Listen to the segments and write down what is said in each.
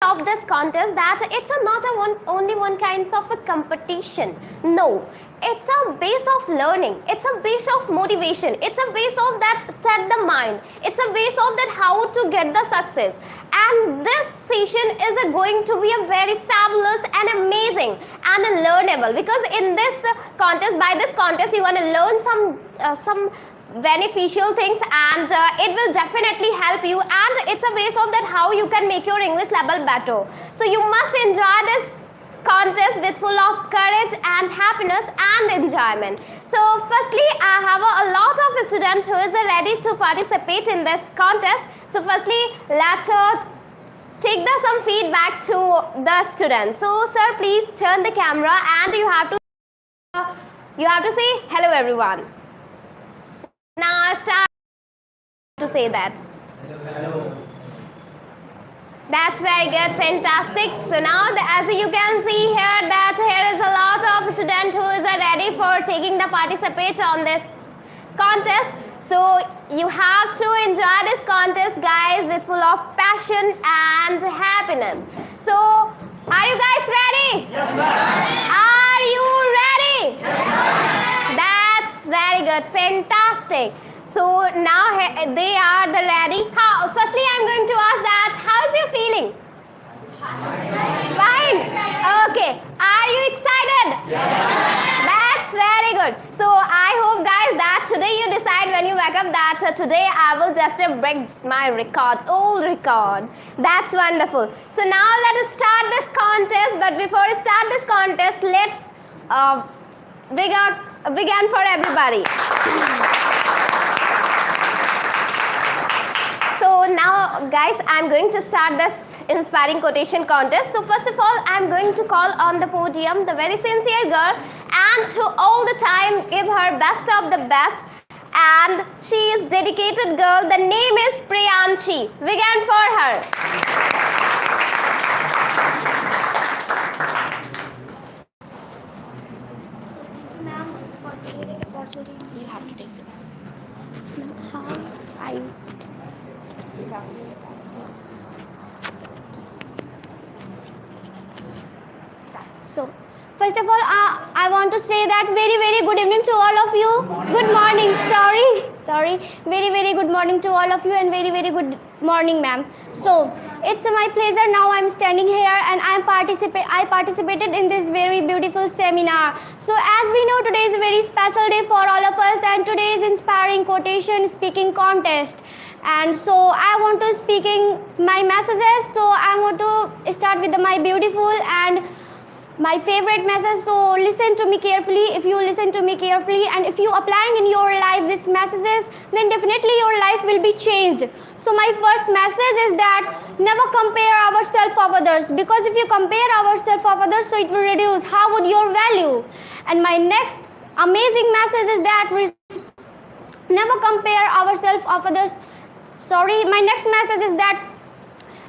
of this contest that it's not only one kind of a competition. No, it's a base of learning. It's a base of motivation. It's a base of that set the mind. It's a base of that how to get the success. And this session is going to be a very fabulous and amazing and learnable, because in this contest, by this contest, you're going to learn some beneficial things, and it will definitely help you, and it's a base of that how you can make your English level better. So you must enjoy this contest with full of courage and happiness and enjoyment. So firstly, I have a lot of students who is ready to participate in this contest. So firstly, let's take some feedback to the students. So sir, please turn the camera and you have to say hello everyone. Now start to say that. Hello. That's very good, fantastic. So now as you can see here that here is a lot of students who is ready for taking the participate on this contest. So you have to enjoy this contest, guys, with full of passion and happiness. So are you guys ready? Yes, ma'am. Are you ready? Yes, ma'am. That's very good, fantastic. So now they are ready. Firstly, I'm going to ask that how's you feeling? Fine. Okay. Are you excited? Yes. That's very good. So I hope, guys, that today you decide when you wake up that today I will just break my records, old record. That's wonderful. So now let us start this contest. But before we start this contest, let's begin for everybody. So now, guys, I'm going to start this inspiring quotation contest. So first of all, I'm going to call on the podium the very sincere girl, and to all the time give her best of the best. And she is dedicated girl. The name is Priyanshi. Begin for her. Ma'am, for giving this opportunity, you have to take this. How I So, first of all, I want to say that very good evening to all of you. Good morning. Sorry. Very good morning to all of you, and very good morning, ma'am. So, it's my pleasure. Now I'm standing here and I participated in this very beautiful seminar. So, as we know, today is a very special day for all of us, and today is inspiring quotation speaking contest. And so I want to speaking my messages. So I want to start with my beautiful and my favorite message. So listen to me carefully. If you listen to me carefully and if you applying in your life these messages, then definitely your life will be changed. So my first message is that never compare ourselves of others, because if you compare ourselves of others, so it will reduce how would your value. And my next amazing message is that never compare ourselves of others. My next message is that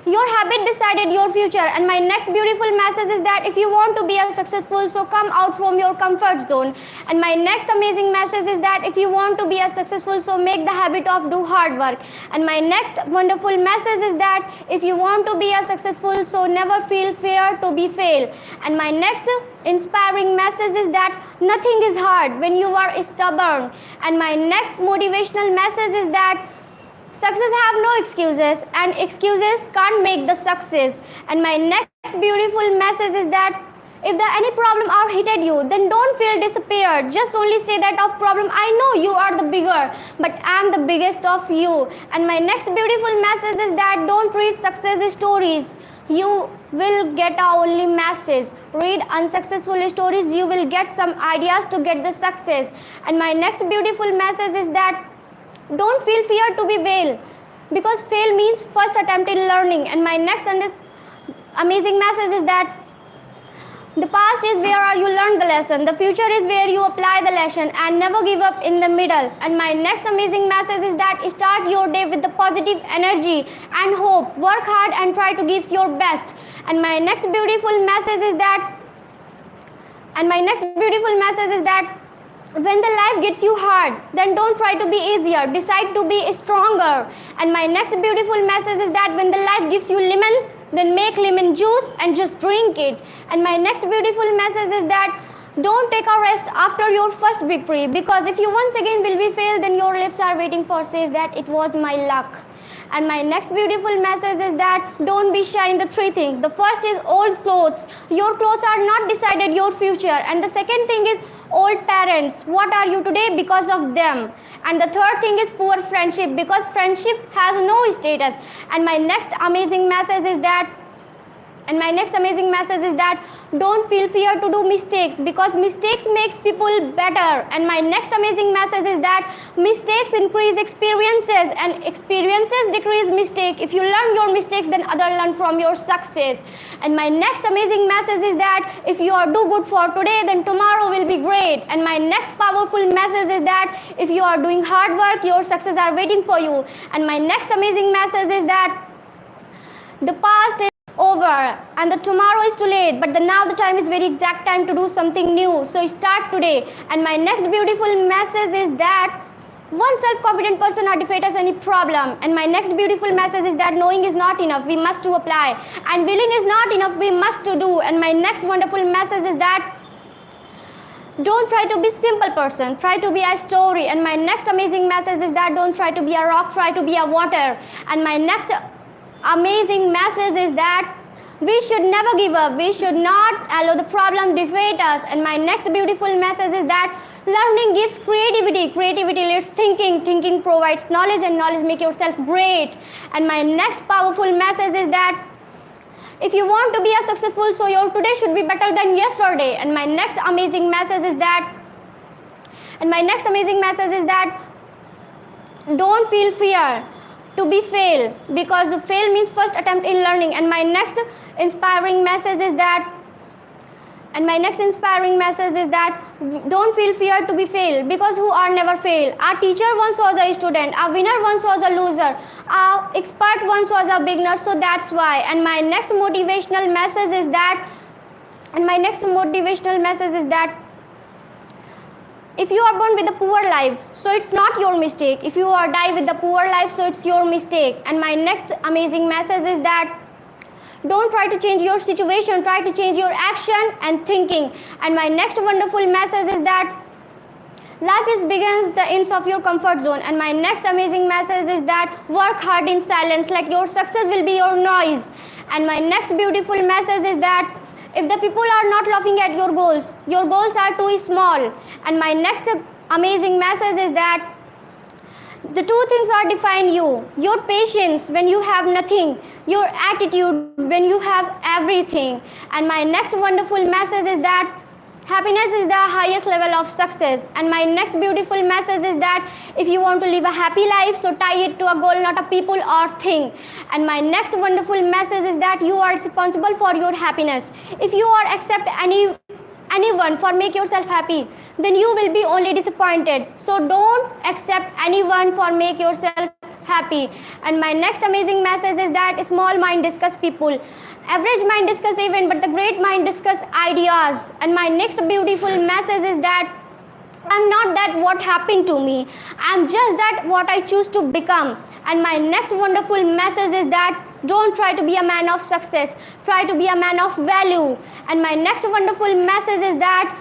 your habit decided your future. And my next beautiful message is that if you want to be a successful, so come out from your comfort zone. And my next amazing message is that if you want to be a successful, so make the habit of do hard work. And my next wonderful message is that if you want to be a successful, so never feel fear to be fail. And my next inspiring message is that nothing is hard when you are stubborn. And my next motivational message is that success have no excuses, and excuses can't make the success. And my next beautiful message is that if any problem are hitted you, then don't feel disappeared. Just only say that of problem, I know you are the bigger, but I am the biggest of you. And my next beautiful message is that don't read success stories. You will get only message. Read unsuccessful stories, you will get some ideas to get the success. And my next beautiful message is that don't feel fear to be fail, because fail means first attempt in learning. And my next amazing message is that the past is where you learn the lesson, the future is where you apply the lesson, and never give up in the middle. And my next amazing message is that start your day with the positive energy and hope. Work hard and try to give your best. And my next beautiful message is that when the life gets you hard, then don't try to be easier. Decide to be stronger. And my next beautiful message is that when the life gives you lemon, then make lemon juice and just drink it. And my next beautiful message is that don't take a rest after your first victory, because if you once again will be failed, then your lips are waiting for says that it was my luck. And my next beautiful message is that don't be shy in the three things. The first is old clothes. Your clothes are not decided your future. And the second thing is old parents. What are you today? Because of them. And the third thing is poor friendship, because friendship has no status. And my next amazing message is that don't feel fear to do mistakes, because mistakes makes people better. And my next amazing message is that mistakes increase experiences and experiences decrease mistake. If you learn your mistakes, then others learn from your success. And my next amazing message is that if you are do good for today, then tomorrow will be great. And my next powerful message is that if you are doing hard work, your success are waiting for you. And my next amazing message is that the past is over and the tomorrow is too late, but now the time is very exact time to do something new, so start today. And my next beautiful message is that one self-confident person are defeat us any problem. And my next beautiful message is that knowing is not enough, we must to apply, and willing is not enough, we must to do. And my next wonderful message is that don't try to be simple person, try to be a story. And my next amazing message is that don't try to be a rock, try to be a water. And my next amazing message is that we should never give up, we should not allow the problem defeat us. And my next beautiful message is that learning gives creativity, creativity leads thinking, thinking provides knowledge, and knowledge make yourself great. And my next powerful message is that if you want to be a successful, so your today should be better than yesterday. And my next amazing message is that don't feel fear to be fail, because fail means first attempt in learning. And my next inspiring message is that don't feel fear to be fail, because who are never fail. Our teacher once was a student, our winner once was a loser, our expert once was a beginner, so that's why. And my next motivational message is that if you are born with a poor life, so it's not your mistake. If you are die with a poor life, so it's your mistake. And my next amazing message is that don't try to change your situation, try to change your action and thinking. And my next wonderful message is that life is begins the ends of your comfort zone. And my next amazing message is that work hard in silence, like your success will be your noise. And my next beautiful message is that if the people are not laughing at your goals are too small. And my next amazing message is that the two things are define you: your patience when you have nothing, your attitude when you have everything. And my next wonderful message is that happiness is the highest level of success. And my next beautiful message is that if you want to live a happy life, so tie it to a goal, not a people or thing. And my next wonderful message is that you are responsible for your happiness. If you are accept anyone for make yourself happy, then you will be only disappointed. So don't accept anyone for make yourself happy. And my next amazing message is that small mind discuss people, average mind discuss event, but the great mind discuss ideas. And my next beautiful message is that I'm not that what happened to me, I'm just that what I choose to become. And my next wonderful message is that don't try to be a man of success, try to be a man of value. And my next wonderful message is that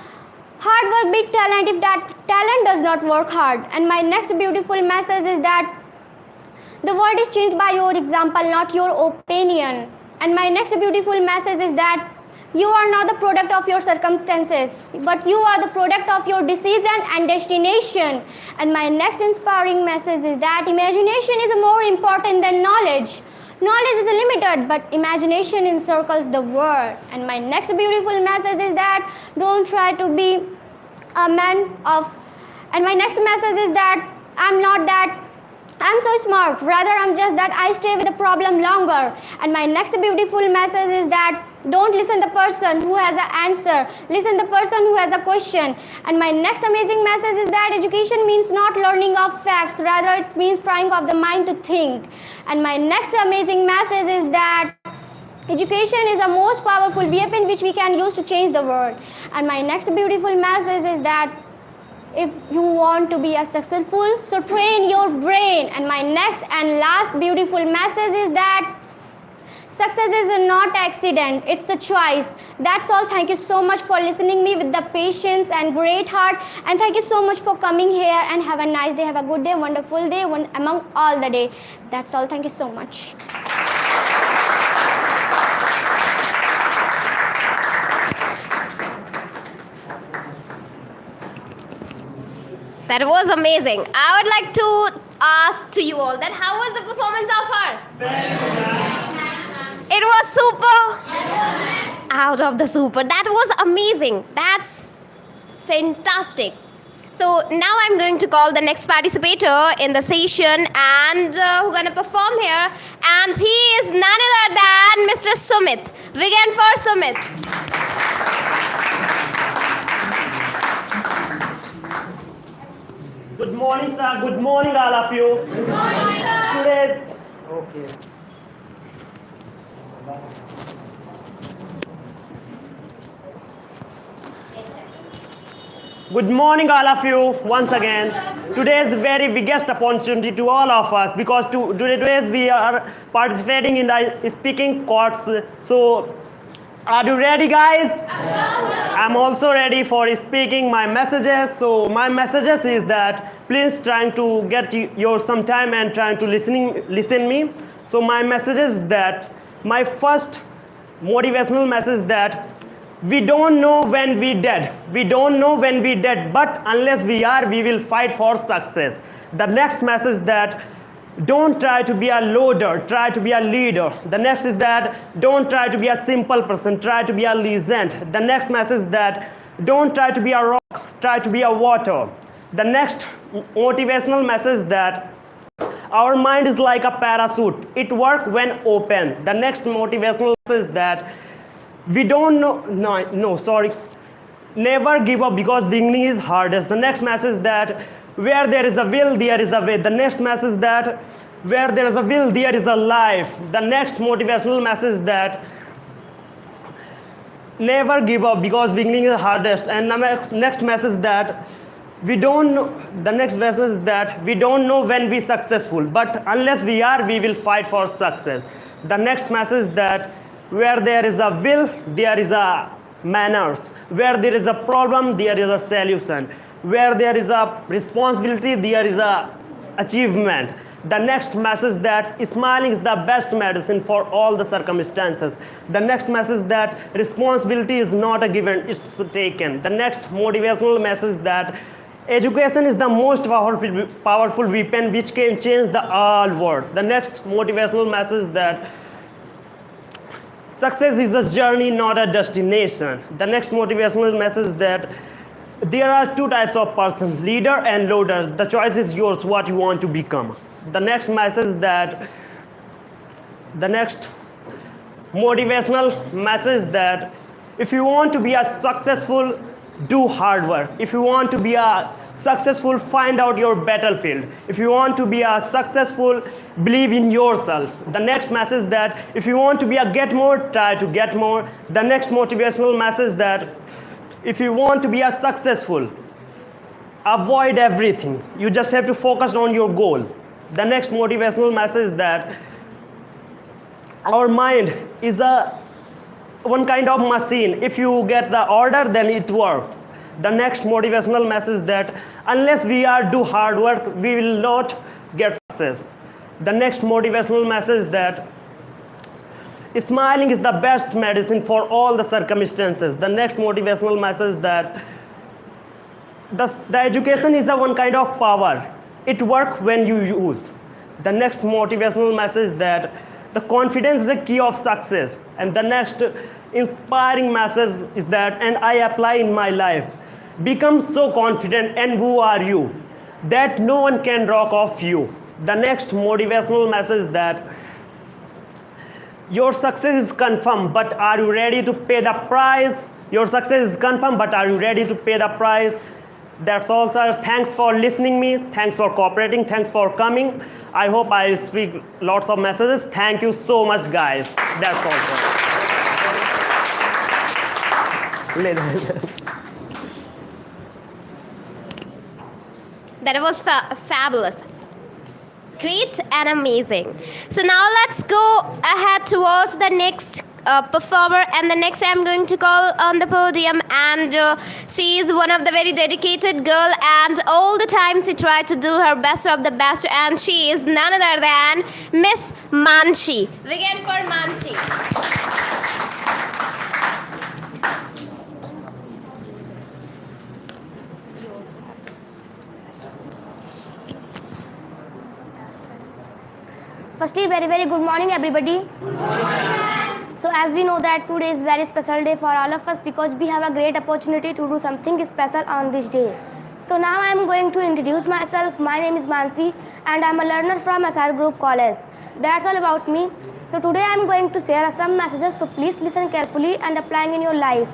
hard work beat talent if that talent does not work hard. And my next beautiful message is that the world is changed by your example, not your opinion. And my next beautiful message is that you are not the product of your circumstances, but you are the product of your decision and destination. And my next inspiring message is that imagination is more important than knowledge. Knowledge is limited, but imagination encircles the world. And my next beautiful message is that don't try to be a man of... And my next message is that I'm not that I'm so smart, rather I'm just that I stay with the problem longer. And my next beautiful message is that don't listen the person who has an answer, listen the person who has a question. And my next amazing message is that education means not learning of facts, rather it means trying of the mind to think. And my next amazing message is that education is the most powerful weapon which we can use to change the world. And my next beautiful message is that if you want to be a successful, so train your brain. And my next and last beautiful message is that Success is not accident, it's a choice. That's all. Thank you so much for listening me with the patience and great heart. And thank you so much for coming here, and have a nice day, have a good day, wonderful day, one among all the day. That's all. Thank you so much. That was amazing. I would like to ask to you all that how was the performance of her? It was super. Out of the super. That was amazing. That's fantastic. So now I'm going to call the next participator in the session, and who's gonna perform here, and he is none other than Mr. Sumit. Begin for Sumit. Good morning, sir. Good morning, all of you. Good morning, sir. Today's okay. Good morning, all of you. Once again, today is very biggest opportunity to all of us because today we are participating in the speaking course. So, are you ready, guys? I'm also ready for speaking my messages. So my messages is that please trying to get your some time and trying to listen me. So my message is that my first motivational message that we don't know when we dead. We don't know when we dead, but unless we are, we will fight for success. The next message that don't try to be a loader, try to be a leader. The next is that don't try to be a simple person, try to be a legend. The next message is that don't try to be a rock, try to be a water. The next motivational message is that our mind is like a parachute. It works when open. The next motivational message is that we don't know, sorry. Never give up because beginning is hardest. The next message is that where there is a will, there is a way. The next message is that where there is a will, there is a life. The next motivational message is that never give up because beginning is hardest. And the next message is that we don't know, the next message is that we don't know when we successful, but unless we are, we will fight for success. The next message is that where there is a will, there is a manners. Where there is a problem, there is a solution. Where there is a responsibility, there is a achievement. The next message that smiling is the best medicine for all the circumstances. The next message that responsibility is not a given, it's taken. The next motivational message that education is the most powerful weapon which can change the whole world. The next motivational message that success is a journey, not a destination. The next motivational message that there are two types of person, leader and loader. The choice is yours, what you want to become. The next message that, the next motivational message that if you want to be a successful, do hard work. If you want to be a successful, find out your battlefield. If you want to be a successful, believe in yourself. The next message that if you want to be a get more, try to get more. The next motivational message that if you want to be a successful, avoid everything. You just have to focus on your goal. The next motivational message that our mind is one kind of machine. If you get the order, then it works. The next motivational message that unless we do hard work, we will not get success. The next motivational message that smiling is the best medicine for all the circumstances. The next motivational message that the education is one kind of power. It works when you use. The next motivational message that the confidence is the key of success. And the next inspiring message is that, and I apply in my life, become so confident and who are you, that no one can rock off you. The next motivational message is that your success is confirmed, but are you ready to pay the price? Your success is confirmed, but are you ready to pay the price? That's all, sir. Thanks for listening me. Thanks for cooperating. Thanks for coming. I hope I speak lots of messages. Thank you so much, guys. That's all, sir. That was fabulous. great and amazing. So now let's go ahead towards the next performer, and the next I'm going to call on the podium, and she is one of the very dedicated girl, and all the time she tried to do her best of the best, and she is none other than Miss Manshi. Begin for Manshi. Firstly, very good morning, everybody. So as we know that today is very special day for all of us, because we have a great opportunity to do something special on this day. So now I am going to introduce myself. My name is Mansi and I am a learner from SR Group College. That's all about me. So today I am going to share some messages, so please listen carefully and applying in your life.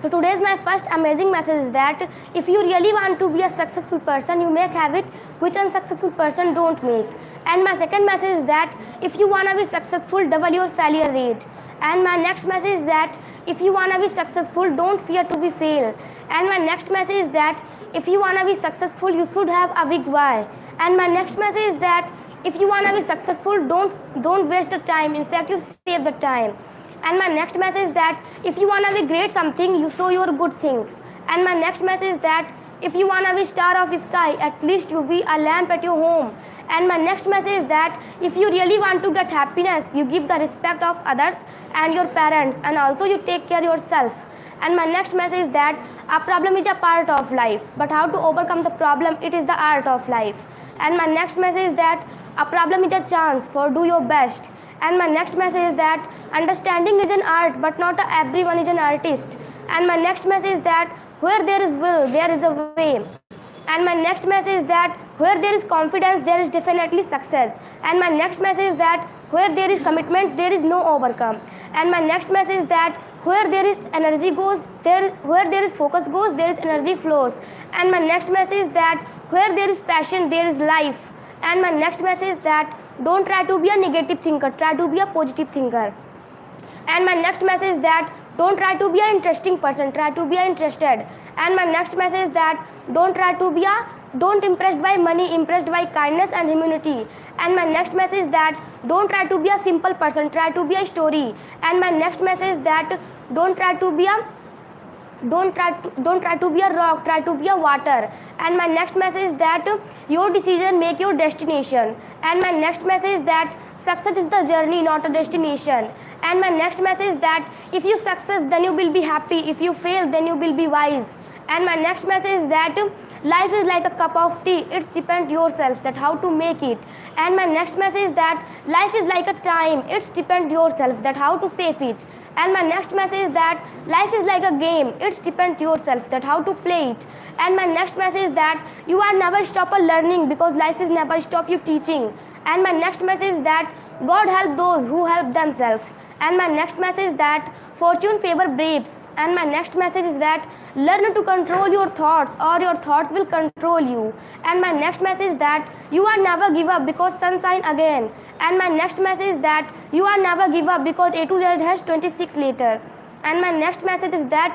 So today's my first amazing message is that if you really want to be a successful person, you make habit which unsuccessful person don't make. And my second message is that if you want to be successful, double your failure rate. And my next message is that if you want to be successful, don't fear to be fail. And my next message is that if you want to be successful, you should have a big why. And my next message is that if you want to be successful, don't waste the time. In fact, you save the time. And my next message is that if you want to be great something, you show your good thing. And my next message is that if you want to be star of sky, at least you be a lamp at your home. And my next message is that if you really want to get happiness, you give the respect of others and your parents, and also you take care yourself. And my next message is that a problem is a part of life, but how to overcome the problem, it is the art of life. And my next message is that a problem is a chance for do your best. And my next message is that understanding is an art, but not everyone is an artist. And my next message is that where there is will, there is a way. And my next message is that where there is confidence, there is definitely success. And my next message is that where there is commitment, there is no overcome. And my next message is that where there is energy goes, where there is focus goes, there is energy flows. And my next message is that where there is passion, there is life. And my next message is that don't try to be a negative thinker, try to be a positive thinker. And my next message is that don't try to be an interesting person, try to be interested. And my next message is that don't impressed by money, impressed by kindness and humanity. And my next message is that don't try to be a simple person, try to be a story. And my next message is that don't try to be a rock, try to be a water. And my next message is that your decision make your destination. And my next message is that success is the journey, not a destination. And my next message is that if you success, then you will be happy. If you fail, then you will be wise. And my next message is that life is like a cup of tea. It's depend yourself that how to make it. And my next message is that life is like a time. It's depend yourself that how to save it. And my next message is that life is like a game. It's depend yourself that how to play it. And my next message is that you are never stop a learning, because life is never stop you teaching. And my next message is that God help those who help themselves. And my next message is that fortune favor braves. And my next message is that learn to control your thoughts, or your thoughts will control you. And my next message is that you are never give up, because sun shine again. And my next message is that you are never give up, because A to Z has 26 later. And my next message is that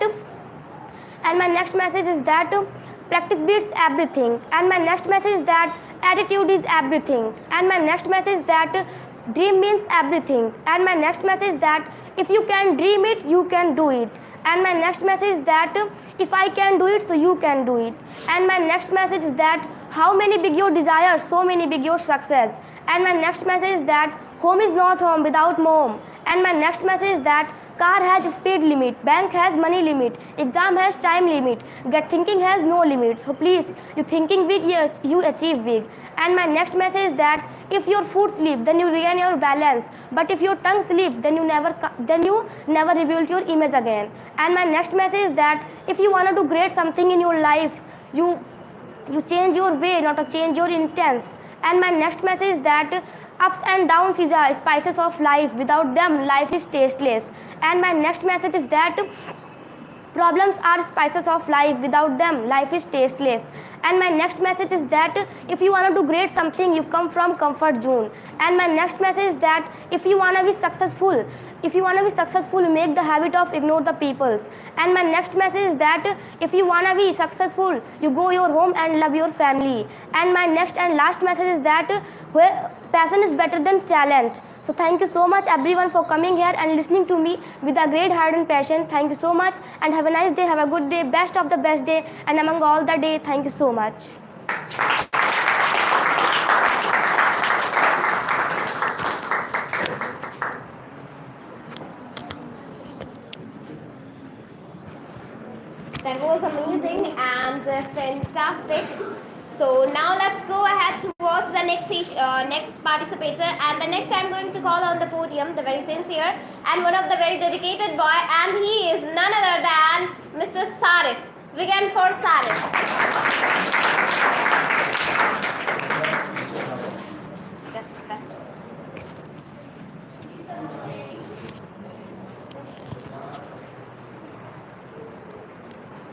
practice beats everything. And my next message is that attitude is everything. And my next message is that dream means everything. And my next message is that if you can dream it, you can do it. And my next message is that if I can do it, so you can do it. And my next message is that how many big your desires, so many big your success. And my next message is that home is not home without mom. And my next message is that car has speed limit, bank has money limit, exam has time limit, get thinking has no limit. So please, you thinking big, you achieve big. And my next message is that if your foot sleep, then you regain your balance. But if your tongue sleep, then you never rebuild your image again. And my next message is that if you want to do great something in your life, you change your way, not to change your intents. And my next message is that ups and downs is a spices of life. Without them, life is tasteless. And my next message is that problems are spices of life. Without them, life is tasteless. And my next message is that if you want to do great something, you come from comfort zone. And my next message is that if you want to be successful, make the habit of ignore the peoples. And my next message is that if you want to be successful, you go your home and love your family. And my next and last message is that passion is better than talent. So thank you so much everyone for coming here and listening to me with a great heart and passion. Thank you so much and have a nice day, have a good day, best of the best day, and among all the day, thank you so much. That was amazing and fantastic. So now let's go ahead towards the next participator, and the next I'm going to call on the podium the very sincere and one of the very dedicated boy, and he is none other than Mr. Sarif. Begin for Sarif. Just a festival.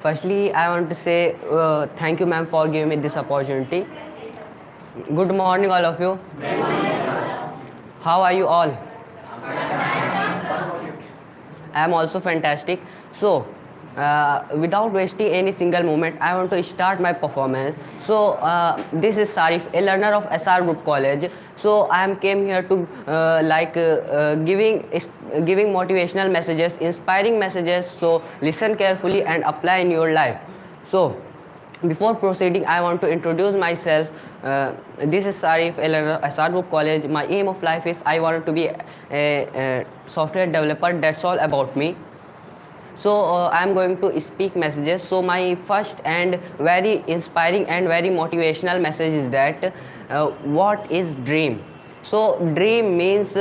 Firstly, I want to say thank you, ma'am, for giving me this opportunity. Good morning, all of you. How are you all? I am also fantastic. So, without wasting any single moment, I want to start my performance. So, this is Sarif, a learner of SR Group College. So, I am came here to giving motivational messages, inspiring messages. So, listen carefully and apply in your life. So, before proceeding, I want to introduce myself. This is Sarif, a learner of SR Group College. My aim of life is I want to be a software developer. That's all about me. So I am going to speak messages. So my first and very inspiring and very motivational message is that what is dream? So dream means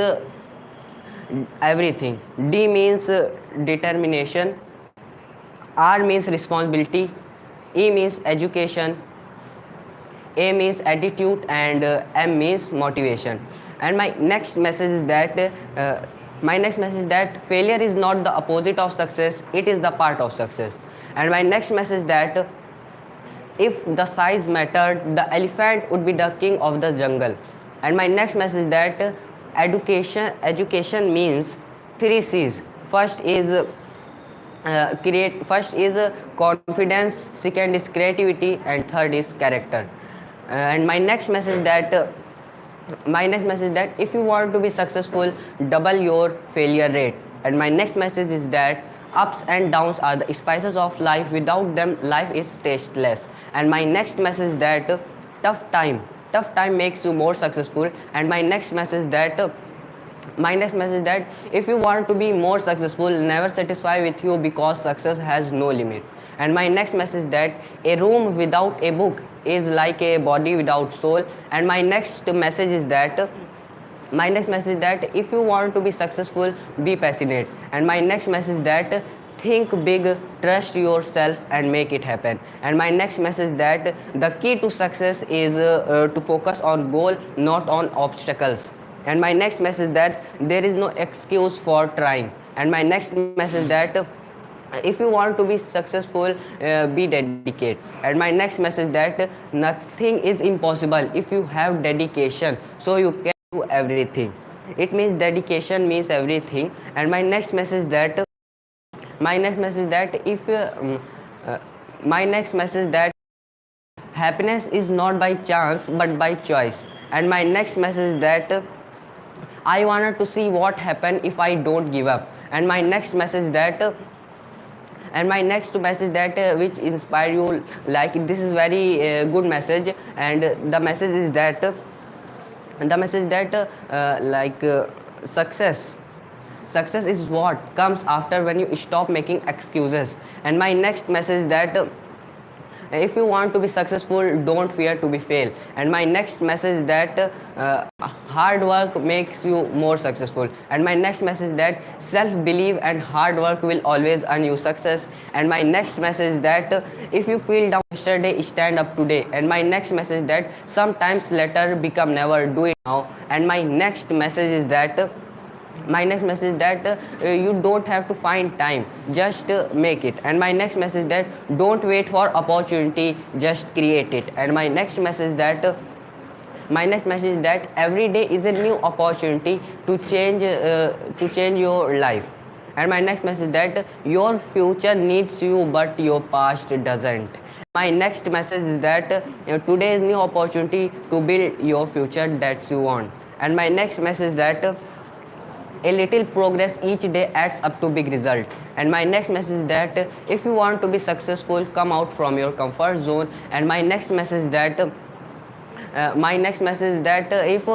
everything. D means determination, R means responsibility, E means education, A means attitude, and M means motivation. And my next message is that failure is not the opposite of success, it is the part of success. And my next message is that if the size mattered, the elephant would be the king of the jungle. And my next message is that education means 3 C's. First is confidence, second is creativity, and third is character. And my next message is that if you want to be successful, double your failure rate. And my next message is that ups and downs are the spices of life. Without them, life is tasteless. And my next message is that tough time makes you more successful. And my next message is that if you want to be more successful, never satisfy with you, because success has no limit. And my next message is that a room without a book is like a body without soul. And my next message is that if you want to be successful, be passionate. And my next message is that think big, trust yourself, and make it happen. And my next message is that the key to success is to focus on goal, not on obstacles. And my next message is that there is no excuse for trying. And my next message is that if you want to be successful, be dedicated. And my next message is that nothing is impossible if you have dedication. So you can do everything. It means dedication means everything. And my next message is that happiness is not by chance but by choice. And my next message is that I wanted to see what happen if I don't give up. And my next message is that which inspire you, like this is very good message. And the message is that success is what comes after when you stop making excuses. And my next message is that if you want to be successful, don't fear to be fail. And my next message is that hard work makes you more successful. And my next message is that self-belief and hard work will always earn you success. And my next message is that if you feel down yesterday, stand up today. And my next message is that sometimes later become never, do it now. And my next message is that you don't have to find time, just make it. And my next message is that don't wait for opportunity, just create it. And my next message is that every day is a new opportunity to change your life. And my next message is that your future needs you but your past doesn't. My next message is that today is new opportunity to build your future that you want. And my next message is that a little progress each day adds up to big result. And my next message is that if you want to be successful, come out from your comfort zone. And my next message is that if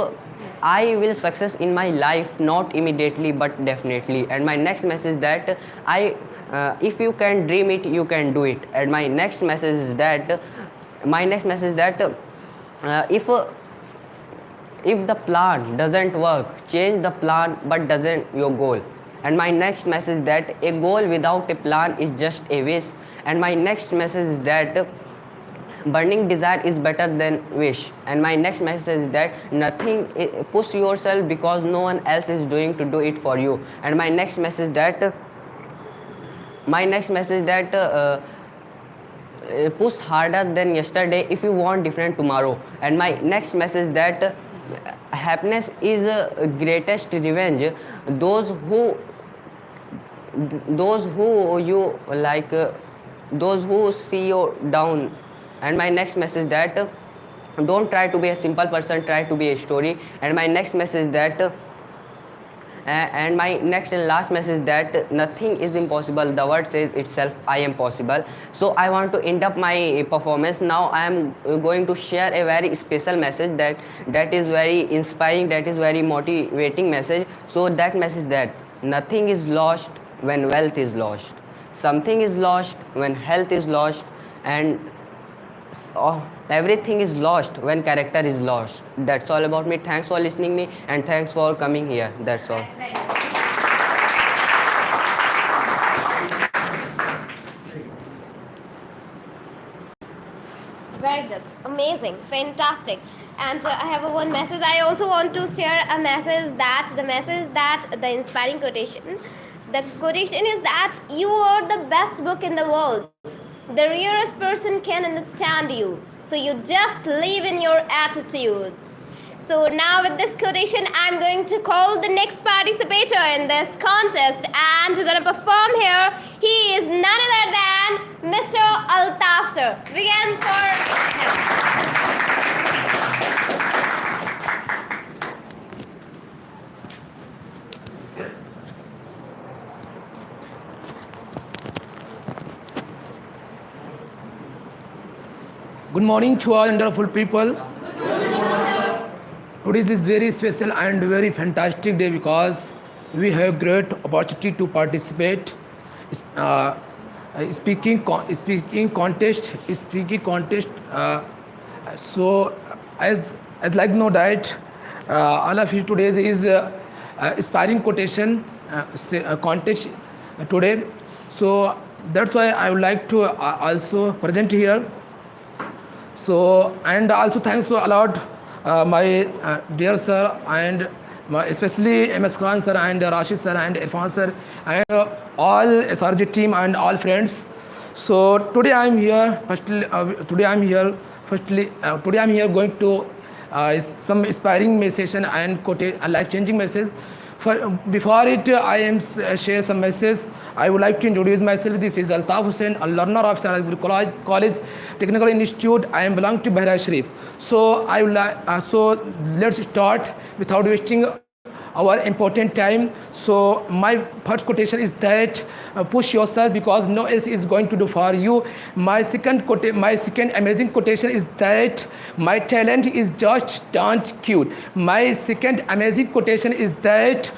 I will success in my life, not immediately but definitely. And my next message is that if you can dream it, you can do it. And my next message is that if the plan doesn't work, change the plan but doesn't your goal. And my next message is that a goal without a plan is just a wish. And my next message is that burning desire is better than wish. And my next message is that push yourself because no one else is doing to do it for you. And my next message is that push harder than yesterday if you want different tomorrow. And my next message is that happiness is greatest revenge. Those who see you down. And my next message is that don't try to be a simple person, try to be a story. And my next message is that and my next and last message is that nothing is impossible. The word says itself, I am possible. So I want to end up my performance. Now I am going to share a very special message that is very inspiring, that is very motivating message. So that message is that nothing is lost when wealth is lost. Something is lost when health is lost, and everything is lost when character is lost. That's all about me. Thanks for listening me, and thanks for coming here. That's all. Very good. Amazing. Fantastic. And I have one message. I also want to share a message that the inspiring quotation. The quotation is that you are the best book in the world. The rarest person can understand you. So you just live in your attitude. So now with this quotation, I'm going to call the next participator in this contest, and we're going to perform here. He is none other than Mr. Altaf sir. Begin for him. Good morning to all wonderful people. Today is very special and very fantastic day because we have great opportunity to participate speaking contest. So as like no doubt, all of you today is inspiring quotation contest today. So that's why I would like to also present here. So, and also thanks to a lot my dear sir, and especially MS Khan sir and Rashid sir and Irfan sir and all SRG team and all friends. So today I am here. Today I am here going to some inspiring message and life-changing message. Before it, I am share some message. I would like to introduce myself. This is Altaf Hussain, a learner of Sarajpur College Technical Institute. I am belong to Bahra Sharif. So I would so let's start without wasting our important time. So my first quotation is that push yourself because no else is going to do for you. My second amazing quotation is that my talent is just don't cute. My second amazing quotation is that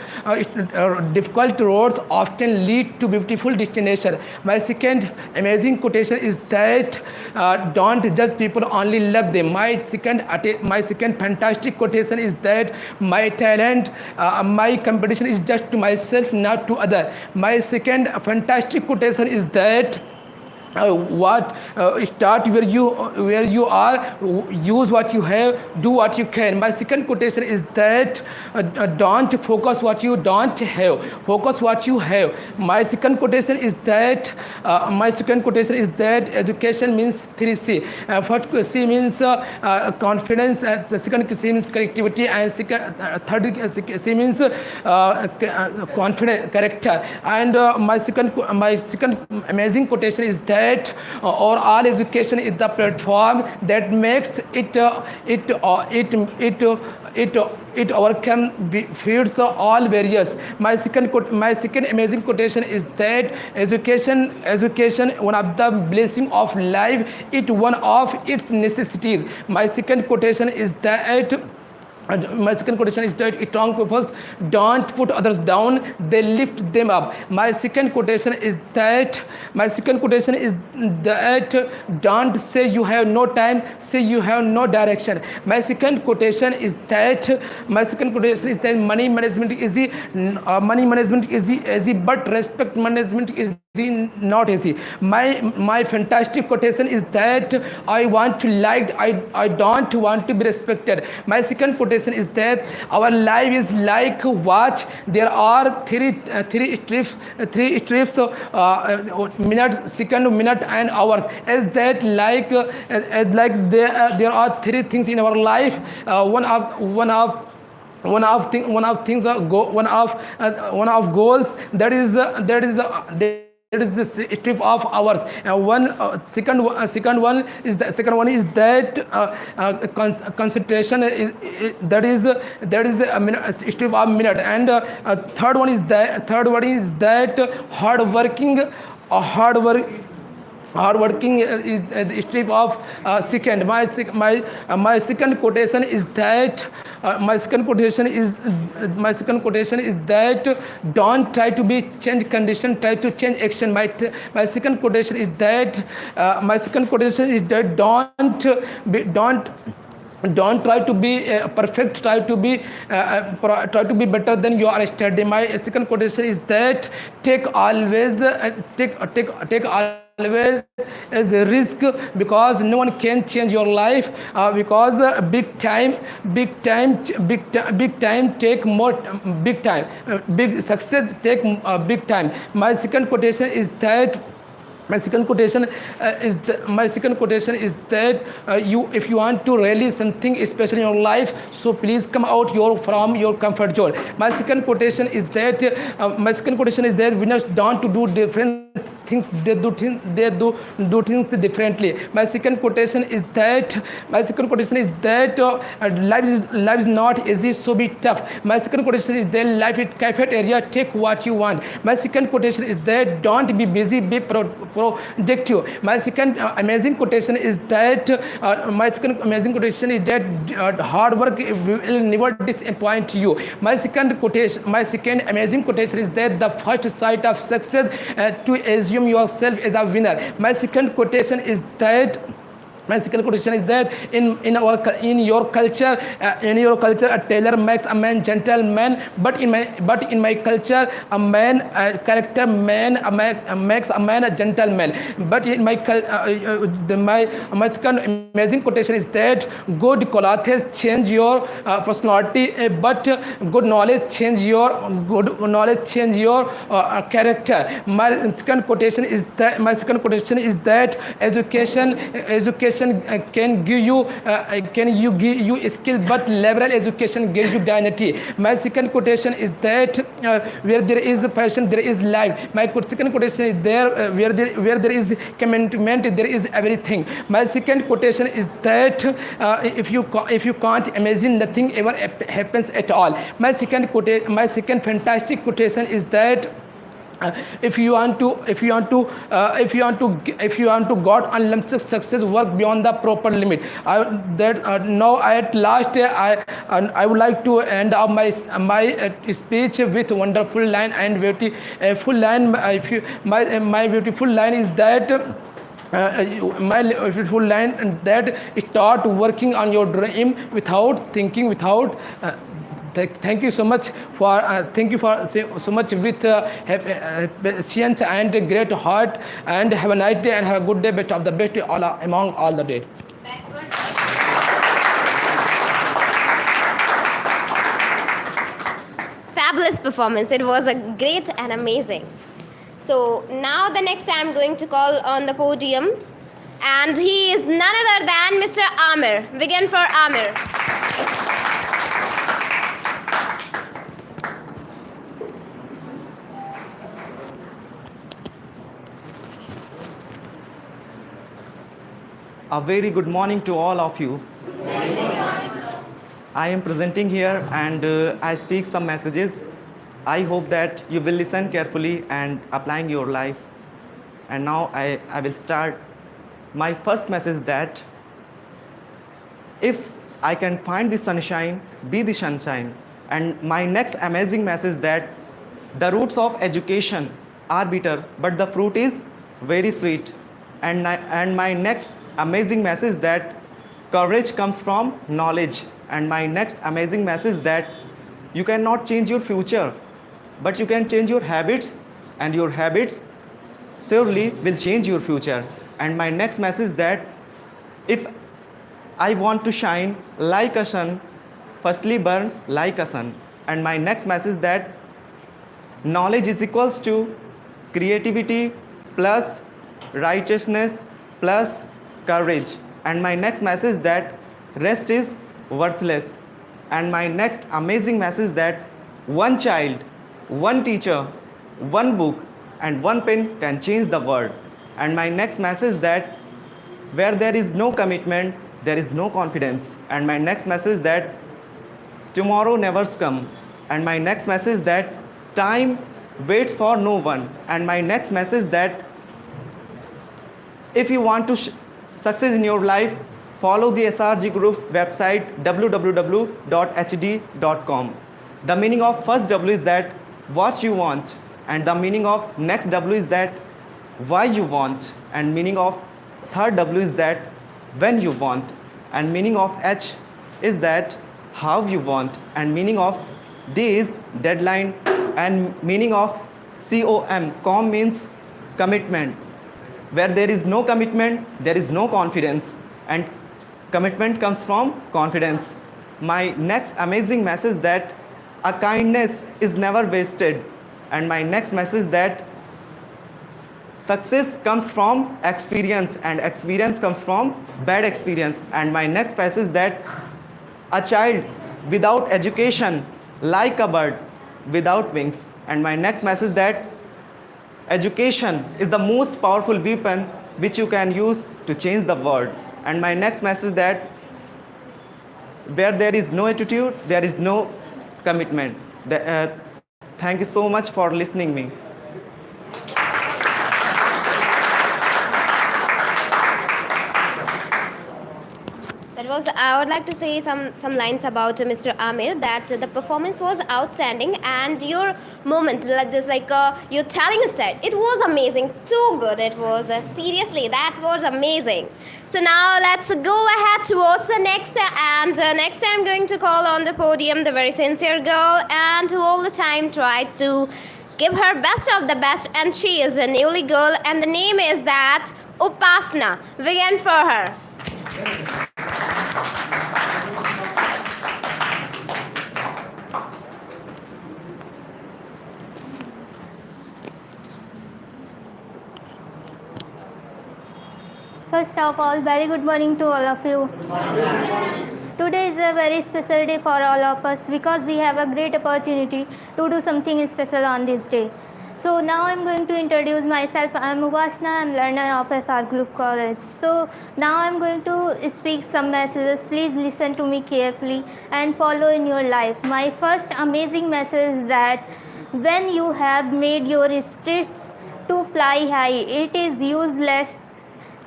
difficult roads often lead to beautiful destination. My second amazing quotation is that don't judge people, only love them. My second fantastic quotation is that my talent my competition is just to myself, not to other. My second fantastic quotation is that start where you are, use what you have, do what you can. My second quotation is that don't focus what you don't have, focus what you have. My second quotation is that education means 3C. First C means confidence, the second C means connectivity, and third C means confident character. And my second amazing quotation is that that overall education is the platform that makes it overcome feeds all barriers. My second amazing quotation is that education one of the blessing of life, it one of its necessities. My second quotation is that strong people don't put others down, they lift them up. My second quotation is that don't say you have no time, say you have no direction. My second quotation is that money management is easy, but respect management is not easy. My fantastic quotation is that I want to like, I don't want to be respected. My second quotation is that our life is like a watch. There are three strips, minutes, second, minute, and hours. As there are three things in our life. One of goals, that is the strip of hours. Second one is that concentration that is a minute, strip of minute. And third one is that hardworking is the strip of second. My second quotation is that don't try to be change condition, try to change action. My second quotation is that don't try to be perfect, try to be better than you are yesterday. My second quotation is that take always as a risk, because no one can change your life, because big time take more, big time, big success take big time. My second quotation is that if you want to release something special in your life, so please come out from your comfort zone. My second quotation is that winners don't do different things, they do things differently. My second quotation is that life is not easy, so be tough. My second quotation is that life is cafeteria, take what you want. My second quotation is that don't be busy, be productive. My second amazing quotation is that hard work will never disappoint you. My second amazing quotation is that the first sight of success to assume yourself as a winner. My second quotation is that in your culture, a tailor makes a man gentleman, but in my culture, a man character man makes a man a gentleman. But in my second amazing quotation is that good clothes change your personality, but good knowledge change your character. My second quotation is that education can give you skill, but liberal education gives you dignity. My second quotation is that where there is passion, there is life. My second quotation is where there is commitment, there is everything. My second quotation is that if you can't imagine, nothing ever happens at all. My second fantastic quotation is that if you want to got unlimited success, work beyond the proper limit. Now at last I would like to end up my speech with wonderful line and beautiful line. My beautiful line is that my beautiful line that start working on your dream without thinking, thank you so much for so much with patience and great heart, and have a nice day and have a good day, best of the best among all the day. Fabulous performance. It was a great and amazing. So now the next I'm going to call on the podium, and he is none other than Mr. Amir. Begin for Amir. A very good morning to all of you. I am presenting here and I speak some messages. I hope that you will listen carefully and applying your life. And now I will start. My first message that if I can find the sunshine, be the sunshine. And my next amazing message that the roots of education are bitter, but the fruit is very sweet. And my next amazing message that courage comes from knowledge. And my next amazing message that you cannot change your future, but you can change your habits, and your habits surely will change your future. And my next message that if I want to shine like a sun, firstly burn like a sun. And my next message that knowledge is equals to creativity plus righteousness plus courage. And my next message that rest is worthless. And my next amazing message that one child, one teacher, one book and one pen can change the world. And my next message that where there is no commitment, there is no confidence. And my next message that tomorrow never comes. And my next message that time waits for no one. And my next message that if you want to success in your life, follow the SRG group website www.hd.com. The meaning of first W is that what you want, and the meaning of next W is that why you want, and meaning of third W is that when you want, and meaning of H is that how you want, and meaning of D is deadline, and meaning of com means commitment. Where there is no commitment, there is no confidence, and commitment comes from confidence. My next amazing message that a kindness is never wasted. And my next message that success comes from experience, and experience comes from bad experience. And my next message that a child without education like a bird without wings. And my next message that education is the most powerful weapon which you can use to change the world. And my next message that where there is no attitude, there is no commitment. Thank you so much for listening me. I would like to say some lines about Mr. Amir, that the performance was outstanding and your moment, just like your telling style, it was amazing, too good it was. Seriously, that was amazing. So now let's go ahead towards the next, and next I'm going to call on the podium the very sincere girl, and who all the time tried to give her best of the best, and she is a newly girl, and the name is that Upasna. Begin for her. First of all, very good morning to all of you. Today is a very special day for all of us because we have a great opportunity to do something special on this day. So now I'm going to introduce myself. I'm Upasna, I'm learner of SR Group College. So now I'm going to speak some messages. Please listen to me carefully and follow in your life. My first amazing message is that when you have made your spirits to fly high, it is useless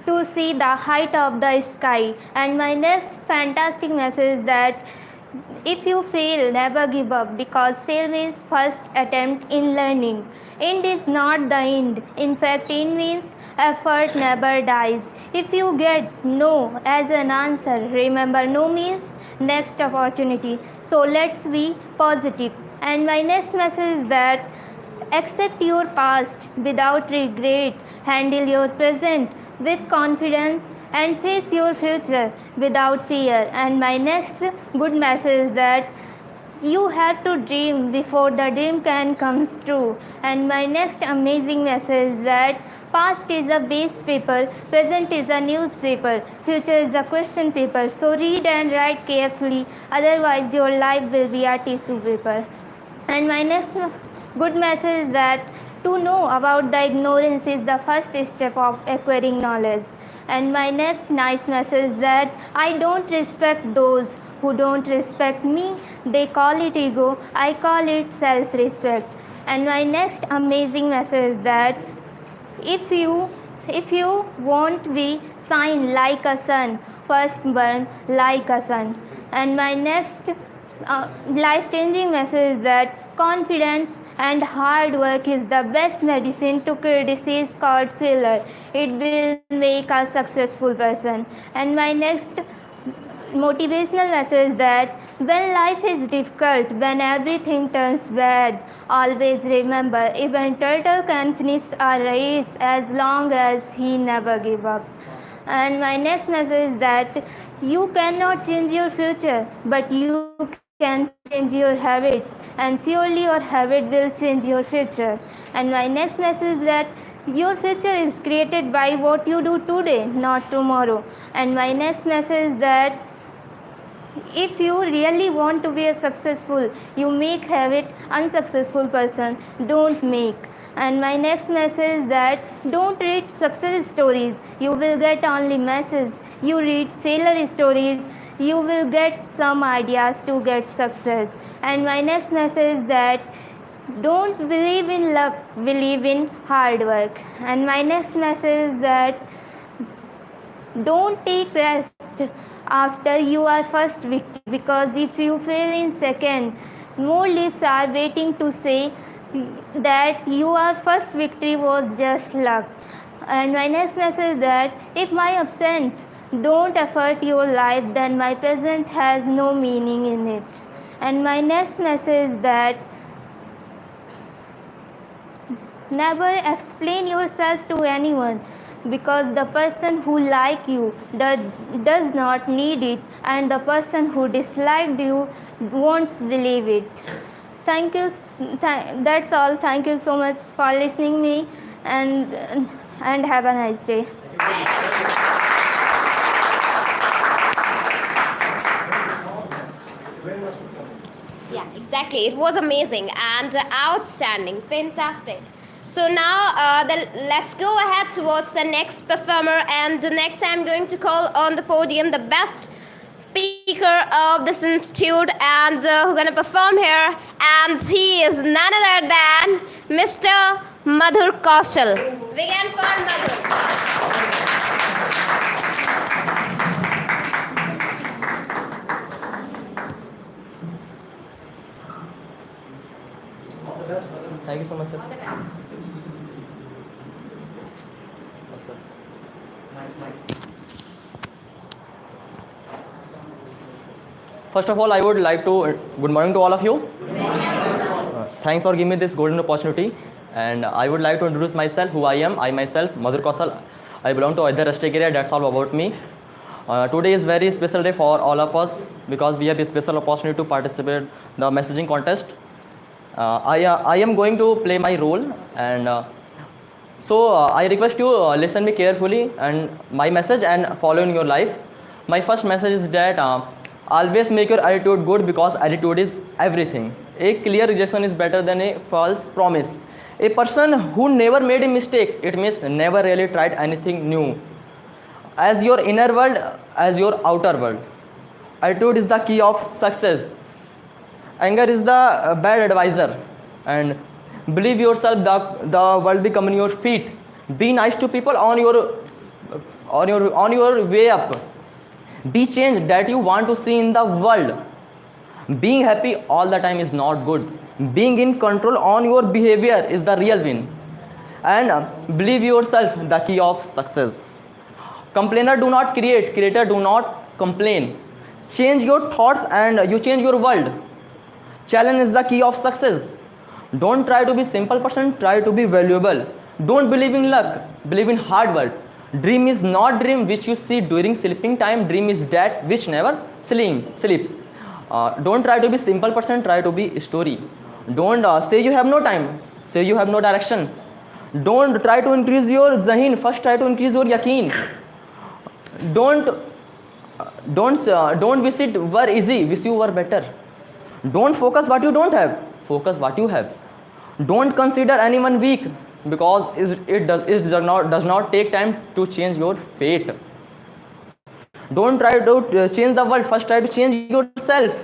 to see the height of the sky. And my next fantastic message is that if you fail, never give up, because fail means first attempt in learning. End is not the end. In fact, end means effort never dies. If you get no as an answer, remember no means next opportunity. So let's be positive. And my next message is that accept your past without regret, handle your present with confidence, and face your future without fear. And my next good message is that you have to dream before the dream can come true. And my next amazing message is that past is a base paper, present is a newspaper, future is a question paper. So read and write carefully, otherwise your life will be a tissue paper. And my next good message is that to know about the ignorance is the first step of acquiring knowledge. And my next nice message is that I don't respect those who don't respect me. They call it ego, I call it self-respect. And my next amazing message is that if you won't be shine like a sun, first burn like a sun. And my next life-changing message is that confidence and hard work is the best medicine to cure disease called failure. It will make a successful person. And my next motivational message that when life is difficult, when everything turns bad, always remember even turtle can finish a race as long as he never give up. And my next message is that you cannot change your future, but you can change your habits, and surely your habit will change your future. And my next message is that your future is created by what you do today, not tomorrow. And my next message is that if you really want to be a successful, you make habit unsuccessful person don't make. And my next message is that don't read success stories, you will get only messes. You read failure stories, you will get some ideas to get success. And my next message is that don't believe in luck, believe in hard work. And my next message is that don't take rest after you are first victory, because if you fail in second, more lips are waiting to say that your first victory was just luck. And my next message is that if my absent don't affect your life, then my present has no meaning in it. And my next message is that never explain yourself to anyone, because the person who like you does not need it, and the person who disliked you won't believe it. Thank you. That's all. Thank you so much for listening me, and have a nice day. Yeah, exactly. It was amazing and outstanding. Fantastic. So now let's go ahead towards the next performer, and next I'm going to call on the podium the best speaker of this institute, and who's going to perform here, and he is none other than Mr. Madhur Kaushal. Big hand for Madhur. Thank you so much, sir. First of all, I would like to good morning to all of you. Thanks for giving me this golden opportunity. And I would like to introduce myself, who I am. I myself, Madhur Kaushal. I belong to Ayodhya District area. That's all about me. Today is very special day for all of us because we have this special opportunity to participate in the messaging contest. I am going to play my role, and so I request you listen me carefully and my message and follow in your life. My first message is that always make your attitude good, because attitude is everything. A clear rejection is better than a false promise. A person who never made a mistake, it means never really tried anything new. As your inner world, as your outer world. Attitude is the key of success. Anger is the bad advisor, and believe yourself, the world become your feet. Be nice to people on your way up. Be change that you want to see in the world. Being happy all the time is not good. Being in control on your behavior is the real win. And believe yourself, the key of success. Complainer do not create, creator do not complain. Change your thoughts and you change your world. Challenge is the key of success. Don't try to be simple person, try to be valuable. Don't believe in luck, believe in hard work. Dream is not dream which you see during sleeping time. Dream is that which never sleep. Don't try to be simple person, try to be story. Don't say you have no time, say you have no direction. Don't try to increase your zahin, first try to increase your yaqeen. Don't visit were easy, wish you were better. Don't focus what you don't have, focus what you have. Don't consider anyone weak, because it does not take time to change your fate. Don't try to change the world, first try to change yourself.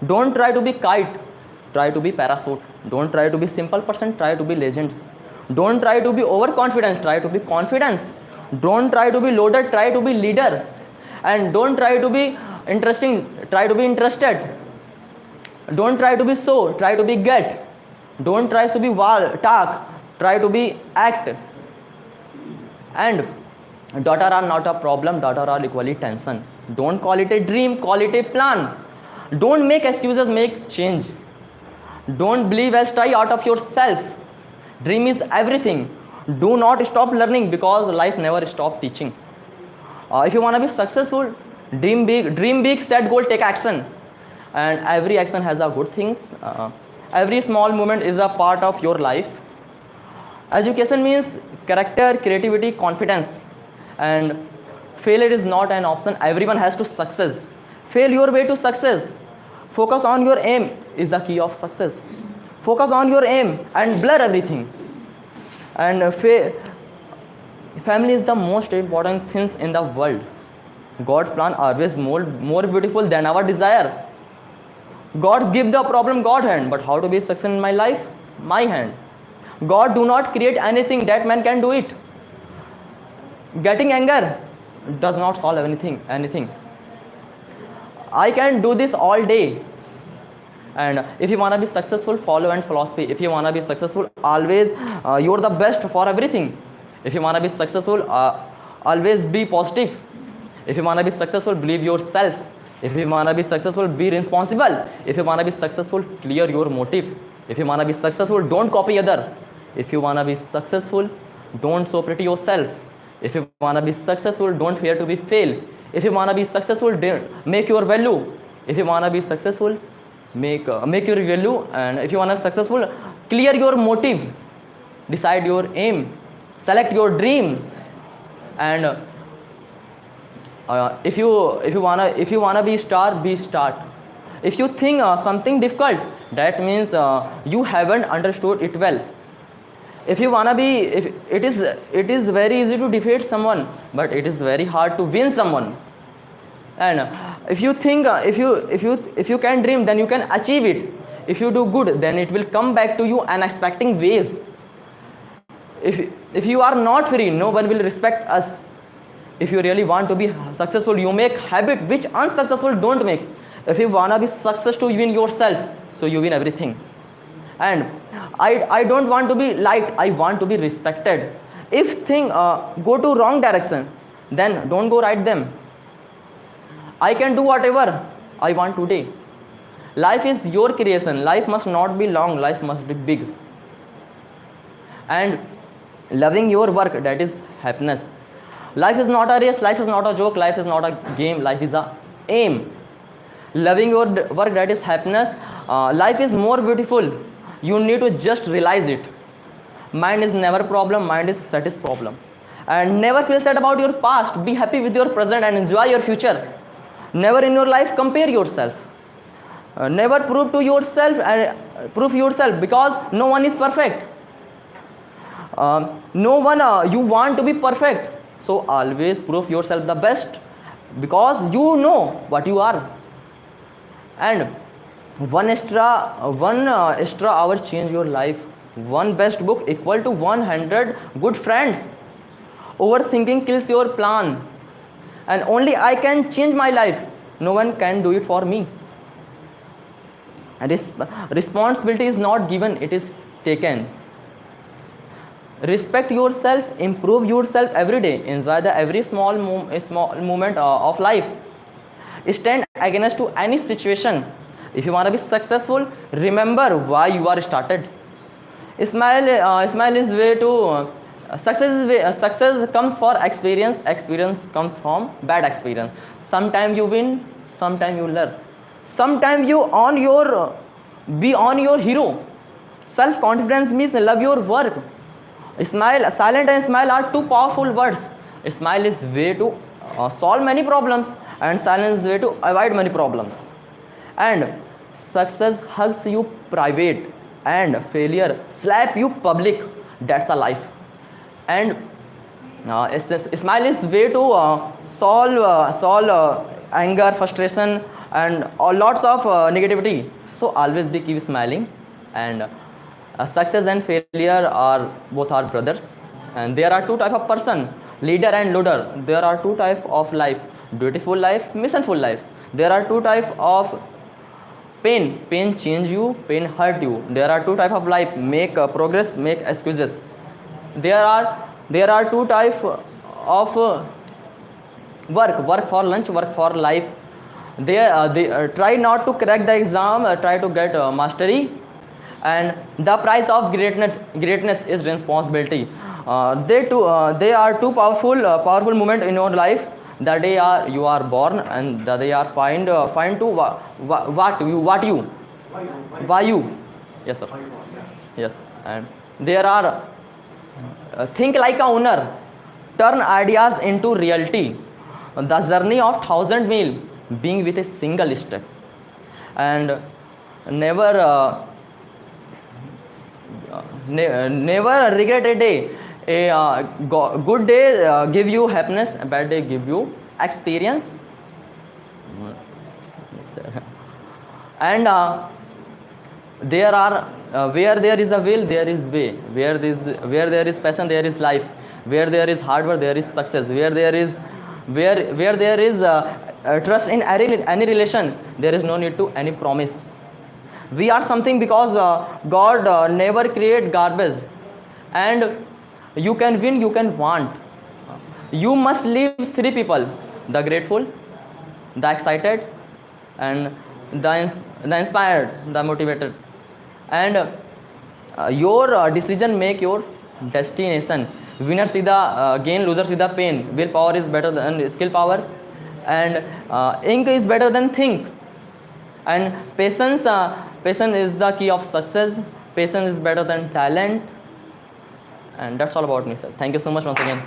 Don't try to be kite, try to be parachute. Don't try to be simple person, try to be legends. Don't try to be overconfident, try to be confidence. Don't try to be loaded, try to be leader. And don't try to be interesting, try to be interested. Don't try to be so, try to be get. Don't try to be talk, try to be act. And daughter are not a problem, daughter are equally tension. Don't call it a dream, call it a plan. Don't make excuses, make change. Don't believe as try out of yourself. Dream is everything. Do not stop learning, because life never stop teaching. If you want to be successful, dream big, set goal, take action. And every action has a good things. Every small moment is a part of your life. Education means character, creativity, confidence. And failure is not an option. Everyone has to success. Fail your way to success. Focus on your aim is the key of success. Focus on your aim and blur everything. And family is the most important things in the world. God's plan always more beautiful than our desire. God's give the problem God hand, but how to be successful in my life? My hand. God do not create anything that man can do it. Getting anger does not solve anything. I can do this all day. And if you want to be successful, follow and philosophy. If you want to be successful, always you're the best for everything. If you want to be successful, always be positive. If you want to be successful, believe yourself. If you want to be successful, be responsible. If you want to be successful, clear your motive. If you want to be successful, don't copy other. If you want to be successful, don't so pretty yourself. If you want to be successful, don't fear to be fail. If you want to be successful, make your value. If you want to be successful, make your value. And if you want to be successful, clear your motive, decide your aim, select your dream. And if you wanna be star, be start. If you think something difficult, that means you haven't understood it well. If you wanna be, if it is very easy to defeat someone, but it is very hard to win someone. And if you think if you can dream, then you can achieve it. If you do good, then it will come back to you unexpected ways. If you are not free, no one will respect us. If you really want to be successful, you make habit which unsuccessful don't make. If you wanna be successful to win yourself, so you win everything. And I don't want to be liked, I want to be respected. If thing go to wrong direction, then don't go right them. I can do whatever I want today. Life is your creation. Life must not be long, life must be big. And loving your work, that is happiness. Life is not a race, life is not a joke, life is not a game, life is a aim. Loving your work, that is happiness. Life is more beautiful. You need to just realize it. Mind is never problem, mind is satis problem. And never feel sad about your past. Be happy with your present and enjoy your future. Never in your life compare yourself. Never prove yourself because no one is perfect. No one you want to be perfect. So always prove yourself the best, because you know what you are. And one extra hour change your life. One best book equal to 100 good friends. Overthinking kills your plan. And only I can change my life. No one can do it for me. And responsibility is not given, it is taken. Respect yourself, improve yourself every day. Enjoy the every small moment of life. Stand against to any situation. If you want to be successful, remember why you are started. Smile is way to success comes for experience. Experience comes from bad experience. Sometimes you win, sometimes you learn. Sometimes you be on your hero. Self confidence means love your work. Smile, silent and smile are two powerful words. Smile is way to solve many problems, and silence is way to avoid many problems. And success hugs you private, and failure slap you public. That's a life. And smile is way to solve anger, frustration, and lots of negativity. So always keep smiling. And success and failure are both our brothers. And there are two type of person, leader and loader. There are two type of life, beautiful life, missionful life. There are two type of pain change you, pain hurt you. There are two type of life, make progress, make excuses. There are two type of work for lunch, work for life. They try not to crack the exam, try to get mastery. And the price of greatness is responsibility. They are two powerful moment in your life. The day you are born, and the day are find to why you. Yes sir. Yes. And there are think like a owner, turn ideas into reality. The journey of 1,000 mile being with a single step. And never never regret a day. A good day give you happiness, a bad day give you experience. And there are where there is a will, there is way. Where there is passion, there is life. Where there is hard work, there is success. Where there is trust in any relation, there is no need to any promise. We are something because God never create garbage. And you can win, you can want. You must leave three people: the grateful, the excited, and the inspired, the motivated. And your decision make your destination. Winner see the gain, loser see the pain. Willpower is better than skill power, and ink is better than think. And patience is the key of success. Patience is better than talent. And that's all about me, sir. Thank you so much once again.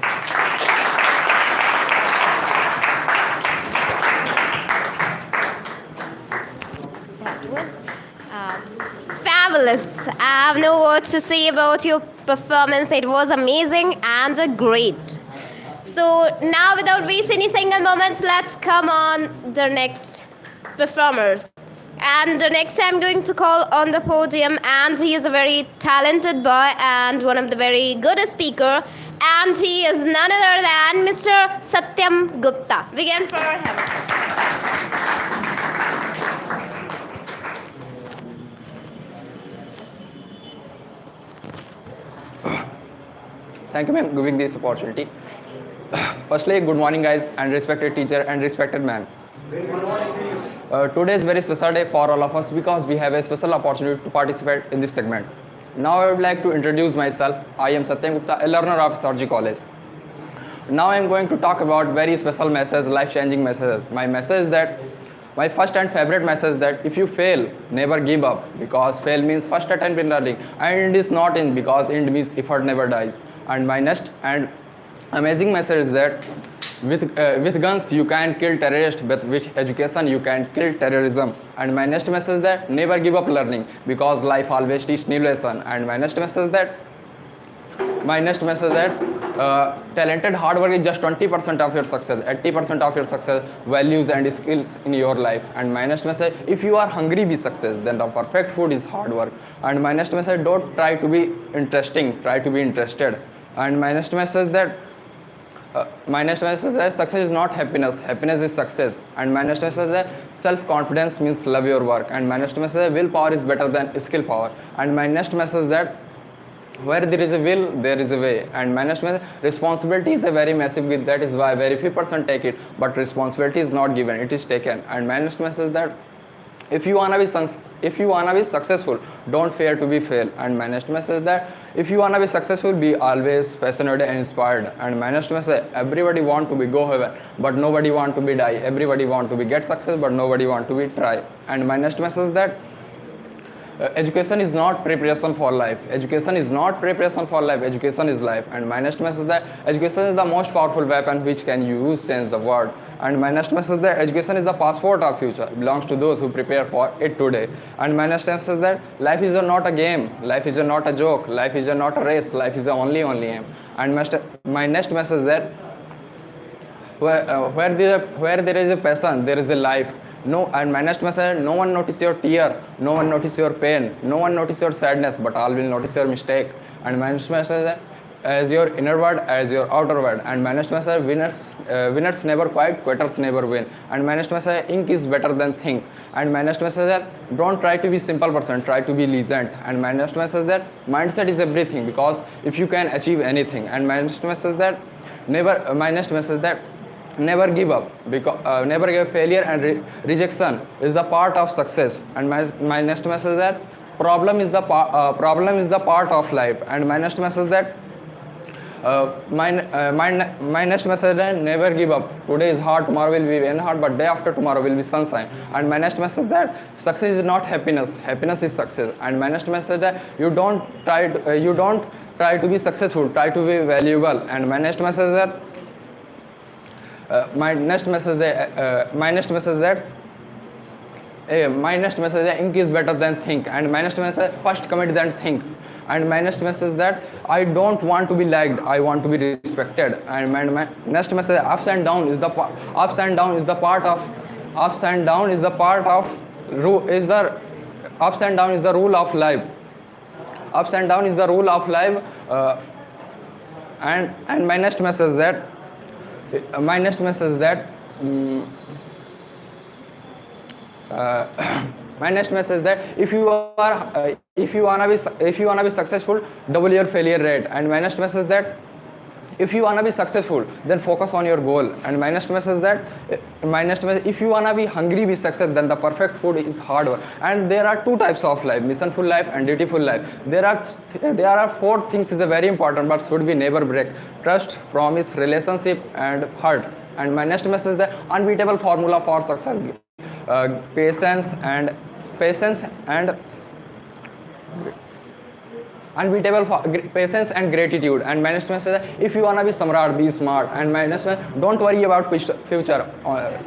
That was fabulous. I have no words to say about your performance. It was amazing and great. So now, without wasting any single moments, let's come on the next performers. And the next I'm going to call on the podium, and he is a very talented boy and one of the very good speaker, and he is none other than Mr. Satyam Gupta. Begin for him. Thank you, ma'am, giving this opportunity. Firstly, good morning, guys, and respected teacher and respected ma'am. Today is very special day for all of us because we have a special opportunity to participate in this segment. Now I would like to introduce myself. I am Satyam Gupta, a learner of Sarji College. Now I am going to talk about very special message, life-changing messages. My message is that, my first and favorite message is that if you fail, never give up, because fail means first attempt in learning, and it is not in, because it means effort never dies. And my next and amazing message is that with guns you can kill terrorists, but with education you can kill terrorism. And my next message is that never give up learning, because life always teaches new lesson. And my next message is that talented hard work is just 20% of your success. 80% of your success, values and skills in your life. And my next message, if you are hungry be success, then the perfect food is hard work. And my next message, don't try to be interesting, try to be interested. And my next message that success is not happiness, happiness is success. And my next message is that self-confidence means love your work. And my next message is willpower is better than skill power. And my next message is that where there is a will, there is a way. And my next message, responsibility is a very massive gift. That is why very few person take it, but responsibility is not given, it is taken. And my next message is that if you wanna be successful, don't fear to be fail. And my next message is that if you wanna be successful, be always passionate and inspired. And my next message, everybody want to be go heaven, but nobody want to be die. Everybody want to be get success, but nobody want to be try. And my next message is that education is not preparation for life. Education is not preparation for life. Education is life. And my next message is that education is the most powerful weapon which can use change the world. And my next message is that education is the passport of future, belongs to those who prepare for it today. And my next message is that life is not a game, life is not a joke, life is not a race, life is the only aim. And my next message is that where there is a passion, there is a life. No, and my next message: no one notice your tear, no one notice your pain, no one notice your sadness, but all will notice your mistake. And my next message is that as your inner word, as your outer word. And my next message: winners never quit, quitters never win. And my next message: ink is better than think. And my next message is that don't try to be simple person, try to be legend. And my next message is that mindset is everything, because if you can achieve anything. And my next message is that never give up, because never give failure and rejection is the part of success. And my next message is that problem is the part of life. And my next message is that my next message is that never give up. Today is hard, tomorrow will be very hard, but day after tomorrow will be sunshine. And my next message is that success is not happiness, happiness is success. And my next message is that you don't try to be successful, try to be valuable. And my next message is that my next message is that ink is better than think. And my next message: first commit then think. And my next message is that I don't want to be liked, I want to be respected. And my next message: ups and down is the part is the rule of life. Ups and down is the rule of life. And my next message is that my next message is that if you wanna be successful, double your failure rate. And my next message is that if you wanna be successful, then focus on your goal. And my next message is that if you wanna be hungry, be successful, then the perfect food is hard work. And there are two types of life: missionful life and dutiful life. There are four things is very important, but should be never break: trust, promise, relationship, and heart. And my next message is the unbeatable formula for success: patience and patience and gratitude. And my next message is if you wanna be samrat, be smart. And my next message: don't worry about future,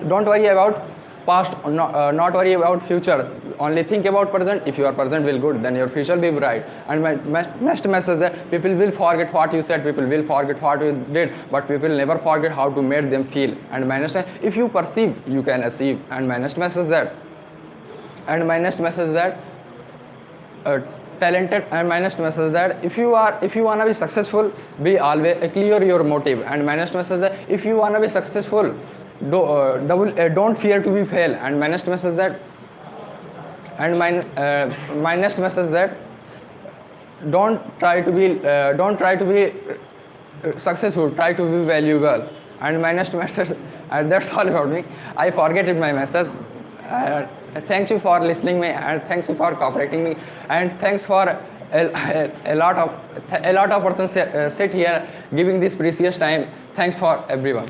don't worry about past, not worry about future, only think about present. If your present will good, then your future will be bright. And my next message is that people will forget what you said, people will forget what you did, but people never forget how to make them feel. And my next message: if you perceive, you can achieve. And my next message is that talented. And my next message is that if you wanna be successful, be always clear your motive. And my next message is that if you wanna be successful, don't fear to be fail. And my next message is that don't try to be successful, try to be valuable. And my next message, that's all about me. I forget my message. Thank you for listening me, and thanks you for cooperating me, and thanks for a lot of persons sit here giving this precious time. Thanks for everyone.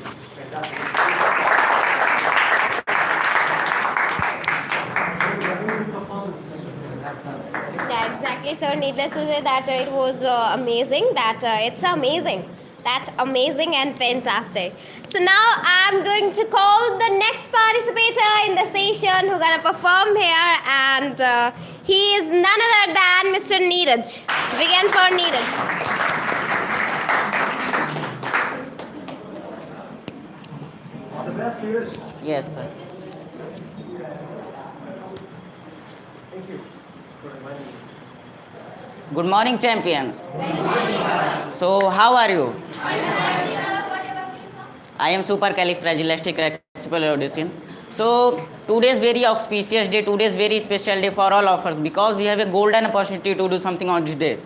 Yeah, exactly, sir. Needless to say that it was amazing. It's amazing. That's amazing and fantastic. So now I'm going to call the next participator in the session who's gonna perform here, and he is none other than Mr. Neeraj. Begin for Neeraj. Yes, sir. Good morning, champions. So, how are you? I am supercalifragilisticexpialidocious. So, today is very auspicious day. Today is very special day for all of us because we have a golden opportunity to do something on this day.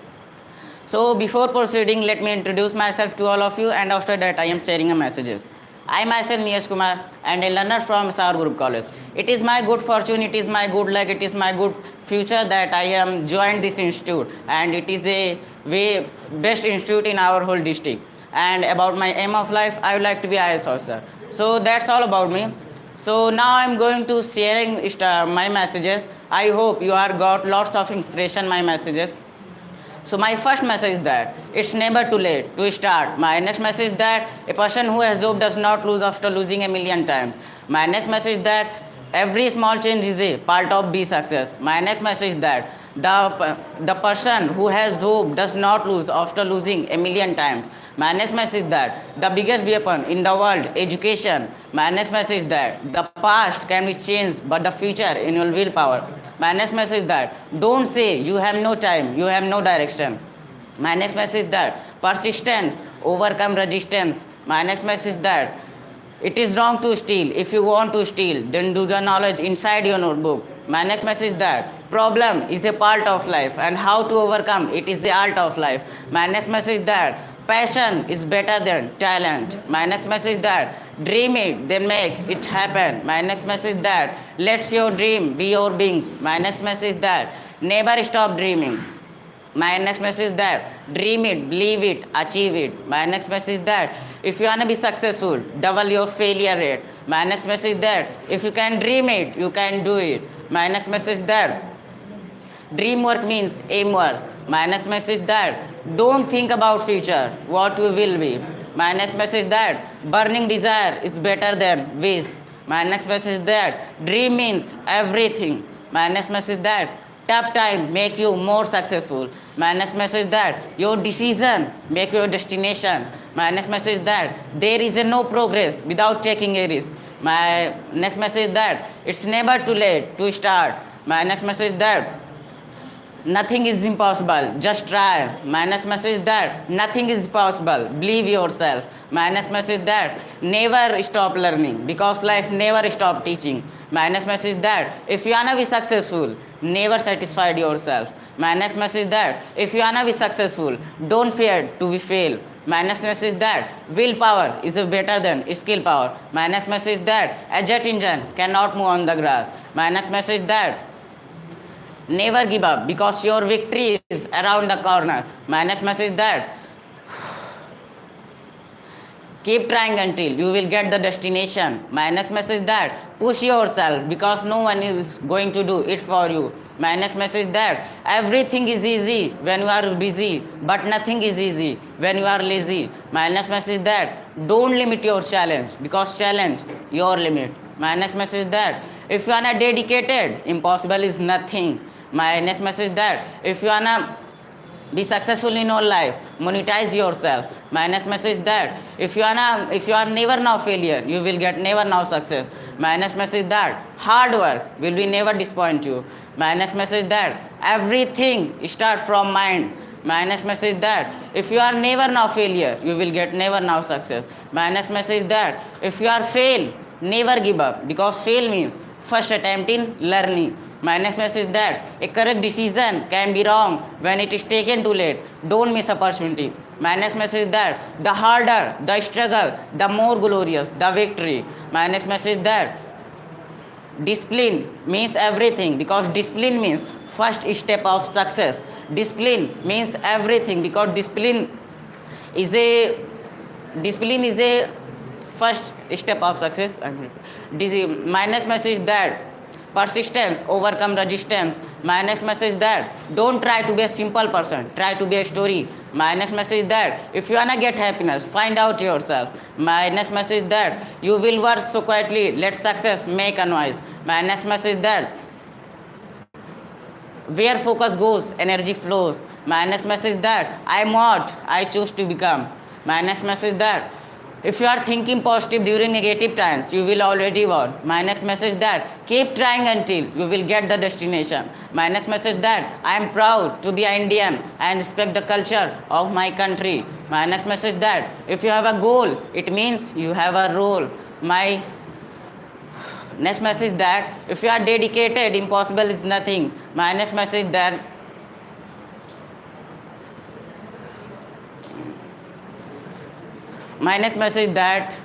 So, before proceeding, let me introduce myself to all of you, and after that, I am sharing a messages. I myself Neeraj Kumar and a learner from Sar Group College. It is my good fortune, it is my good luck, it is my good future that I am joined this institute, and it is a way best institute in our whole district. And about my aim of life, I would like to be IAS officer. So that's all about me. So now I'm going to sharing my messages. I hope you are got lots of inspiration my messages. So my first message is that it's never too late to start. My next message is that a person who has hope does not lose after losing a million times. My next message is that every small change is a part of be success. My next message is that the person who has hope does not lose after losing a million times. My next message is that the biggest weapon in the world, education. My next message is that the past can be changed, but the future in your willpower. My next message is that don't say you have no time, you have no direction. My next message is that persistence overcome resistance. My next message is that it is wrong to steal. If you want to steal, then do the knowledge inside your notebook. My next message is that problem is a part of life and how to overcome it is the art of life. My next message is that passion is better than talent. My next message is that dream it, then make it happen. My next message is that let your dream be your wings. My next message is that never stop dreaming. My next message is that dream it, believe it, achieve it. My next message is that if you want to be successful, double your failure rate. My next message is that if you can dream it, you can do it. My next message is that dream work means aim work. My next message is that don't think about future, what you will be. My next message is that burning desire is better than wish. My next message is that dream means everything. My next message is that tough time make you more successful. My next message is that your decision make your destination. My next message is that there is no progress without taking a risk. My next message is that it's never too late to start. My next message is that nothing is impossible, just try. My next message is that nothing is possible, believe yourself. My next message is that never stop learning because life never stop teaching. My next message is that if you wanna be successful, never satisfied yourself. My next message is that if you wanna be successful, don't fear to be fail. My next message is that willpower is better than skill power. My next message is that a jet engine cannot move on the grass. My next message is that never give up because your victory is around the corner. My next message is that keep trying until you will get the destination. My next message is that push yourself because no one is going to do it for you. My next message is that everything is easy when you are busy, but nothing is easy when you are lazy. My next message is that don't limit your challenge because challenge your limit. My next message is that if you are not dedicated, impossible is nothing. My next message is that if you wanna be successful in your life, monetize yourself. My next message is that if you are never now failure, you will get never now success. My next message is that hard work will be never disappoint you. My next message is that everything start from mind. My next message is that if you are never now failure, you will get never now success. My next message is that if you are fail, never give up because fail means first attempt in learning. My next message is that a correct decision can be wrong when it is taken too late. Don't miss opportunity. My next message is that the harder the struggle, the more glorious the victory. My next message is that discipline means everything because discipline means first step of success. Discipline means everything because discipline is a first step of success. My next message is that persistence overcome resistance. My next message is that don't try to be a simple person, try to be a story. My next message is that if you wanna get happiness, find out yourself. My next message is that you will work so quietly, let success make a noise. My next message is that where focus goes, energy flows. My next message is that I am what I choose to become. My next message is that if you are thinking positive during negative times, you will already win. My next message is that keep trying until you will get the destination. My next message is that I am proud to be an Indian and respect the culture of my country. My next message is that if you have a goal, it means you have a role. My next message is that if you are dedicated, impossible is nothing. My next message is that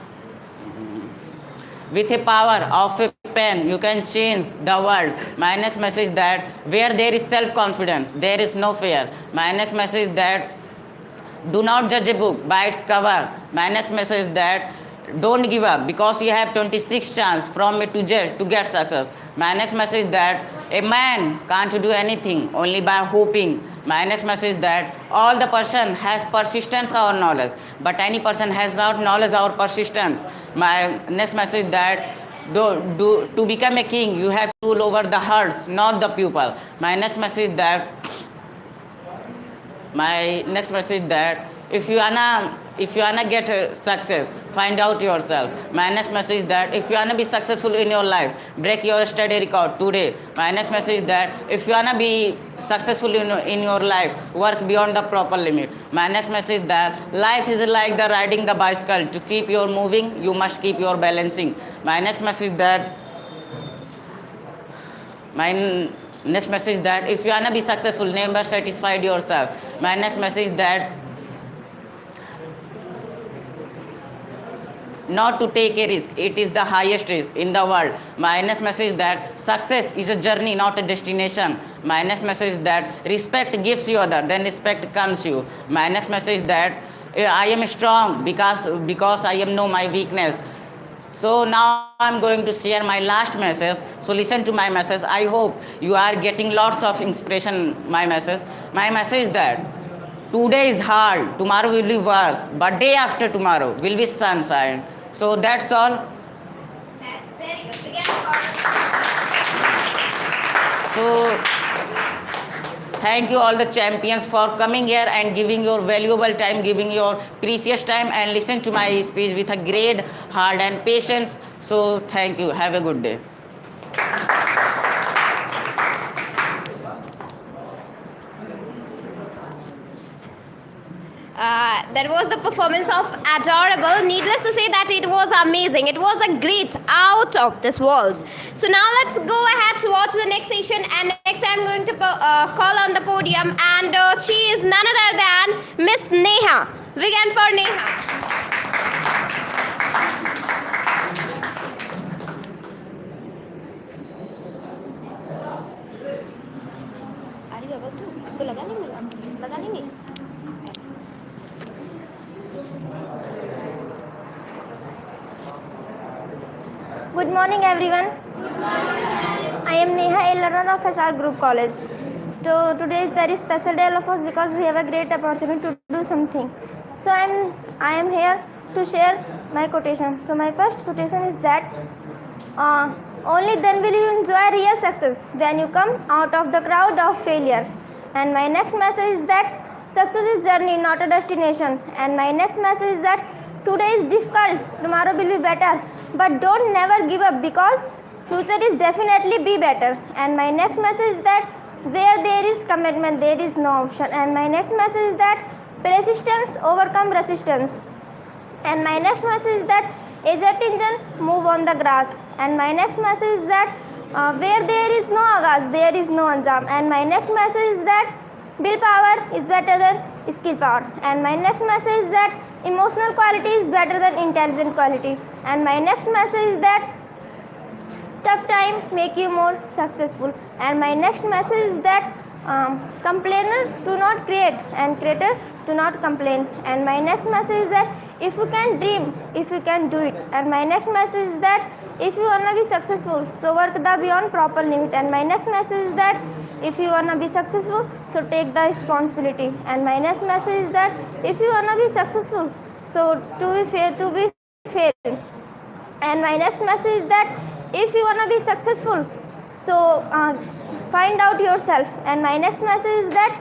with the power of a pen, you can change the world. My next message is that where there is self-confidence, there is no fear. My next message is that do not judge a book by its cover. My next message is that don't give up because you have 26 chance from A to Z to get success. My next message is that a man can't do anything only by hoping. My next message is that all the person has persistence or knowledge, but any person has not knowledge or persistence. My next message is that to become a king, you have to rule over the hearts, not the people. My next message that if you wanna get success, find out yourself. My next message is that if you wanna be successful in your life, break your study record today. My next message is that if you wanna be successful in your life, work beyond the proper limit. My next message is that life is like the riding the bicycle. To keep your moving, you must keep your balancing. My next message is that if you wanna be successful, never satisfied yourself. My next message is that not to take a risk. It is the highest risk in the world. My next message is that success is a journey, not a destination. My next message is that respect gives you other, then respect comes you. My next message is that I am strong because I am know my weakness. So now I'm going to share my last message. So listen to my message. I hope you are getting lots of inspiration. My message is that today is hard, tomorrow will be worse, but day after tomorrow will be sunshine. So that's all. That's very good. Big applause. So thank you all the champions for coming here and giving your valuable time, giving your precious time and listen to my speech with a great heart and patience. So thank you. Have a good day. That was the performance of Adorable. Needless to say that it was amazing. It was a great out of this world. So now let's go ahead towards the next session, and next I'm going to call on the podium, and she is none other than Miss Neha. Big hand for Neha. Are you able to? इसको लगा लेंगे? लगा लेंगे? Good morning, everyone. I am Neha, a learner of SR Group College. So today is very special day of us because we have a great opportunity to do something. So I am here to share my quotation. So my first quotation is that only then will you enjoy real success, when you come out of the crowd of failure. And my next message is that success is journey, not a destination. And my next message is that today is difficult, tomorrow will be better, but don't never give up because future is definitely be better. And my next message is that where there is commitment, there is no option. And my next message is that persistence overcome resistance. And my next message is that a jet engine move on the grass. And my next message is that where there is no agas, there is no anjam. And my next message is that willpower is better than skill power. And my next message is that emotional quality is better than intelligent quality. And my next message is that tough time make you more successful. And my next message is that complainer do not create and creator do not complain. And my next message is that if you can dream, if you can do it. And my next message is that if you wanna be successful, so work the beyond proper limit. And my next message is that if you wanna be successful, so take the responsibility. And my next message is that if you wanna be successful, so to be fair. And my next message is that if you wanna be successful, so find out yourself. And my next message is that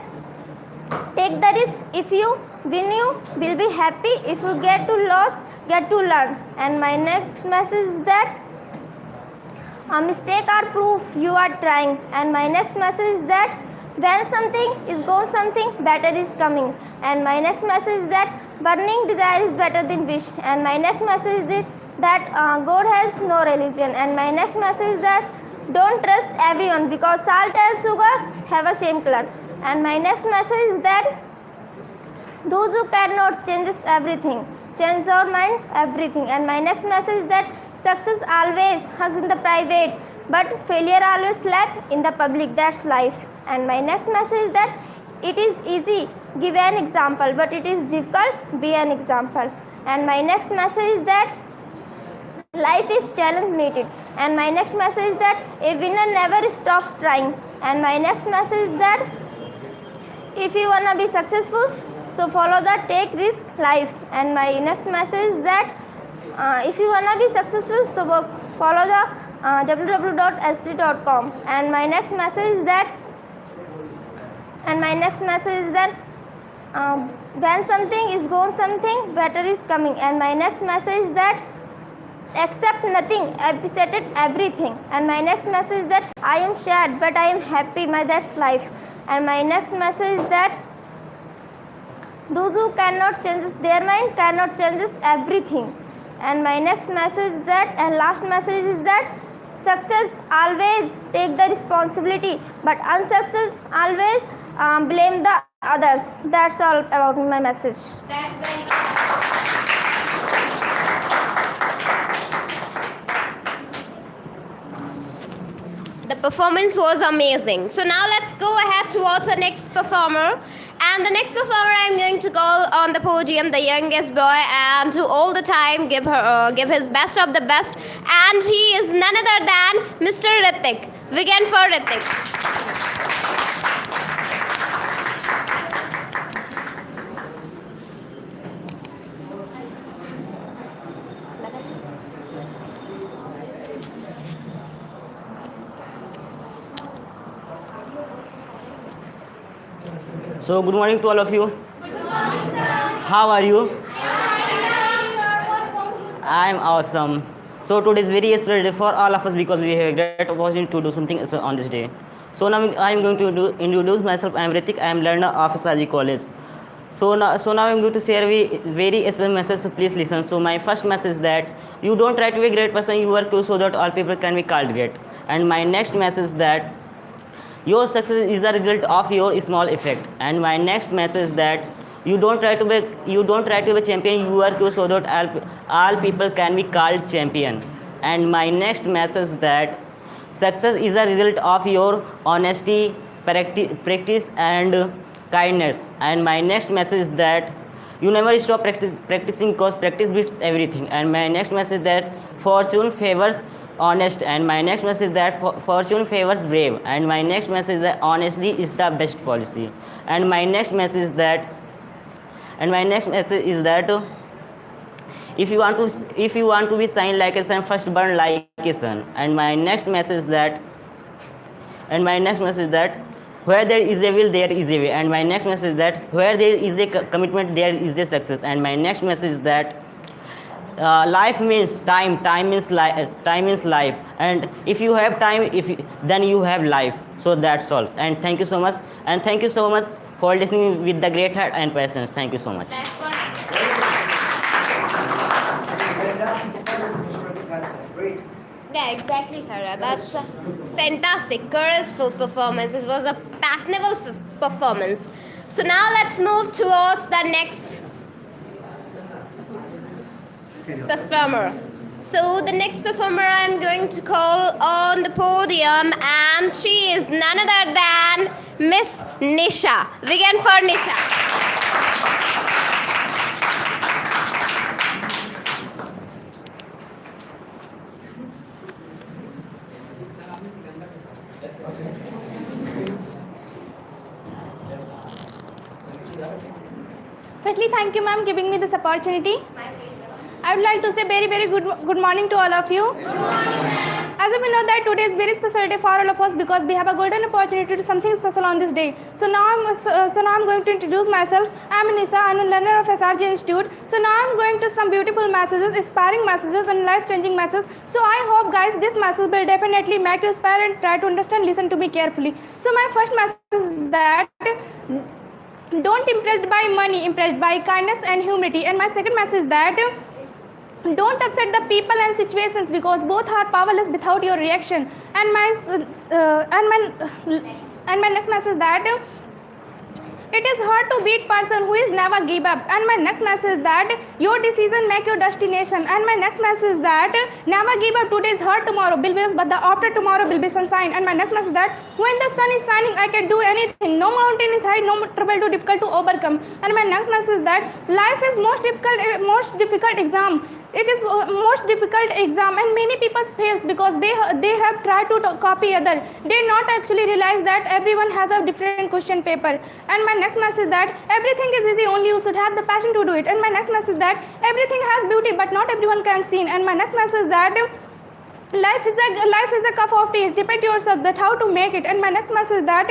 take the risk. If you win, you will be happy. If you get to lose, get to learn. And my next message is that mistake are proof you are trying. And my next message is that when something is gone, something better is coming. And my next message is that burning desire is better than wish. And my next message is that God has no religion. And my next message is that don't trust everyone because salt and sugar have a same color. And my next message is that those who cannot change everything, change your mind everything. And my next message is that success always hugs in the private, but failure always slap in the public. That's life. And my next message is that it is easy, give an example, but it is difficult, be an example. And my next message is that life is challenge meted. And my next message is that a winner never stops trying. And my next message is that if you wanna be successful, so follow the take risk life. And my next message is that if you wanna be successful, so follow the www.s3.com. And my next message is that when something is gone, something better is coming. And my next message is that accept nothing, appreciate everything. And my next message is that I am sad but I am happy, that's life. And my next message is that those who cannot change their mind cannot change everything. And my next message is that, and last message is that success always take the responsibility, but unsuccess always blame the others. That's all about my message. That's very good. The performance was amazing. So now let's go ahead towards the next performer. And the next performer I'm going to call on the podium, the youngest boy, and to all the time give his best of the best. And he is none other than Mr. Ritik. Begin for Ritik. So good morning to all of you. Good morning, sir. How are you? I'm awesome. So today is very special day for all of us because we have a great opportunity to do something on this day. So now I'm going to introduce myself. I'm Ritik. I'm learner of Saji College. So now I'm going to share a very special message. So please listen. So my first message is that you don't try to be a great person. You work to so that all people can be called great. And my next message is that your success is the result of your small effect. And my next message is that you don't try to be a champion. You work to so that all people can be called champion. And my next message is that success is a result of your honesty, practice and kindness. And my next message is that you never stop practicing because practice beats everything. And my next message is that fortune favors honest. And my next message is that fortune favors brave. And my next message is that honesty is the best policy. And my next message is that if you want to be shine like a sun, first burn like a sun. And my next message is that where there is a will, there is a way. And my next message is that where there is a commitment, there is a success. And my next message is that life means time means life. And if you have time, then you have life. So that's all. And thank you so much. And thank you so much for listening with the great heart and patience. Thank you so much. Yeah, exactly, Sarah. That's a fantastic, graceful performance. It was a passionate performance. So now let's move towards the next performer. So the next performer I'm going to call on the podium, and she is none other than Miss Nisha. Begin for Nisha. Firstly, thank you, ma'am, giving me this opportunity. I would like to say very good morning to all of you. Good morning, ma'am. As we know that today is very special day for all of us because we have a golden opportunity to do something special on this day. So now I'm going to introduce myself. I'm Nisa. I'm a learner of SRG Institute. So now I'm going to some beautiful messages, inspiring messages and life-changing messages. So I hope, guys, this message will definitely make you inspire and try to understand. Listen to me carefully. So my first message is that don't impressed by money, impressed by kindness and humility. And my second message is that don't upset the people and situations because both are powerless without your reaction. And my next message is that it is hard to beat person who is never give up. And my next message is that your decision make your destination. And my next message is that never give up. Today's hurt, tomorrow will be, but the after tomorrow will be sunshine. And my next message is that when the sun is shining, I can do anything. No mountain is high, no trouble too difficult to overcome. And my next message is that life is most difficult exam. It is most difficult exam, and many people fails because they have tried to copy other. They not actually realize that everyone has a different question paper. And my next message is that everything is easy, only you should have the passion to do it. And my next message is that everything has beauty, but not everyone can see. And my next message is that life is a cup of tea. Depend yourself that how to make it. And my next message is that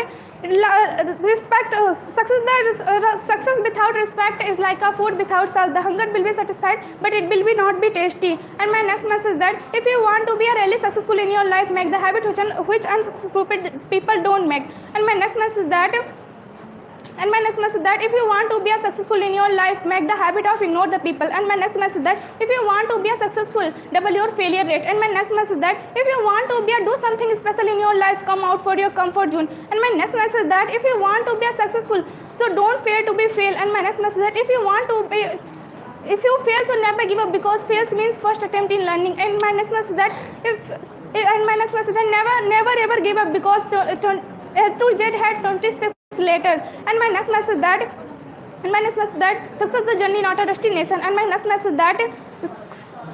success without respect is like a food without salt. The hunger will be satisfied, but it will not be tasty. And my next message is that if you want to be really successful in your life, make the habit which unsuccessful people don't make. And my next message is that if you want to be successful in your life, make the habit of ignore the people. And my next message is that if you want to be successful, double your failure rate. And my next message is that if you want to do something special in your life, come out for your comfort zone. And my next message is that if you want to be successful, so don't fear to be fail. And my next message is that if you fail, so never give up, because fails means first attempt in learning. And my next message is that never ever give up, because to Z had 26 later. And my next message is that success is the journey, not a destination. And my next message is that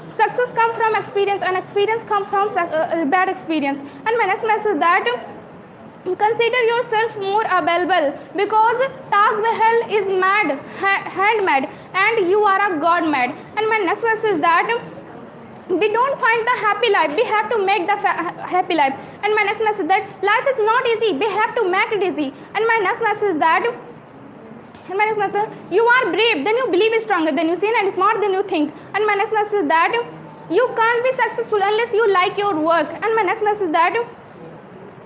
success comes from experience, and experience comes from bad experience. And my next message is that consider yourself more available, because Taj Mahal is handmade, and you are a god made. And my next message is that we don't find the happy life, we have to make the happy life. And my next message is that life is not easy, we have to make it easy. And my next message is that you are brave, then you believe stronger, then you sin, and smart, then you think. And my next message is that you can't be successful unless you like your work. And my next message is that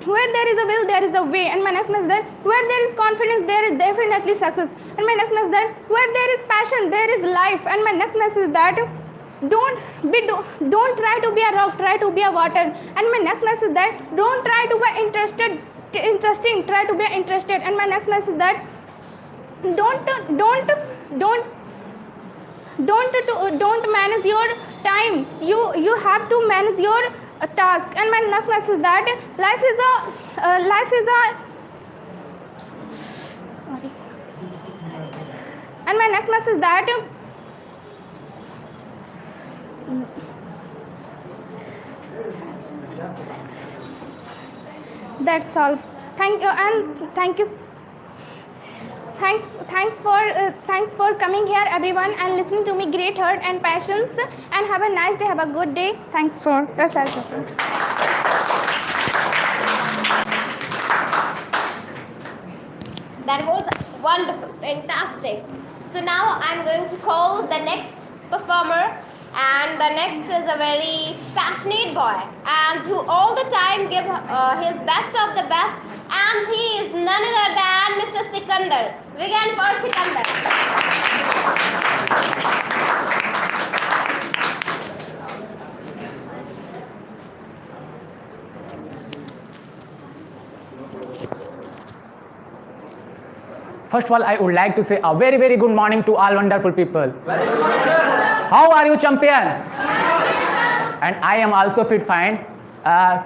where there is a will, there is a way. And my next message is that where there is confidence, there is definitely success. And my next message is that where there is passion, there is life. And my next message is that don't try to be a rock, try to be a water. And my next message is that don't try to be interesting, try to be interested. And my next message is that don't manage your time, you have to manage your task. And my next message is that life is a sorry. And my next message is that that's all. Thank you, and thanks for coming here, everyone, and listening to me. Great heart and passions, and have a nice day, have a good day. Thanks for yourself. That was wonderful, fantastic. So now I'm going to call the next performer, and the next is a very passionate boy, and who all the time give his best of the best, and he is none other than Mr. Sikandar. Begin for Sikandar. First of all, I would like to say a very, very good morning to all wonderful people. How are you, champion? And I am also fit fine.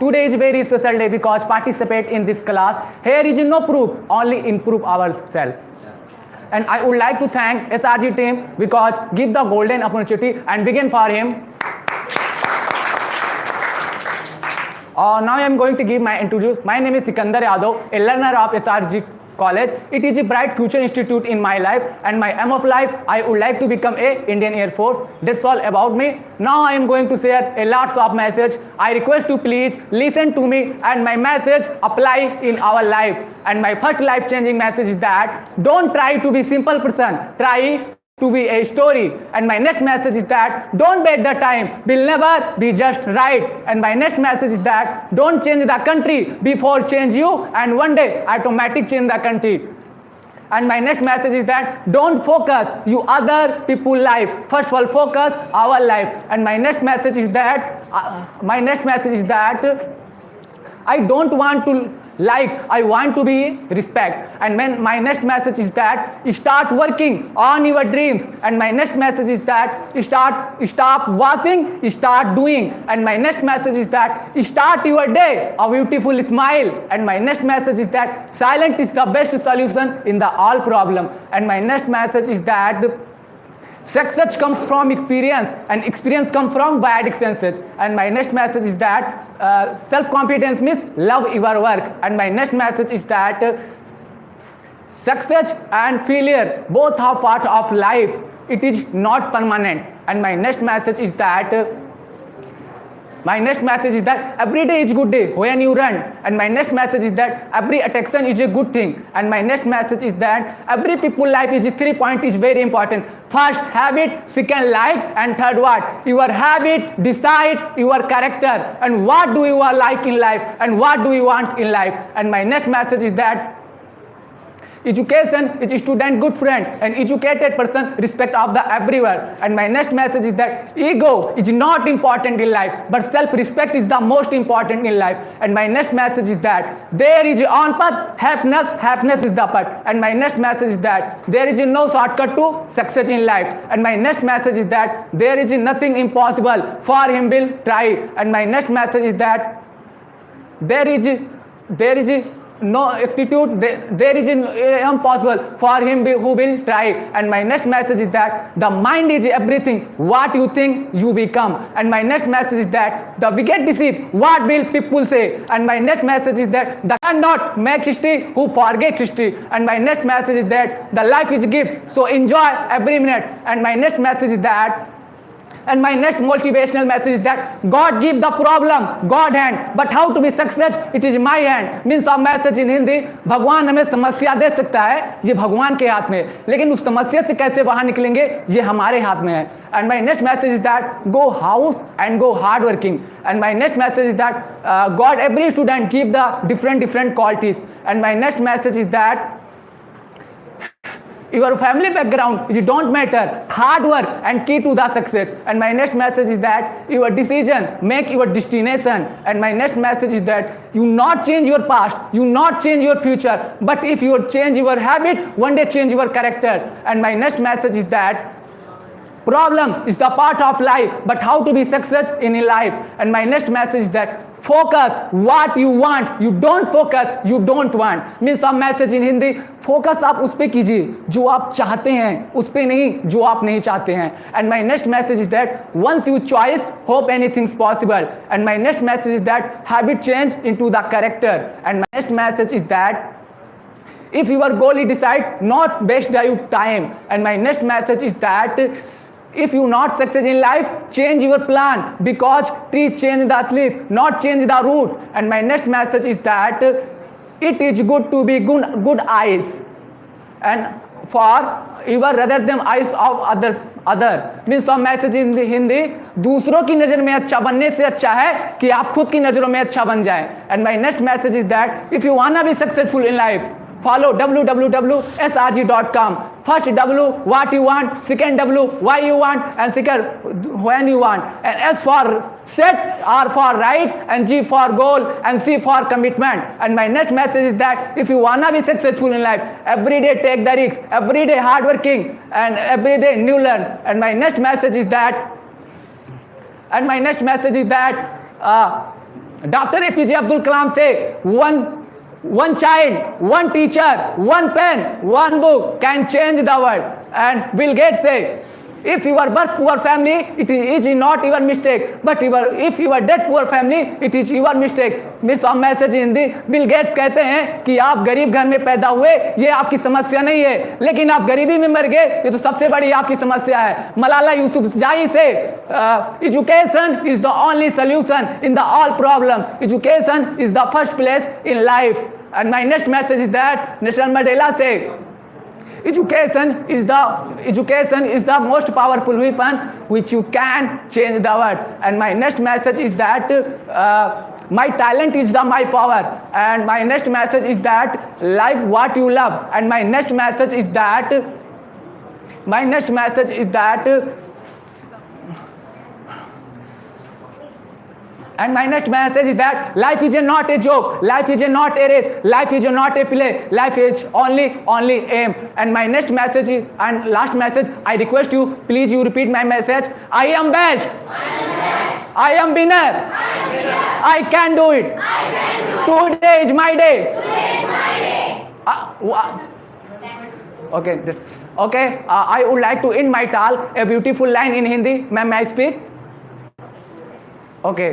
Today is very special day because participate in this class. Here is no proof, only improve ourselves. And I would like to thank SRG team because give the golden opportunity and begin for him. Now I am going to give my introduce. My name is Sikandar Yadav, a learner of SRG College. It is a bright future institute in my life, and my aim of life, I would like to become a Indian Air Force. That's all about me. Now I am going to share a lots of message. I request to please listen to me, and my message apply in our life. And my first life changing message is that don't try to be simple person, try to be a story. And my next message is that don't wait the time, will never be just right. And my next message is that don't change the country before change you, and one day automatic change the country. And my next message is that don't focus you other people life, first of all focus our life. And my next message is that I don't want to like I want to be respect. And when my next message is that start working on your dreams. And my next message is that stop watching, start doing. And my next message is that start your day a beautiful smile. And my next message is that silence is the best solution in the all problem. And my next message is that success comes from experience, and experience comes from bad experiences. And my next message is that self-confidence means love your work. And my next message is that success and failure both are part of life. It is not permanent. And my next message is that every day is good day when you run. And my next message is that every attraction is a good thing. And my next message is that every people life is 3 point is very important. First habit, second like, and third what? Your habit decide your character, and what do you like in life, and what do you want in life. And my next message is that education is student good friend, and educated person respect of the everywhere. And my next message is that ego is not important in life, but self-respect is the most important in life. And my next message is that there is on path happiness is the path. And my next message is that there is no shortcut to success in life. And my next message is that there is nothing impossible for him will try. And my next message is that there is no attitude, there is impossible for him who will try. And my next message is that the mind is everything, what you think you become. And my next message is that the wicked deceive, what will people say. And my next message is that the cannot make history who forget history. And my next message is that the life is a gift, so enjoy every minute. And my next message is that my next motivational message is that God give the problem, God hand, but how to be success, it is my hand. Means of message in Hindi, भगवान हमें समस्या दे सकता है, ये भगवान के हाथ में है, लेकिन उस समस्या से कैसे बाहर निकलेंगे ये हमारे हाथ में है. And my next message is that go house and go hard working. And my next message is that God every student give the different qualities. And my next message is that your family background, it don't matter. Hard work and key to the success. And my next message is that your decision make your destination. And my next message is that you not change your past, you not change your future, but if you change your habit, one day change your character. And my next message is that problem is the part of life, but how to be success in life. And my next message is that focus what you want, you don't focus you don't want. Means some message in Hindi, focus आप उस पे कीजिए जो आप चाहते हैं, उस पे नहीं जो आप नहीं चाहते हैं. And my next message is that once you choice, hope anything's possible. And my next message is that habit change into the character. And my next message is that if your goal is decide, not waste your time. And my next message is that if you not succeed in life, change your plan, because tree change the leaf, not change the root. And my next message is that it is good to be good eyes, and for your rather than eyes of other. Means some message in the Hindi, दूसरों की नज़र में अच्छा बनने से अच्छा है कि आप खुद की नज़रों में अच्छा बन जाएं. And my next message is that if you wanna be successful in life, follow www.srg.com. First W, what you want. Second W, why you want. And second, when you want. And S for set, R for right, and G for goal, and C for commitment. And my next message is that if you wanna be successful in life, every day take the risk, every day hard working, and every day new learn. And my next message is that Dr. APJ Abdul Kalam say, one child, one teacher, one pen, one book can change the world. And Bill Gates say, if you are birth poor family, it is not your mistake. But if you are dead poor family, it is your mistake. Miss some message in Hindi, Bill Gates कहते हैं कि आप गरीब घर में पैदा हुए, ये आपकी समस्या नहीं है, लेकिन आप गरीबी में मर गए, ये तो सबसे बड़ी आपकी समस्या है. मलाला यूसुफजई से, education is the only solution in the all problems. Education is the first place in life. And my next message is that Nelson Mandela say, education is the most powerful weapon which you can change the world. And my next message is that my talent is my power. And my next message is that life what you love. And my next message is that And my next message is that life is not a joke, life is not a race, life is not a play, life is only aim. And my next message is, and last message, I request you, please you repeat my message. I am best. I am winner. I can do it. Today is my day. Okay, okay. I would like to end my talk a beautiful line in Hindi. May I speak? Okay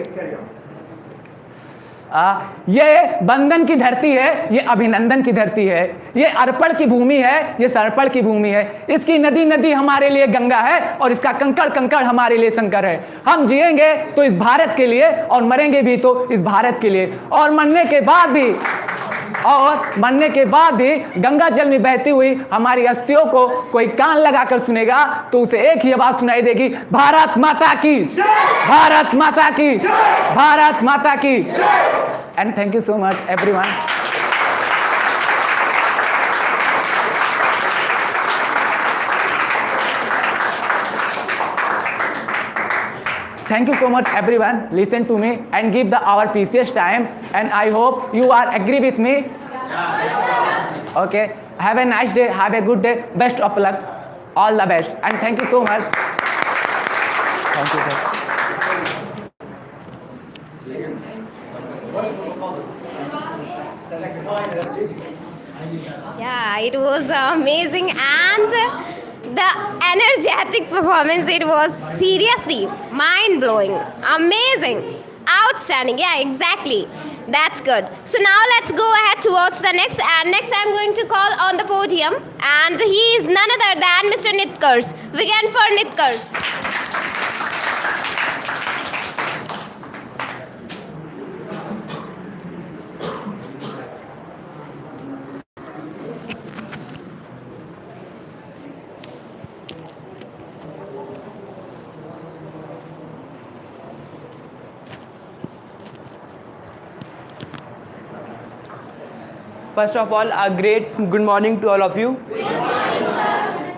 ये बंधन की धरती है, ये अभिनंदन की धरती है, ये अर्पण की भूमि है, ये सर्पण की भूमि है, इसकी नदी नदी हमारे लिए गंगा है और इसका कंकड़ कंकड़ हमारे लिए शंकर है। हम जिएंगे तो इस भारत के लिए और मरेंगे भी तो इस भारत के लिए, और मरने के बाद भी गंगा जल में बहती हुई हमारी अस्थियों को कोई कान लगाकर सुनेगा तो उसे एक ही आवाज सुनाई देगी, भारत माता की, भारत माता की, भारत माता की। And thank you so much everyone. Thank you so much everyone. Listen to me and give our precious time, and I hope you are agree with me. Okay. Have a nice day. Have a good day. Best of luck. All the best. And thank you so much. Thank you, sir. Yeah, it was amazing, and the energetic performance, it was seriously mind-blowing, amazing, outstanding. Yeah, exactly. That's good. So now let's go ahead towards the next, and next I'm going to call on the podium, and he is none other than Mr. Nitkars. Begin for Nitkars. First of all, a great good morning to all of you. Good morning, sir.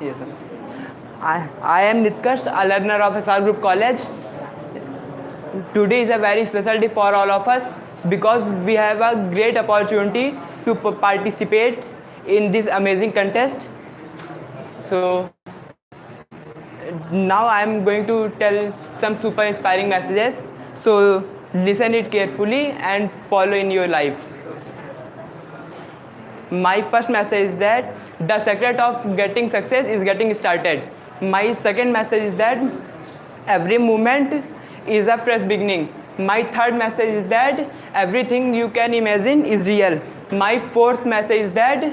Yes, sir. I am Nitkars, a learner of SR Group College. Today is a very special day for all of us because we have a great opportunity to participate in this amazing contest. So now I am going to tell some super inspiring messages. So listen it carefully and follow in your life. My first message is that the secret of getting success is getting started. My second message is that every moment is a fresh beginning. My third message is that everything you can imagine is real. My fourth message is that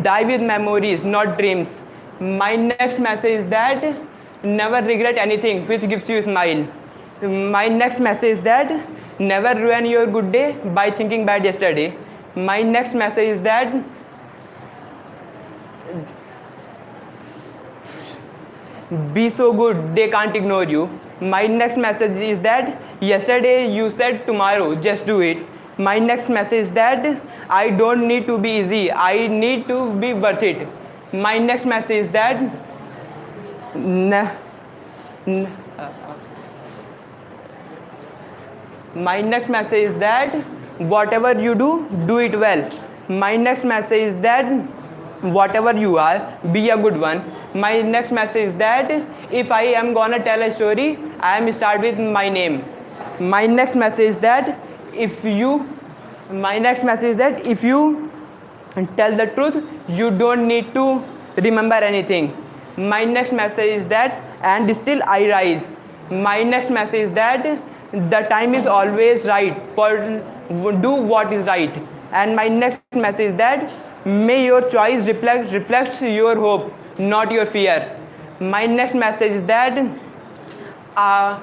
die with memories, not dreams. My next message is that never regret anything which gives you a smile. My next message is that never ruin your good day by thinking bad yesterday. My next message is that be so good they can't ignore you. My next message is that yesterday you said tomorrow, just do it. My next message is that I don't need to be easy, I need to be worth it. My next message is that my next message is that whatever you do, do it well. My next message is that whatever you are, be a good one. My next message is that if I am gonna tell a story, I am start with my name. My next message is that if you tell the truth, you don't need to remember anything. My next message is that and still I rise. My next message is that the time is always right for do what is right. And my next message is that may your choice reflects your hope, not your fear. My next message is that a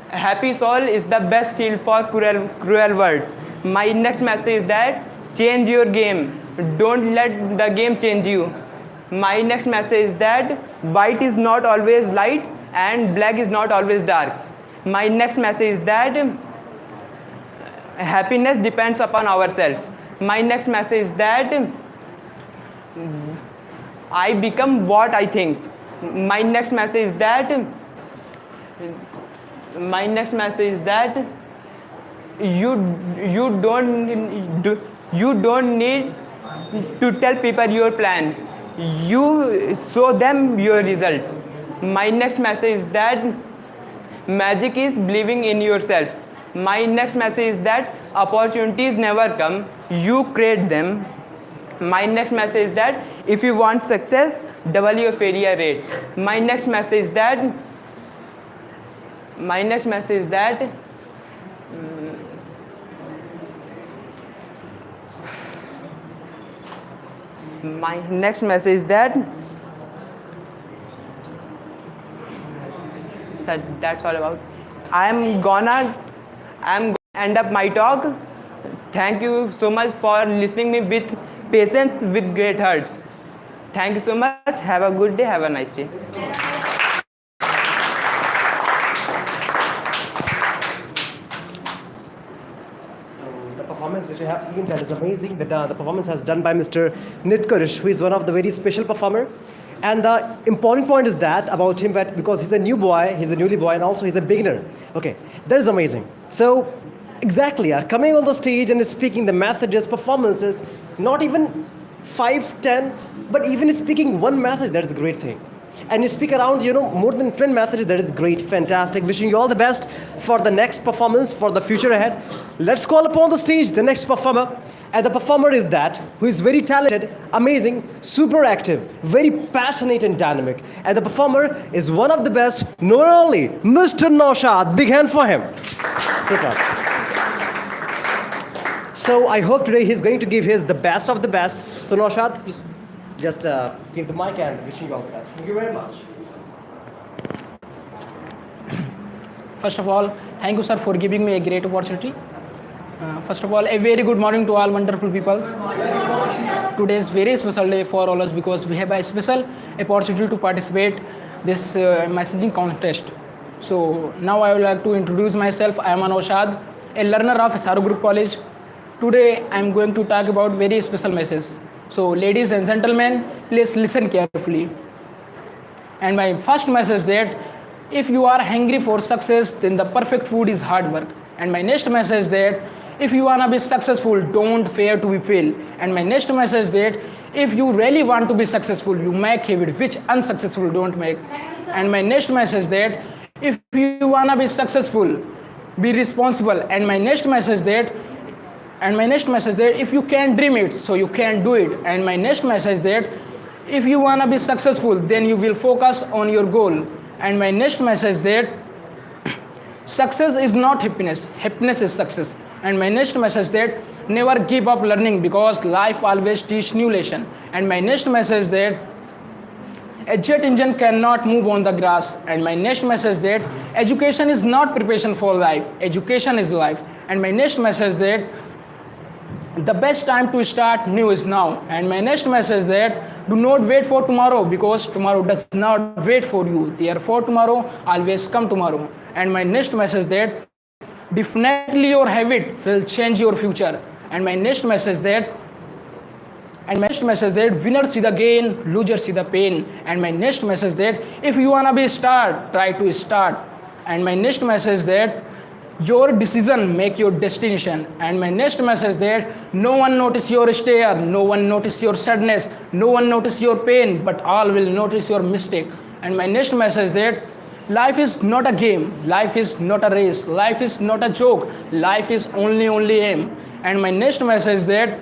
happy soul is the best shield for cruel world. My next message is that change your game, don't let the game change you. My next message is that white is not always light and black is not always dark. My next message is that happiness depends upon ourselves. My next message is that I become what I think. My next message is that you don't need to tell people your plan. You show them your result. My next message is that magic is believing in yourself. My next message is that opportunities never come, you create them. My next message is that if you want success, double your failure rate. My next message is that my next message is that sir, that's all about. I'm gonna end up my talk. Thank you so much for listening me with patience, with great hearts. Thank you so much. Have a good day. Have a nice day. The performance which you have seen, that is amazing. The performance has done by Mr. Nitkarish, who is one of the very special performer. And the important point is that about him, that because he's a new boy, he's a newly boy, and also he's a beginner. Okay, that is amazing. So exactly, coming on the stage and speaking the messages, performances, not even 5, 10, but even speaking one message, that is a great thing. And you speak around, more than 10 messages, that is great, fantastic. Wishing you all the best for the next performance, for the future ahead. Let's call upon the stage the next performer. And the performer is that, who is very talented, amazing, super active, very passionate and dynamic. And the performer is one of the best, not only Mr. Naushad. Big hand for him. Super. So I hope today he's going to give the best of the best. So Naushad, just give the mic and wishing you all the best. Thank you very much. First of all, thank you, sir, for giving me a great opportunity. First of all, a very good morning to all wonderful people. Today is very special day for all us because we have a special opportunity to participate this messaging contest. So now I would like to introduce myself. I am Naushad, a learner of SRO Group College. Today I am going to talk about very special message. So ladies and gentlemen, please listen carefully. And my first message that if you are hungry for success, then the perfect food is hard work. And my next message that if you wanna be successful, don't fear to be fail. And my next message that if you really want to be successful, you make habit which unsuccessful don't make. And my next message that if you wanna be successful, be responsible. And my next message that if you can dream it, so you can do it. And my next message that if you wanna be successful, then you will focus on your goal. And my next message that success is not happiness, happiness is success. And my next message that never give up learning because life always teach new lesson. And my next message that a jet engine cannot move on the grass. And my next message that education is not preparation for life, education is life. And my next message that the best time to start new is now. And my next message that do not wait for tomorrow because tomorrow does not wait for you. Therefore tomorrow always come tomorrow. And my next message that definitely your habit will change your future. And my next message that winners see the gain, losers see the pain. And my next message that if you wanna be start, try to start. And my next message that your decision make your destination. And my next message that no one notice your stare, no one notice your sadness, no one notice your pain, but all will notice your mistake. And my next message that life is not a game, life is not a race, life is not a joke, life is only aim. And my next message that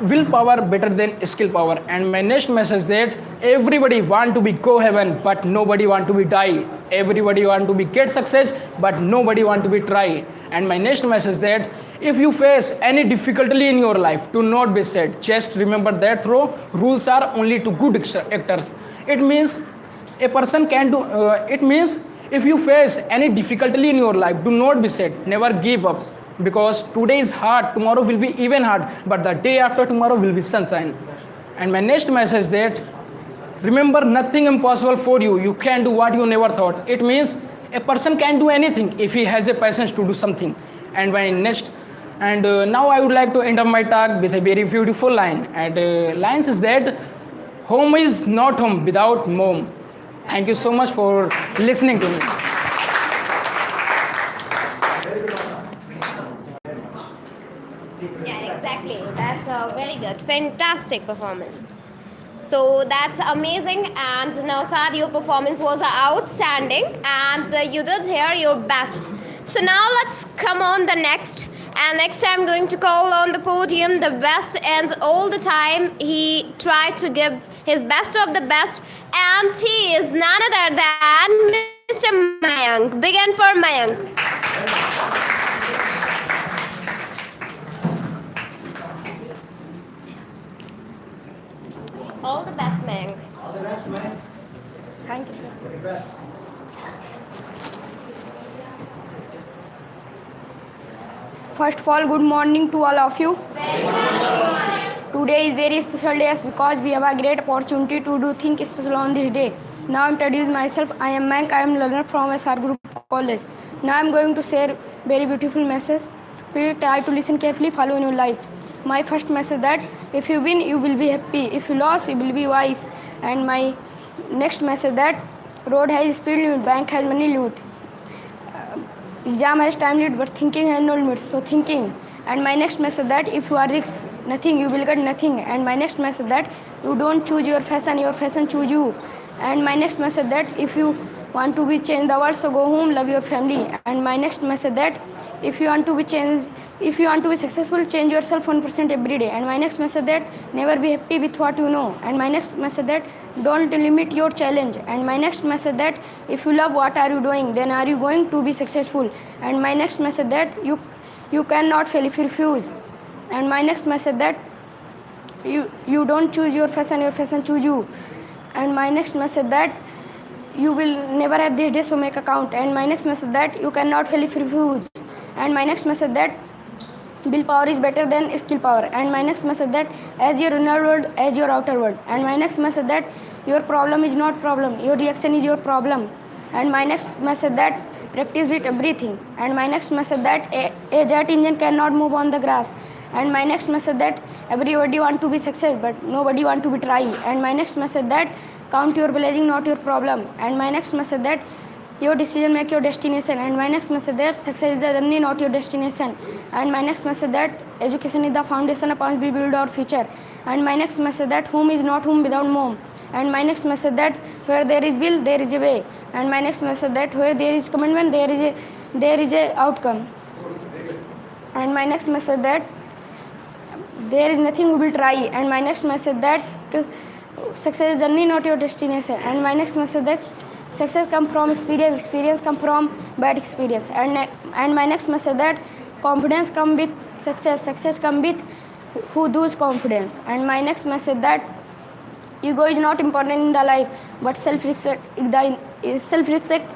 willpower better than skill power. And my next message that everybody want to be go heaven, but nobody want to be die. Everybody want to be get success, but nobody want to be try. And my next message that if you face any difficulty in your life, do not be sad. Just remember that rules are only to good actors. It means a person can do. It means if you face any difficulty in your life, do not be sad. Never give up. Because today is hard, tomorrow will be even hard, but the day after tomorrow will be sunshine. And my next message that remember nothing impossible for you. You can do what you never thought. It means a person can do anything if he has a passion to do something. And my next And now I would like to end up my talk with a very beautiful line. And lines is that home is not home without mom. Thank you so much for listening to me. Yeah, exactly. That's a very good, fantastic performance. So that's amazing. And Nausad, your performance was outstanding, and you did here your best. So now let's come on the next. And next I'm going to call on the podium the best, and all the time he tried to give his best of the best, and he is none other than Mr. Mayank. Begin for Mayank. All the best, Mayank. All the best, man. Thank you, sir. Very best. First of all, good morning to all of you. Today is very special day because we have a great opportunity to do things special on this day. Now introduce myself. I am Mank. I am learner from SR Group College. Now I am going to share very beautiful message. Please try to listen carefully, follow in your life. My first message that if you win, you will be happy. If you lose, you will be wise. And my next message that road has speed limit, bank has money limit. Exam has time limit, but thinking has no limits. So thinking. And my next message that if you are risk nothing, you will get nothing. And my next message that you don't choose your fashion choose you. And my next message that if you want to be change the world, so go home, love your family. And my next message that if you want to be successful, change yourself 1% every day. And my next message that never be happy with what you know. And my next message that don't limit your challenge. And my next message that if you love what are you doing, then are you going to be successful. And my next message that you cannot fail if you refuse. And my next message that you don't choose your fashion choose you. And my next message that you will never have this day, so make a count. And my next message that you cannot fail if you refuse. And my next message that willpower is better than skill power. And my next message that as your inner world as your outer world. And my next message that your problem is not problem, your reaction is your problem. And my next message that practice with everything. And my next message that a jet engine cannot move on the grass. And my next message that everybody want to be success but nobody want to be try. And my next message that count your blessing, not your problem. And my next message that your decision make your destination. And my next message that success is the journey, not your destination. And my next message that education is the foundation upon which we build our future. And my next message that home is not home without mom. And my next message that where there is will, there is a way. And my next message that where there is commitment, there is a outcome. And my next message that there is nothing we will try. And my next message that success is journey, not your destination. And my next message that success come from experience come from bad experience. And my next message that confidence come with success come with who does confidence. And my next message that ego is not important in the life, but self-respect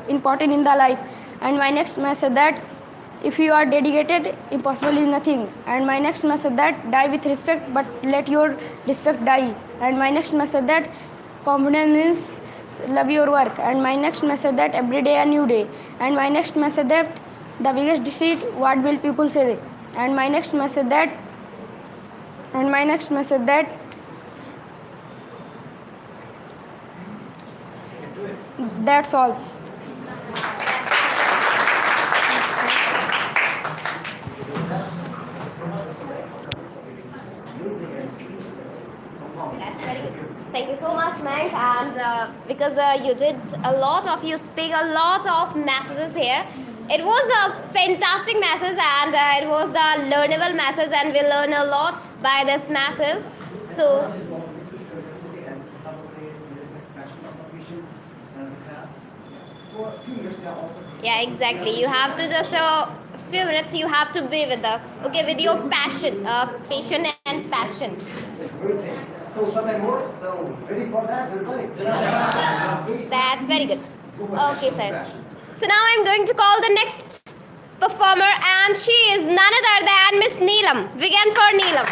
important in the life. And my next message that if you are dedicated, impossible is nothing. And my next message that die with respect, but let your respect die. And my next message that confidence means love your work. And my next message that every day a new day. And my next message that the biggest deceit, what will people say. And my next message that that's all. That's very good. Thank you so much, Mank. And because you speak a lot of messages here. It was a fantastic message, and it was the learnable message, and we learn a lot by this message. So, yeah, exactly. You have to just a few minutes. You have to be with us, okay, with your passion, and passion. So, something more? So, ready for that, everybody? That's very good. Okay, sir. So now I'm going to call the next performer, and she is none other than Miss Neelam. Begin for Neelam.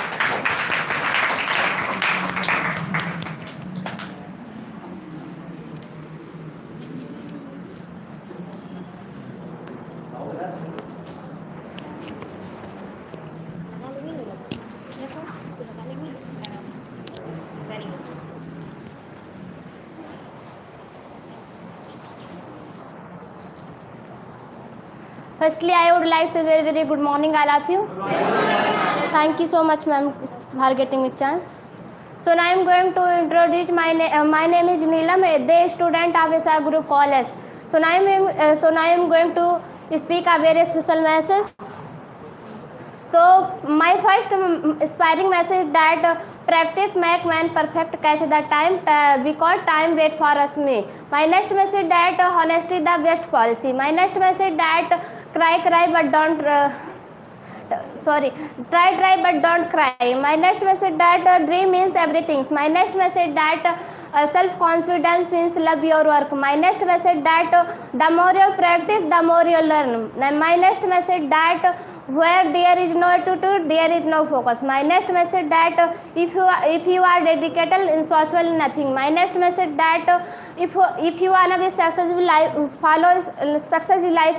Very good. Firstly, I would like to say very good morning, all of you. Thank you so much, ma'am, for getting me chance. So now I am going to introduce my name is Neelam, a student of SR Group College. So now I am going to speak a very special message. So my first inspiring message that practice make man perfect, catch the time because time wait for us me. My next message that honesty the best policy. My next message that cry but don't try but don't cry. My next message that dream means everything. My next message that self confidence means love your work. My next message that the more you practice the more you learn. My next message that where there is no attitude there is no focus. My next message that if you are dedicated it's possible nothing. My next message that if you want to be successful life, follow success in life,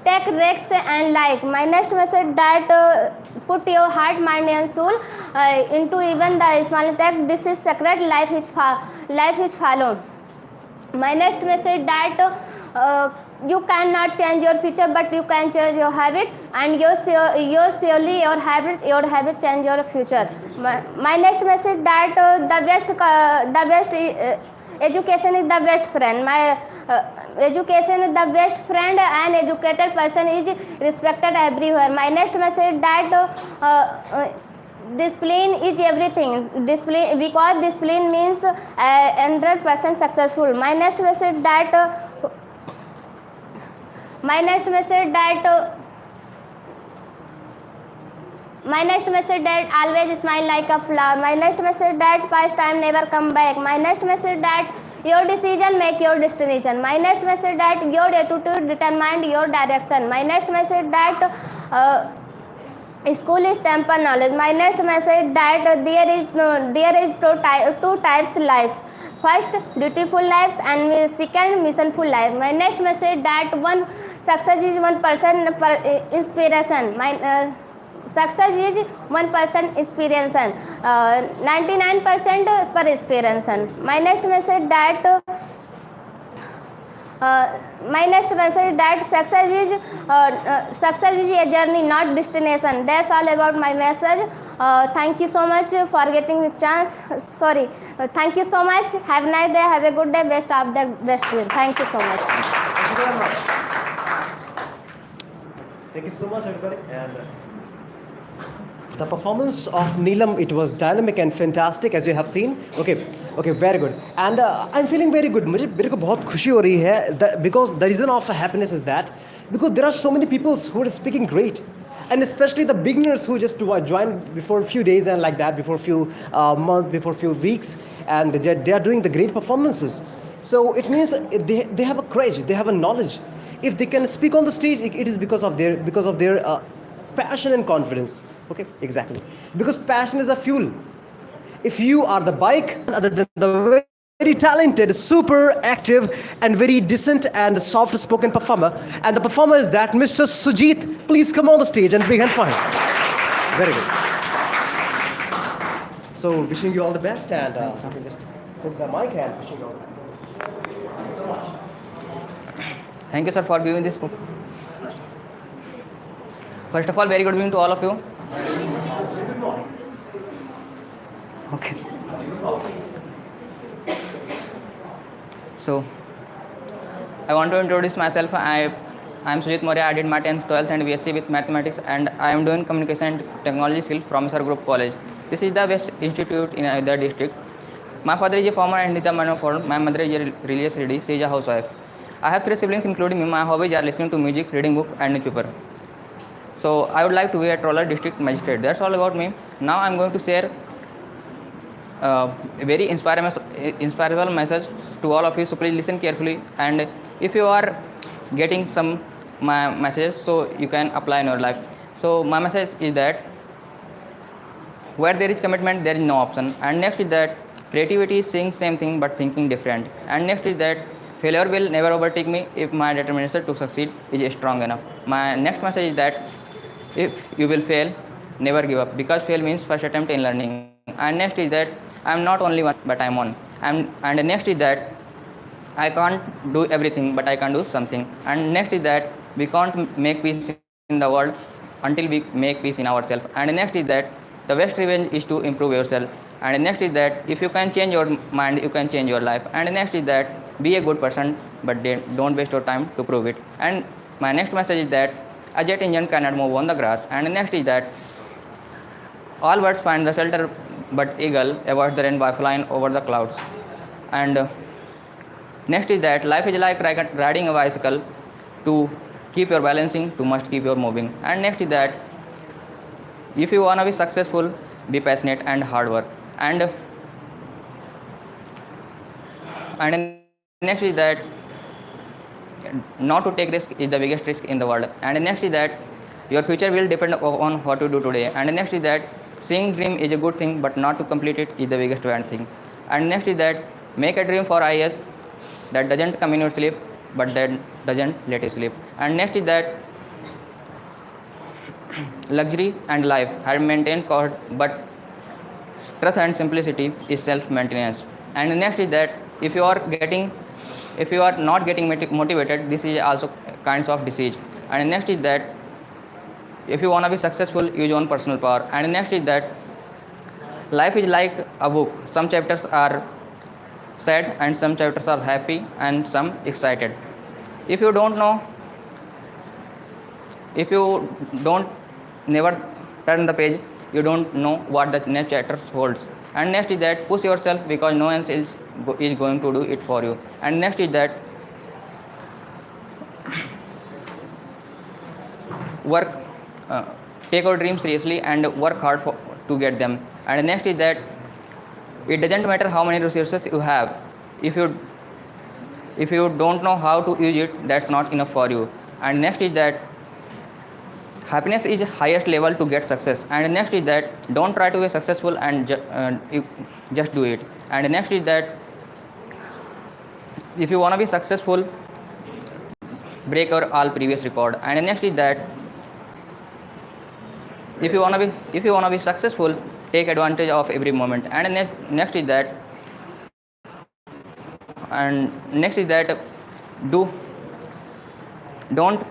take risks and like. My next message that put your heart, mind and soul into even the small thing. This is sacred. Life is follow. My next message that you cannot change your future but you can change your habit, and surely your habit change your future. My next message that the best education is the best friend. My education is the best friend and educated person is respected everywhere. My next message that discipline is everything. Discipline because discipline means 100% successful. My next message that always smile like a flower. My next message that first time never come back. My next message that your decision make your destination. My next message that your attitude determine your direction. My next message that school is temple knowledge. My next message that there is two types lives. First, dutiful lives and second, missionful life. My next message that one success is 1% per inspiration. My success is 1% inspiration, 99% per inspiration. My next message that success is a journey, not destination. That's all about my message. Thank you so much for getting the chance. Thank you so much. Have a nice day. Have a good day. Best of the best. Thank you so much. Thank you very much. Thank you so much, everybody. And the performance of Neelam, it was dynamic and fantastic as you have seen. Okay, very good. And I'm feeling very good. मेरे को बहुत खुशी हो रही है because the reason of happiness is that because there are so many people who are speaking great. And especially the beginners who just joined before a few days and like that, before a few months, before a few weeks, and they are doing the great performances. So it means they have a courage, they have a knowledge. If they can speak on the stage, it is because of their passion and confidence. Okay, exactly. Because passion is the fuel. If you are the bike, other than the very talented, super active, and very decent and soft-spoken performer, and the performer is that Mr. Sujit. Please come on the stage and big hand for him. Very good. So wishing you all the best, and you can just hit the mic and wishing you all the best. Thank you so much. Thank you, sir, for giving this book. First of all, very good evening to all of you. Good morning. Okay. So, I want to introduce myself. I am Sujit Maurya. I did my 10th, 12th and BSc with mathematics, and I am doing communication and technology skill from SR Group College. This is the best institute in the district. My father is a farmer and is a man of God. My mother is a religious lady. She is a housewife. I have 3 siblings, including me. My hobbies are listening to music, reading book, and newspaper. So I would like to be a Troller district magistrate. That's all about me. Now I am going to share a very inspirational message to all of you. So please listen carefully. And if you are getting some my messages, so you can apply in your life. So my message is that where there is commitment, there is no option. And next is that creativity is saying same thing but thinking different. And next is that failure will never overtake me if my determination to succeed is strong enough. My next message is that If you will fail, never give up, because fail means first attempt in learning. And next is that I am not only one, but I am one. And next is that I can't do everything, but I can do something. And next is that we can't make peace in the world until we make peace in ourselves. And next is that the best revenge is to improve yourself. And next is that if you can change your mind, you can change your life. And next is that be a good person, but don't waste your time to prove it. And my next message is that a jet engine cannot move on the grass. And next is that all birds find the shelter, but eagle avoids the rain by flying over the clouds. And next is that life is like riding a bicycle. To keep your balancing, to must keep your moving. And next is that if you wanna be successful, be passionate and hard work. And next is that not to take risk is the biggest risk in the world. And next is that your future will depend on what you do today. And next is that seeing dream is a good thing, but not to complete it is the biggest bad thing. And next is that make a dream for IAS that doesn't come in your sleep, but that doesn't let you sleep. And next is that luxury and life have maintained cost, but truth and simplicity is self-maintenance. And next is that if you are not getting motivated, this is also kinds of disease. And next is that if you want to be successful, use your own personal power. And next is that life is like a book. Some chapters are sad and some chapters are happy and some excited. If you don't never turn the page, you don't know what the next chapter holds. And next is that push yourself, because no one else is going to do it for you. And next is that take your dreams seriously and work hard to get them. And next is that it doesn't matter how many resources you have. If you don't know how to use it, that's not enough for you. And next is that happiness is highest level to get success. And next is that don't try to be successful and you just do it. And next is that if you want to be successful, break your all previous record. And next is that if you want to be successful, take advantage of every moment. And next is that don't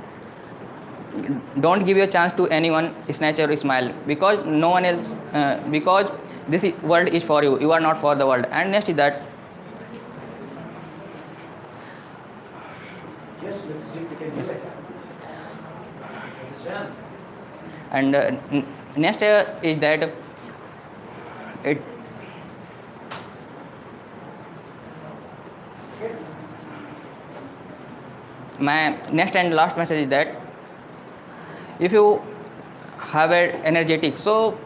give your chance to anyone snatch your smile, because no one else because this world is for you, you are not for the world. And next is that and next is that my next and last message is that if you have an energetic, so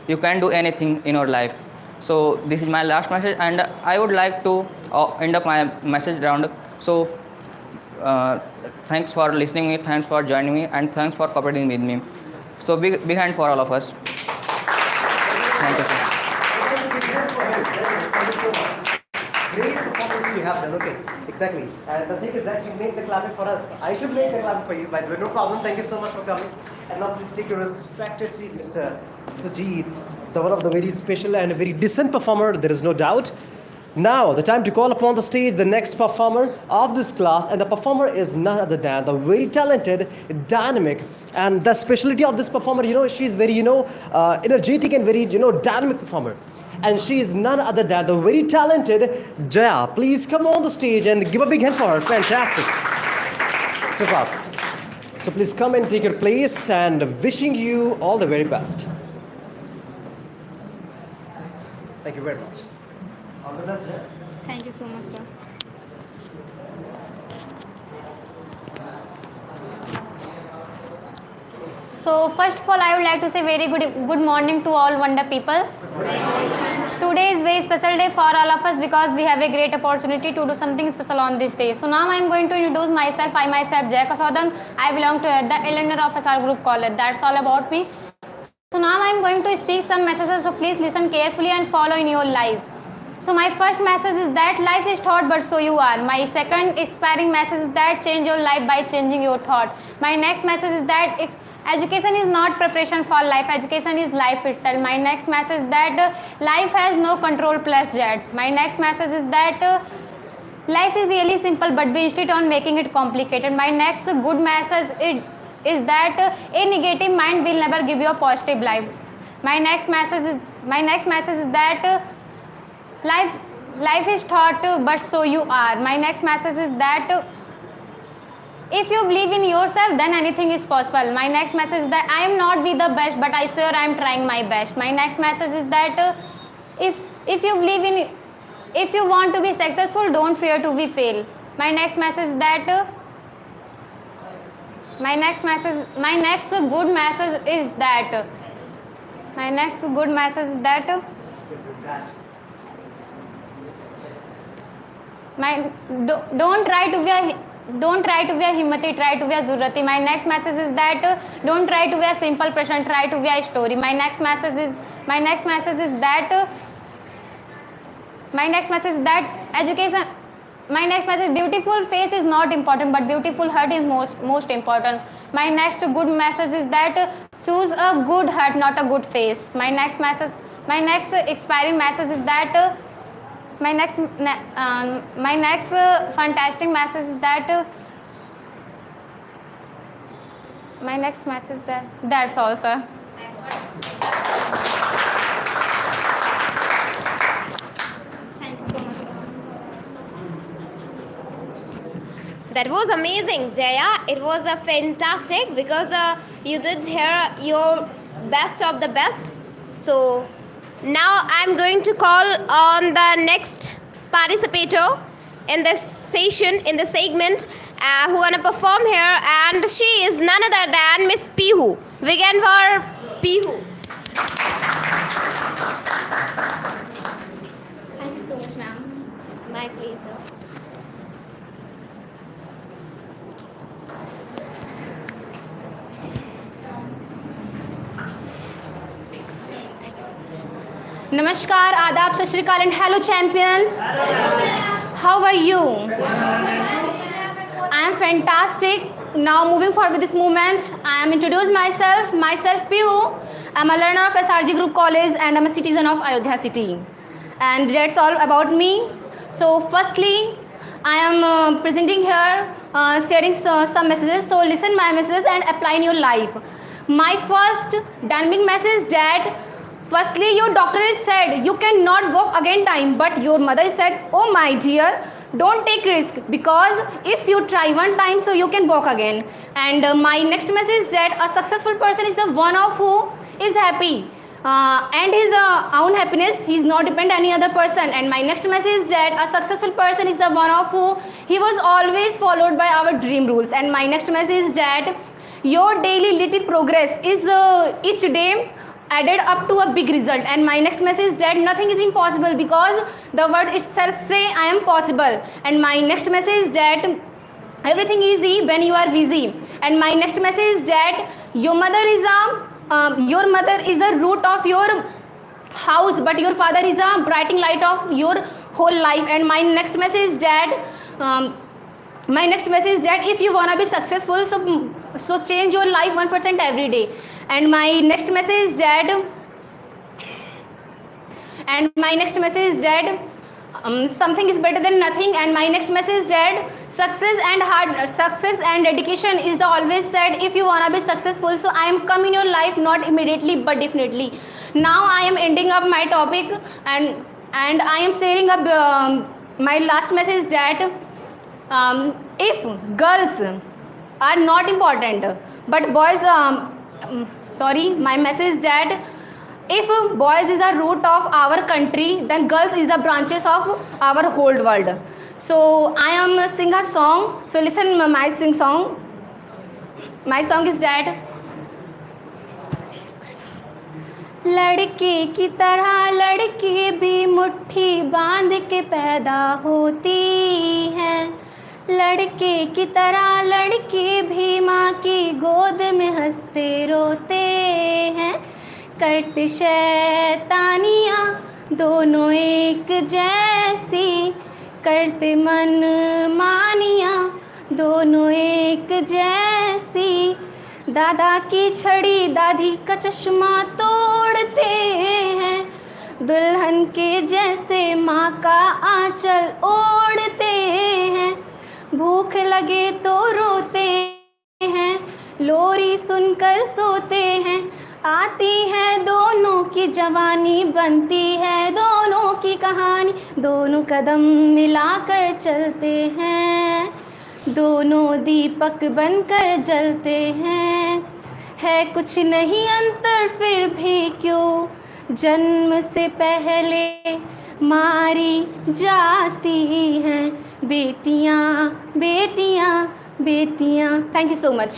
you can do anything in your life. So this is my last message, and I would like to end up my message round. So thanks for listening me, thanks for joining me, and thanks for cooperating with me. So big hand for all of us. Thank you, sir. Great performance you have done. Okay, exactly. And the thing is that you made the clapping for us. I should make the clapping for you, by the way. No problem. Thank you so much for coming. And now please take your respected seat, Mr. Sujit, the one of the very special and very decent performer. There is no doubt. Now, the time to call upon the stage the next performer of this class, and the performer is none other than the very talented, dynamic, and the specialty of this performer, she's very, energetic and very, dynamic performer. And she is none other than the very talented Jaya. Please come on the stage and give a big hand for her. Fantastic. Superb. So please come and take your place, and wishing you all the very best. Thank you very much. All the best, Jaya. Thank you so much, sir. So first of all, I would like to say very good morning to all wonder peoples. Today is very special day for all of us, because we have a great opportunity to do something special on this day. So now I am going to introduce myself. I myself Jaya Kasaudan. I belong to the alumni of SR Group College. That's all about me. So now I am going to speak some messages. So please listen carefully and follow in your life. So my first message is that life is thought but so you are. My second inspiring message is that change your life by changing your thought. My next message is that education is not preparation for life, education is life itself. My next message is that life has no control plus jet. My next message is that life is really simple but we insist on making it complicated. My next good message is that a negative mind will never give you a positive life. My next message is that life is thought but so you are. My next message is that if you believe in yourself then anything is possible. My next message is that I am not be the best but I sure I am trying my best. My next message is that if you believe in, if you want to be successful, don't fear to be fail. My next message is that my next good message is that don't try to be a himmati, try to be a zurati. My next message is that don't try to be a simple person, try to be a story. My next message is education. My next message, beautiful face is not important but beautiful heart is most important. My next good message is that choose a good heart, not a good face. My next inspiring message is that my next fantastic message is that that's all, sir. That was amazing, Jaya. It was a fantastic because you did hear your best of the best. So now I'm going to call on the next participator in this session, in the segment, who wanna perform here, and she is none other than Miss Pihu. Begin for Pihu. Thank you so much, ma'am. My pleasure. Namaskar, Adab, Sat Shri Akal, and hello champions. How are you? I am fantastic. Now moving forward with this movement, I am introduce myself Pihu. I am a learner of SRG Group College and I am a citizen of Ayodhya city. And that's all about me. So firstly, I am presenting here, sharing some messages. So listen my messages and apply in your life. My first dynamic message that firstly, your doctor is said you cannot walk again time, but your mother said, oh my dear, don't take risk because if you try one time, so you can walk again. And my next message is that a successful person is the one of who is happy and his own happiness. He is not depend any other person. And my next message is that a successful person is the one of who he was always followed by our dream rules. And my next message is that your daily little progress is each day added up to a big result. And my next message is that nothing is impossible because the word itself say I am possible. And my next message is that everything is easy when you are busy. And my next message is that your mother is a root of your house, but your father is a brightening light of your whole life. And my next message is that if you wanna be successful, so change your life 1% every day. And my next message is that something is better than nothing. And my next message is that success and dedication is the always said if you wanna be successful. So I am come in your life not immediately but definitely. Now I am ending up my topic and I am sharing up my last message is that if girls are not important but boys my message is that if boys is a root of our country, then girls is a branches of our whole world. So I am sing a song. So listen my sing song. My song is that लड़के की तरह लड़की भी मुट्ठी बांध के पैदा होती है, लड़के की तरह लड़की भी माँ की गोद में हंसते रोते हैं, करते शैतानियाँ दोनों एक जैसी करते मन मानिया, दोनों एक जैसी। दादा की छड़ी दादी का चश्मा तोड़ते हैं, दुल्हन के जैसे माँ का आंचल ओढ़ते हैं। भूख लगे तो रोते हैं, लोरी सुनकर सोते हैं। आती है दोनों की जवानी, बनती है दोनों की कहानी। दोनों कदम मिलाकर चलते हैं, दोनों दीपक बनकर जलते हैं। है कुछ नहीं अंतर फिर भी क्यों, जन्म से पहले मारी जाती हैं बेटियां बेटियां बेटियां। Thank you so much.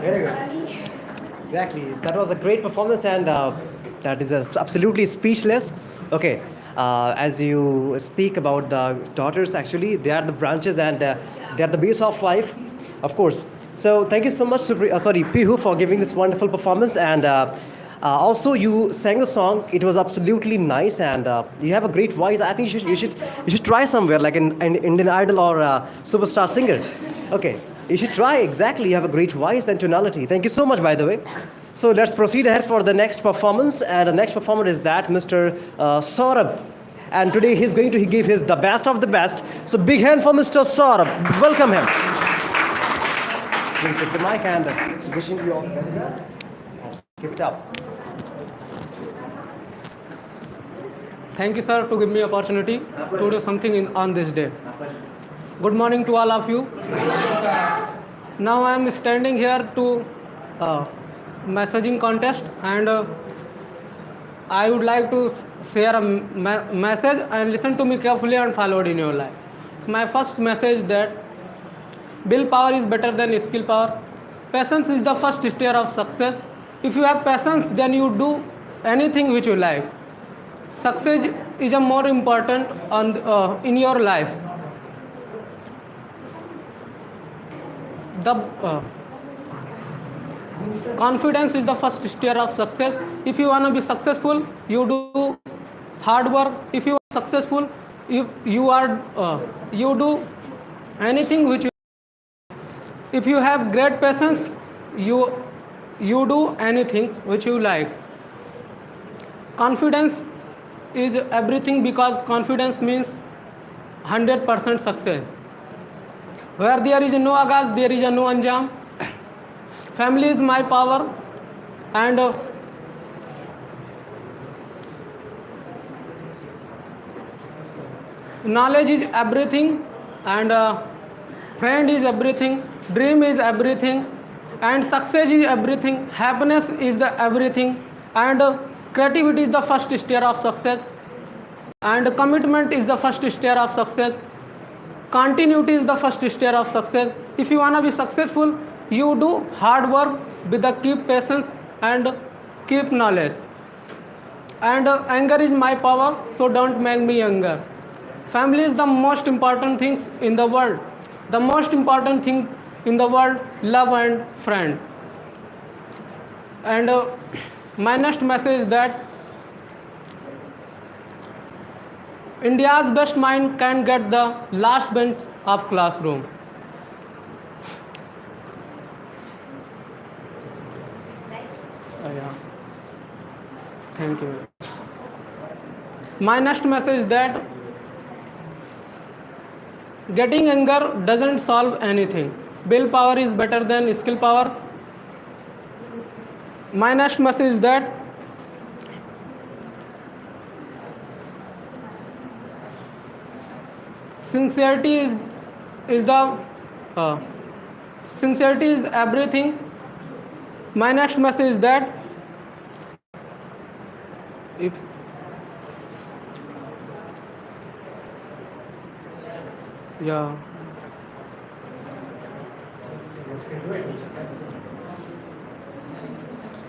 Very good. Exactly. That was a great performance, and that is absolutely speechless. Okay. As you speak about the daughters, actually, they are the branches and they are the base of life, of course. So, thank you so much, Pihu, for giving this wonderful performance. And also, you sang the song. It was absolutely nice, and you have a great voice. I think you should try somewhere, like an Indian Idol or a superstar singer. Okay. You should try, exactly. You have a great voice and tonality. Thank you so much, by the way. So let's proceed ahead for the next performance. And the next performer is that Mr. Saurabh. And today he's going to give his the best of the best. So big hand for Mr. Saurabh. Welcome him. Please take the mic and wishing you all the very best. Keep it up. Thank you, sir, to give me opportunity to do something on this day. Good morning to all of you. Now I am standing here to messaging contest, and I would like to share a message, and listen to me carefully and follow it in your life. So my first message that willpower is better than skill power. Patience is the first stair of success. If you have patience, then you do anything which you like. Success is a more important in your life. The confidence is the first stair of success. If you want to be successful, you do hard work. If you are successful, you do anything which you. If you have great patience, you do anything which you like. Confidence is everything, because confidence means 100% success. Where there is no Agaz, there is no Anjam. Family is my power, and knowledge is everything, and friend is everything, dream is everything, and success is everything. Happiness is the everything, and creativity is the first stair of success, and commitment is the first stair of success. Continuity is the first stair of success. If you want to be successful, you do hard work with the keep patience and keep knowledge. And anger is my power, so don't make me anger. Family is the most important things in the world. The most important thing in the world, love and friend. And my next message is that India's best mind can get the last bench of classroom. Yeah. Thank you. My next message is that getting anger doesn't solve anything. Willpower is better than skill power. My next message is that sincerity is everything. My next message is that if yeah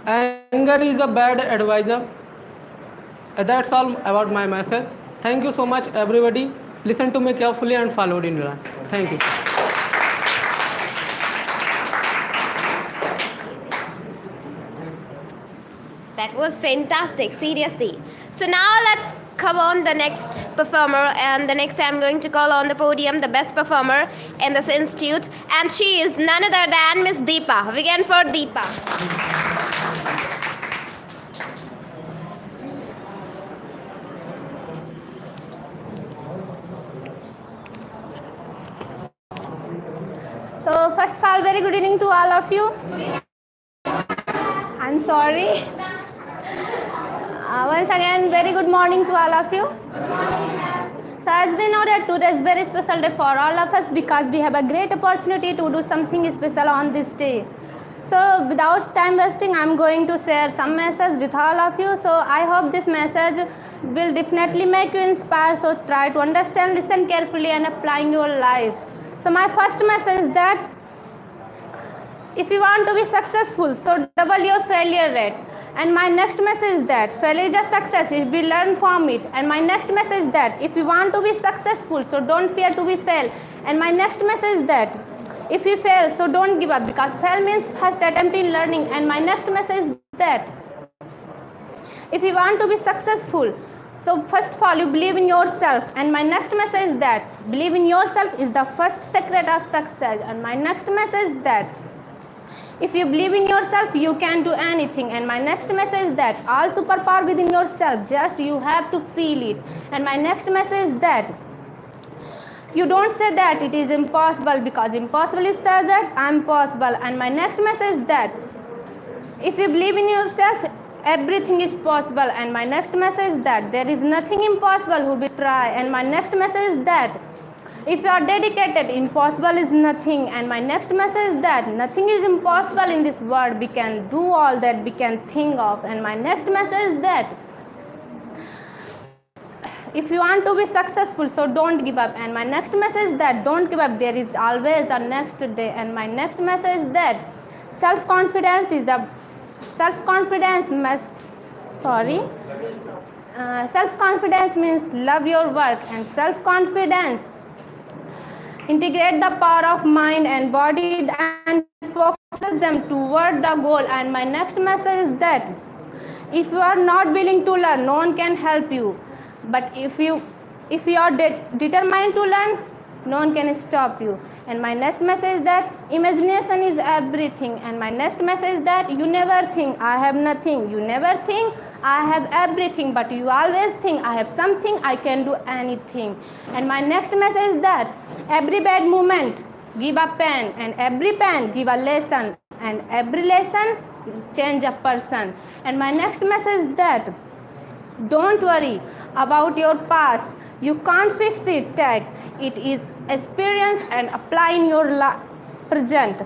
anger is a bad advisor. That's all about my message. Thank you so much, everybody. Listen to me carefully and follow it in your life. Thank you. was fantastic, seriously. So now let's come on the next performer, and the next I'm going to call on the podium the best performer in this institute, and she is none other than Miss Deepa. Begin for Deepa. So first of all, very good evening to all of you. I'm sorry. Once again, very good morning to all of you. So as we know that today is very special day for all of us because we have a great opportunity to do something special on this day. So without time wasting, I'm going to share some message with all of you. So I hope this message will definitely make you inspired. So try to understand, listen carefully and apply in your life. So my first message is that if you want to be successful, so double your failure rate. And my next message is that failure is a success if we learn from it. And my next message is that if you want to be successful, so don't fear to be failed. And my next message is that if you fail, so don't give up because fail means first attempt in learning. And my next message is that if you want to be successful, so first of all you believe in yourself. And my next message is that believe in yourself is the first secret of success. And my next message is that if you believe in yourself, you can do anything. And my next message is that all superpower within yourself, just you have to feel it. And my next message is that you don't say that it is impossible because impossible is said that I'm possible. And my next message is that if you believe in yourself, everything is possible. And my next message is that there is nothing impossible who will try. And my next message is that if you are dedicated, impossible is nothing. And my next message is that nothing is impossible in this world. We can do all that we can think of. And my next message is that if you want to be successful, so don't give up. And my next message is that don't give up. There is always a next day. And my next message is that self-confidence is the self-confidence means love your work. And self-confidence integrate the power of mind and body and focuses them toward the goal. And my next message is that if you are not willing to learn, no one can help you. But if you are determined to learn, no one can stop you. And my next message is that imagination is everything. And my next message is that you never think I have nothing. You never think I have everything, but you always think I have something, I can do anything. And my next message is that every bad moment give a pen, and every pen give a lesson, and every lesson change a person. And my next message is that don't worry about your past. You can't fix it. Take it is experience and apply in your present.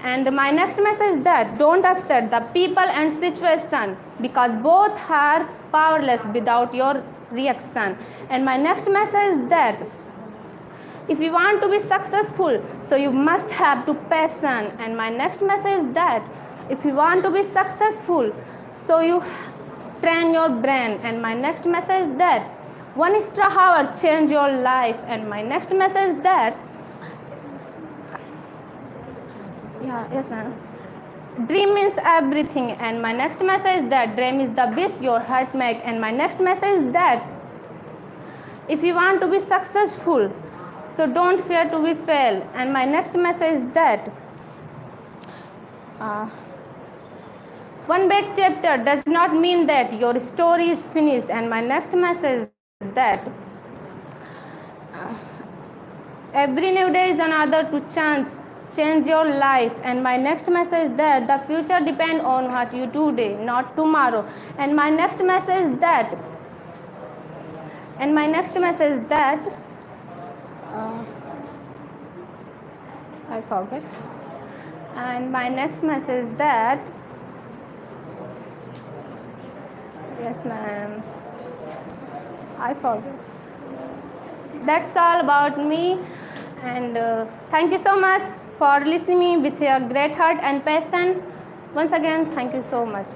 And my next message is that don't upset the people and situation because both are powerless without your reaction. And my next message is that if you want to be successful, so you must have to passion. And my next message is that if you want to be successful, so you train your brain. And my next message is that one extra hour change your life. And my next message is that yes ma'am, dream means everything. And my next message is that dream is the best your heart make. And my next message is that if you want to be successful, so don't fear to be fail. And my next message is that one bad chapter does not mean that your story is finished. And my next message is that every new day is another to change your life. And my next message is that the future depends on what you do today, not tomorrow. And my next message is that I forget. And my next message is that yes ma'am, I forget. That's all about me. And thank you so much for listening with your great heart and passion. Once again, thank you so much.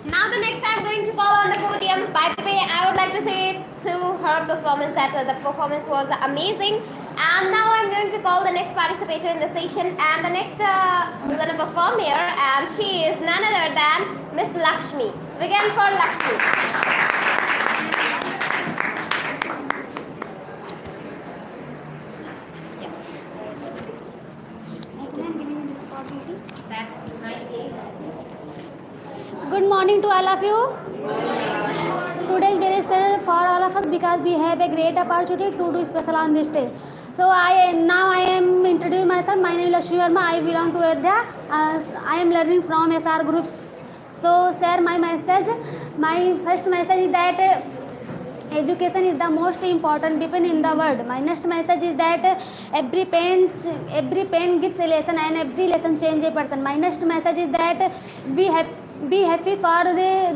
Now the next I'm going to call on the podium. By the way, I would like to say to her performance that the performance was amazing And now I'm going to call the next participator in the session, and the next who's going to perform here, and she is none other than Miss Lakshmi. Begin for Lakshmi. That's my place. Good morning to all of you. Today is very special for all of us because we have a great opportunity to do special on this day. So I am introducing myself. My name is Lakshmi Verma. I belong to Adya. I am learning from SR groups. So share my message. My first message is that education is the most important weapon in the world. My next message is that every pain gives a lesson, and every lesson changes a person. My next message is that be happy for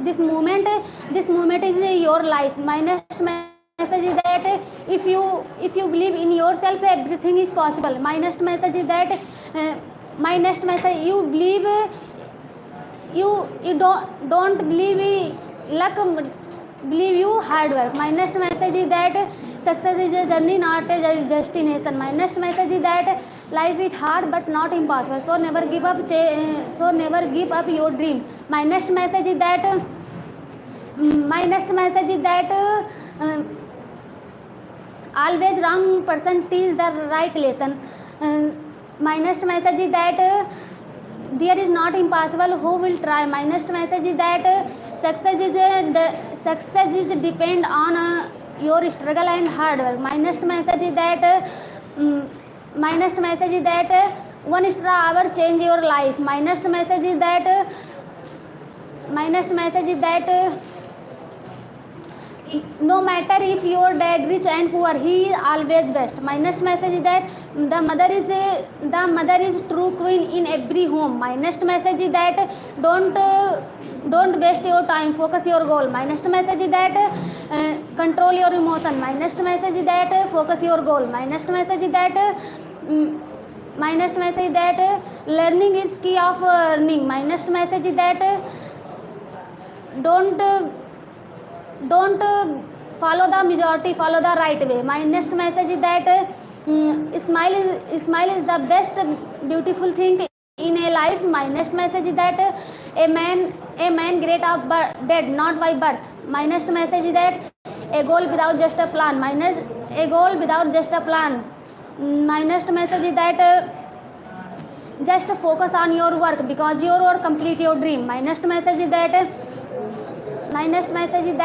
this moment. This moment is your life. My next message is that if you believe in yourself, everything is possible. My next message is that you believe you don't believe luck, believe you hard work. My next message is that success is a journey, not a destination. My next message is that life is hard but not impossible. So never give up. Your dream. My next message is that always wrong person teach the right lesson. My next message is that there is not impossible who will try. My next message is that success is depend on your struggle and hard work. My next message is that one extra hour change your life. My next message is that no matter if your dad rich and poor, he is always best. My next message is that the mother is true queen in every home. My next message is that don't waste your time, focus your goal. My next message is that control your emotion. My next message is that focus your goal. My next message is that learning is key of earning. My next message is that don't follow the majority, follow the right way. My next message is that smile is the best beautiful thing in a life. My next message is that a man great of dead, not by birth. My next message is that a goal without just a plan. My next message is that just focus on your work because your work complete your dream. My next message is that yes. My next message is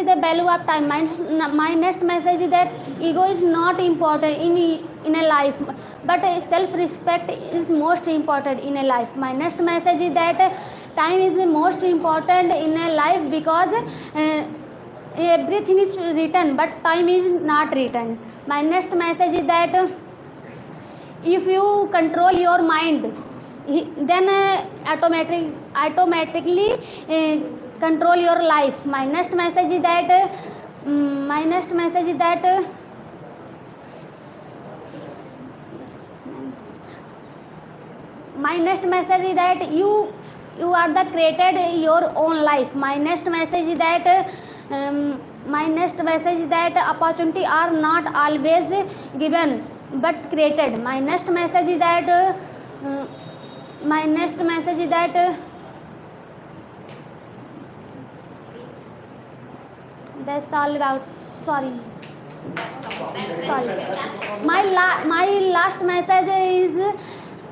the value of time. My next message is that ego is not important in a life, but self-respect is most important in a life. My next message is that time is most important in a life because everything is written, but time is not written. My next message is that if you control your mind, then automatically control your life. My next message is that you are the created your own life. My next message is that opportunity are not always given but created. My next message is that that's all about. Sorry. My last message is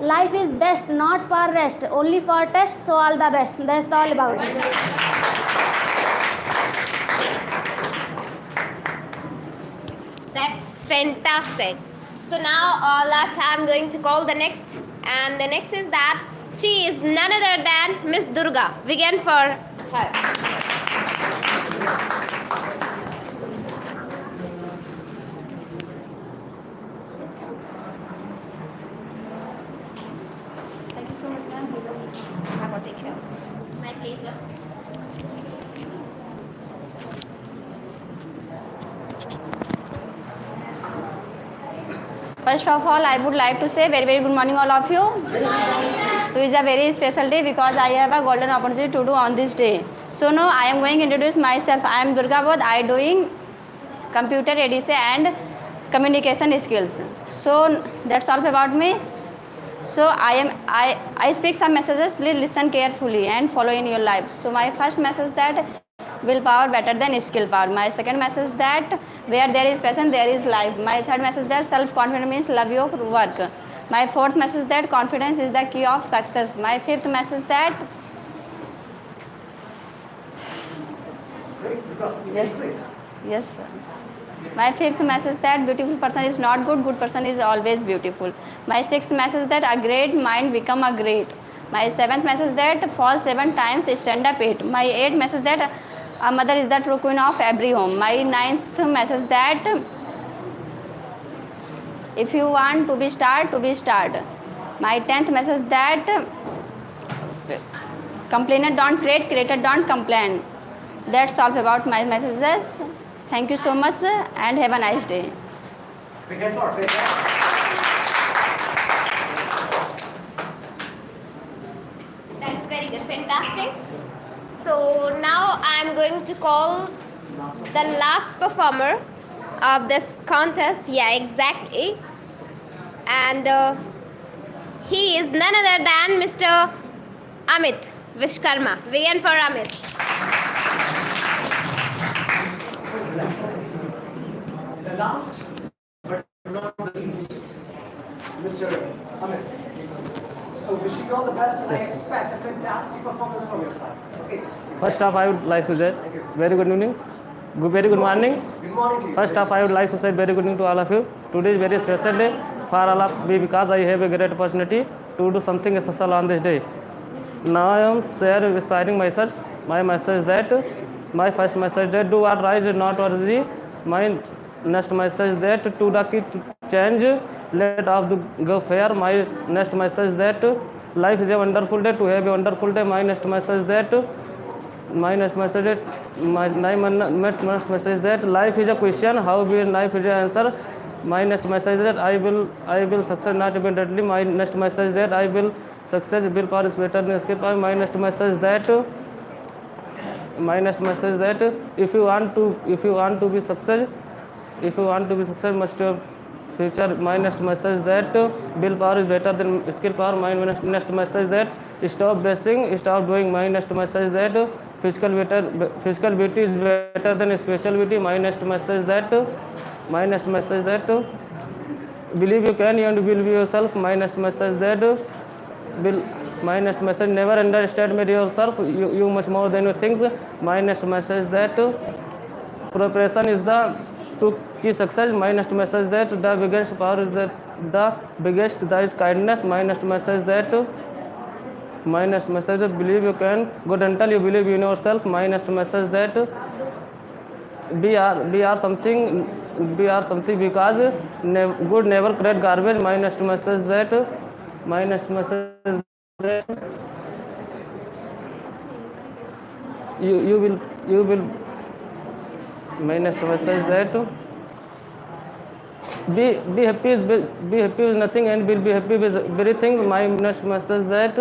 life is best not for rest, only for test. So all the best. That's all about it. That's fantastic. So now I'm going to call the next, and the next is that she is none other than Miss Durga. Begin for her. Thank you so much, ma'am. I will take it out. My pleasure. First of all, I would like to say very, very good morning, all of you. It is a very special day because I have a golden opportunity to do on this day. So now I am going to introduce myself. I am Durga Bodh. I doing computer edition and communication skills. So that's all about me. So I speak some messages. Please listen carefully and follow in your life. So my first message that willpower better than skill power. My second message that where there is passion there is life. My third message that self confidence means love your work. My fourth message that confidence is the key of success. My fifth message that yes sir. My fifth message that beautiful person is not good, good person is always beautiful. My sixth message that a great mind become a great. My seventh message that fall 7 times, stand up 8. My eighth message that a mother is the true queen of every home. My ninth message that if you want to be start. My 10th message that complainer don't create, creator don't complain. That's all about my messages. Thank you so much and have a nice day. That's very good, fantastic. So now I'm going to call the last performer of this contest. Yeah, exactly. And he is none other than Mr. Amit Vishkarma. Begin for Amit. The last, but not the least, Mr. Amit. So wishing you all the best, and I expect a fantastic performance from your side. Okay. First off, I would like to say very good evening, very good morning. Good morning to you. First off, I would like to say very good evening to all of you. Today is very special day for all of me because I have a great opportunity to do something special on this day. Now I am inspiring myself. My message that my first message that do what rise not what easy. My next message that to the key to change let off the go fair. My next message that life is a wonderful day to have a wonderful day. My next message that next message that life is a question, how will life is an answer. My next message that I will success not immediately. My next message that I will success will power is better than skill power. My next message that if you want to be success must have future. My next message that willpower is better than skill power. My next message that stop basing, stop doing. My next message that physical beauty is better than spiritual beauty. My next message that believe you can and believe yourself. My next message that my next message never underestimate yourself. You much more than you think. My next message that preparation is the to key success. My next message that the biggest power is the biggest that is kindness. My next message that believe you can good until you believe in yourself. My next message that be are something because good never create garbage. My next message that you will my next message that be happy is nothing and will be happy with everything. My next message that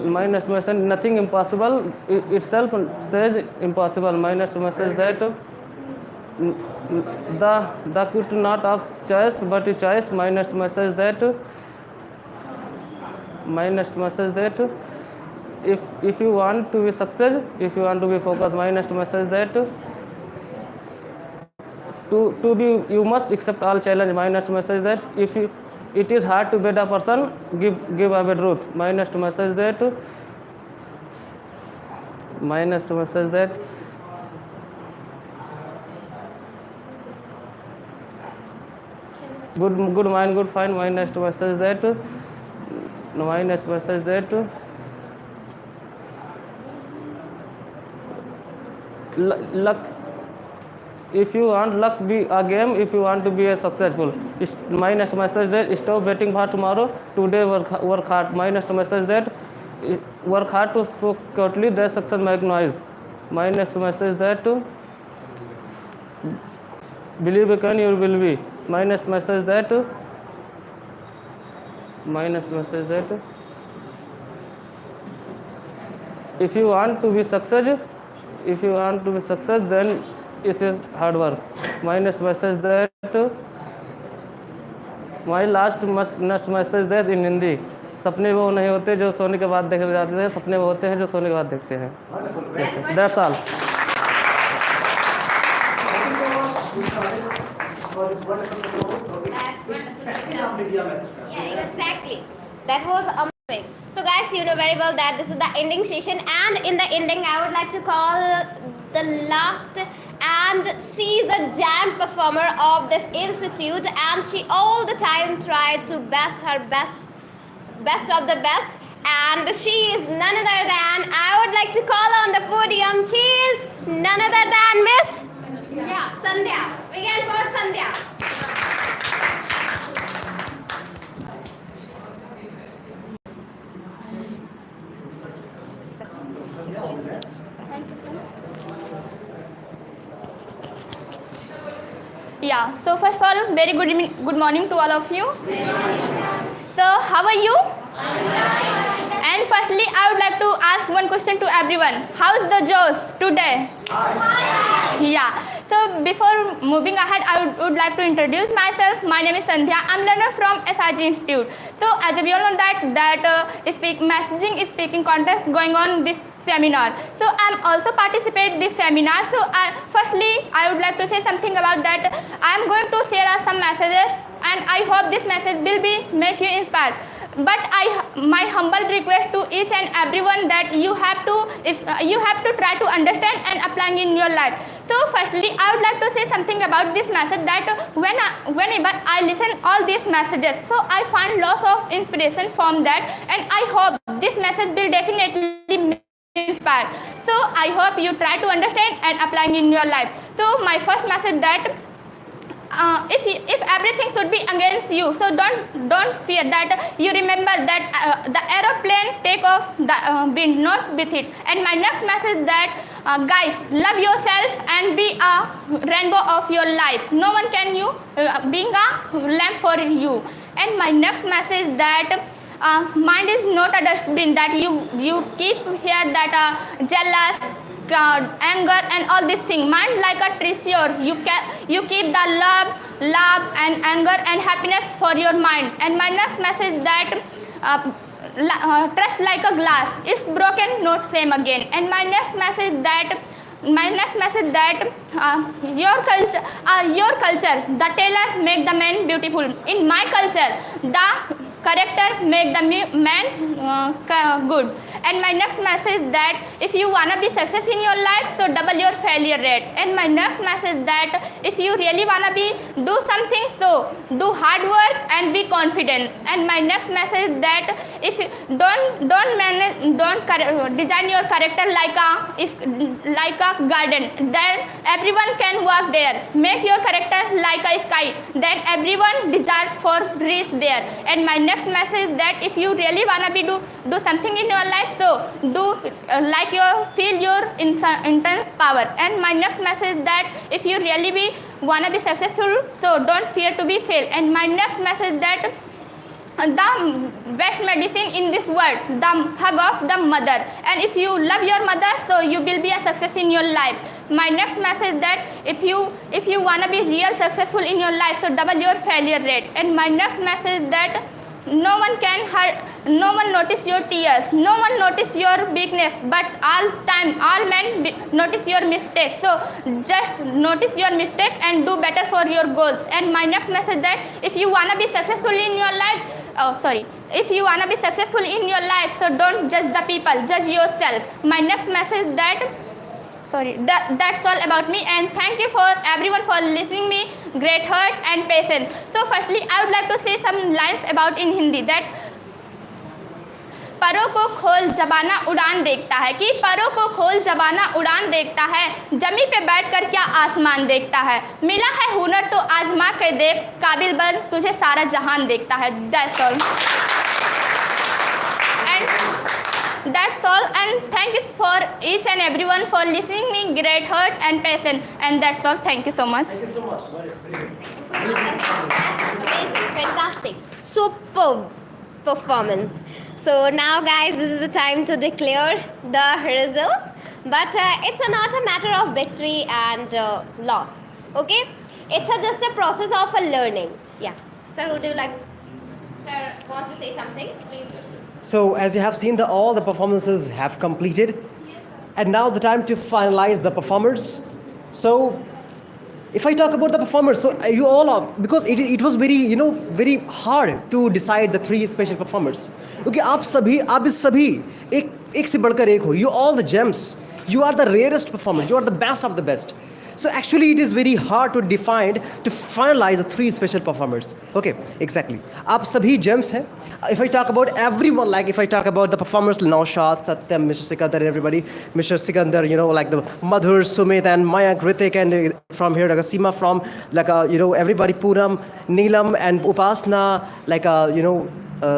my next message nothing impossible itself says impossible. My next message that the could not of choice but a choice. My next message that if you want to be success, if you want to be focused. My next message that to be you must accept all challenge. My next message that if you it is hard to be a person, give away truth. My next message that good mind good find. My next message that luck, if you want luck be a game, if you want to be a successful. My next message that stop waiting for tomorrow, today work hard. My next message that work hard to so quickly that success make noise. My next message that believe you can, you will be. my next message that if you want to be success, then it is hard work. My next message that my next message that in Hindi, सपने वो नहीं होते जो सोने के बाद देखे जाते हैं, सपने वो होते हैं जो सोने के बाद देखते हैं. Yes, sir. That's all. Yeah, exactly. That was amazing. So guys, you know very well that this is the ending session, and in the ending I would like to call the last, and she is a jam performer of this institute, and she all the time tried to best of the best, and she is none other than, I would like to call on the podium, she is none other than Miss Sandhya. Again for Sandhya. Yeah, so first of all, very good morning to all of you. So, how are you? And firstly, I would like to ask one question to everyone. How's the Joes today? Yeah. So, before moving ahead, I would like to introduce myself. My name is Sandhya. I'm learner from SRG Institute. So, as we all know that messaging speaking contest going on this seminar. So, I'm also participate this seminar. So, firstly, I would like to say something about that. I'm going to share some messages, and I hope this message will make you inspired. But my humble request to each and everyone that you have to try to understand and applying in your life. So firstly, I would like to say something about this message that whenever I listen all these messages, so I find lots of inspiration from that, and I hope this message will definitely inspire. So I hope you try to understand and applying in your life. So my first message that if everything should be against you, so don't fear that. You remember that the aeroplane take off the wind, not with it. And my next message that guys, love yourself and be a rainbow of your life. No one can being a lamp for you. And my next message that mind is not a dustbin that you keep here that jealous, anger and all these things. Mind like a treasure. You keep the love and anger and happiness for your mind. And my next message that trust like a glass, it's broken, not same again. And my next message that your culture, the tailor make the man beautiful. In my culture, the character make the man good. And my next message that if you wanna be success in your life, so double your failure rate. And my next message that if you really wanna do something, so do hard work and be confident. And my next message that if you don't design your character like a garden, then everyone can walk there. Make your character like a sky, then everyone desire for reach there. And my next message that if you really wanna do something in your life, so do feel your intense power. And my next message that if you really wanna be successful, so don't fear to be fail. And my next message that the best medicine in this world, the hug of the mother. And if you love your mother, so you will be a success in your life. My next message that if you wanna be real successful in your life, so double your failure rate. And my next message that no one notice your tears, no one notice your weakness, but all men notice your mistake. So just notice your mistake and do better for your goals. And my next message that if you wanna be successful in your life, if you wanna be successful in your life, so don't judge the people, judge yourself. My next message that that's all about me, and thank you for everyone for listening me, great heart and patience. So firstly, I would like to say some lines about in Hindi that परों को खोल जबाना उड़ान देखता है, कि परों को खोल जबाना उड़ान देखता है, जमी पे बैठकर क्या आसमान देखता है, मिला है हुनर तो आजमा के देख, काबिल बन तुझे सारा जहान देखता है. That's all. And That's all, and thank you for each and everyone for listening me, great heart and passion, and that's all. Thank you so much. Thank you so much. Amazing, fantastic, superb performance. So now, guys, this is the time to declare the results. But it's not a matter of victory and loss. Okay, it's just a process of a learning. Yeah, sir, would you like? Sir, want to say something, please? So as you have seen, all the performances have completed, and now the time to finalize the performers. So if I talk about the performers, so you all are, because it was very very hard to decide the three special performers. Okay, आप सभी एक से बढ़कर एक हो. You all the gems. You are the rarest performers. You are the best of the best. So actually, it is very hard to define, to finalize the three special performers. Okay, exactly. आप सभी gems हैं. If I talk about everyone, like if I talk about the performers, Naushad, Satyam, Mr. Sikandar, and everybody, Mr. Sikandar, like the Madhur, Sumit, and Mayank, Ritik, and from here, like Seema, from like everybody, Puram, Neelam, and Upasna, like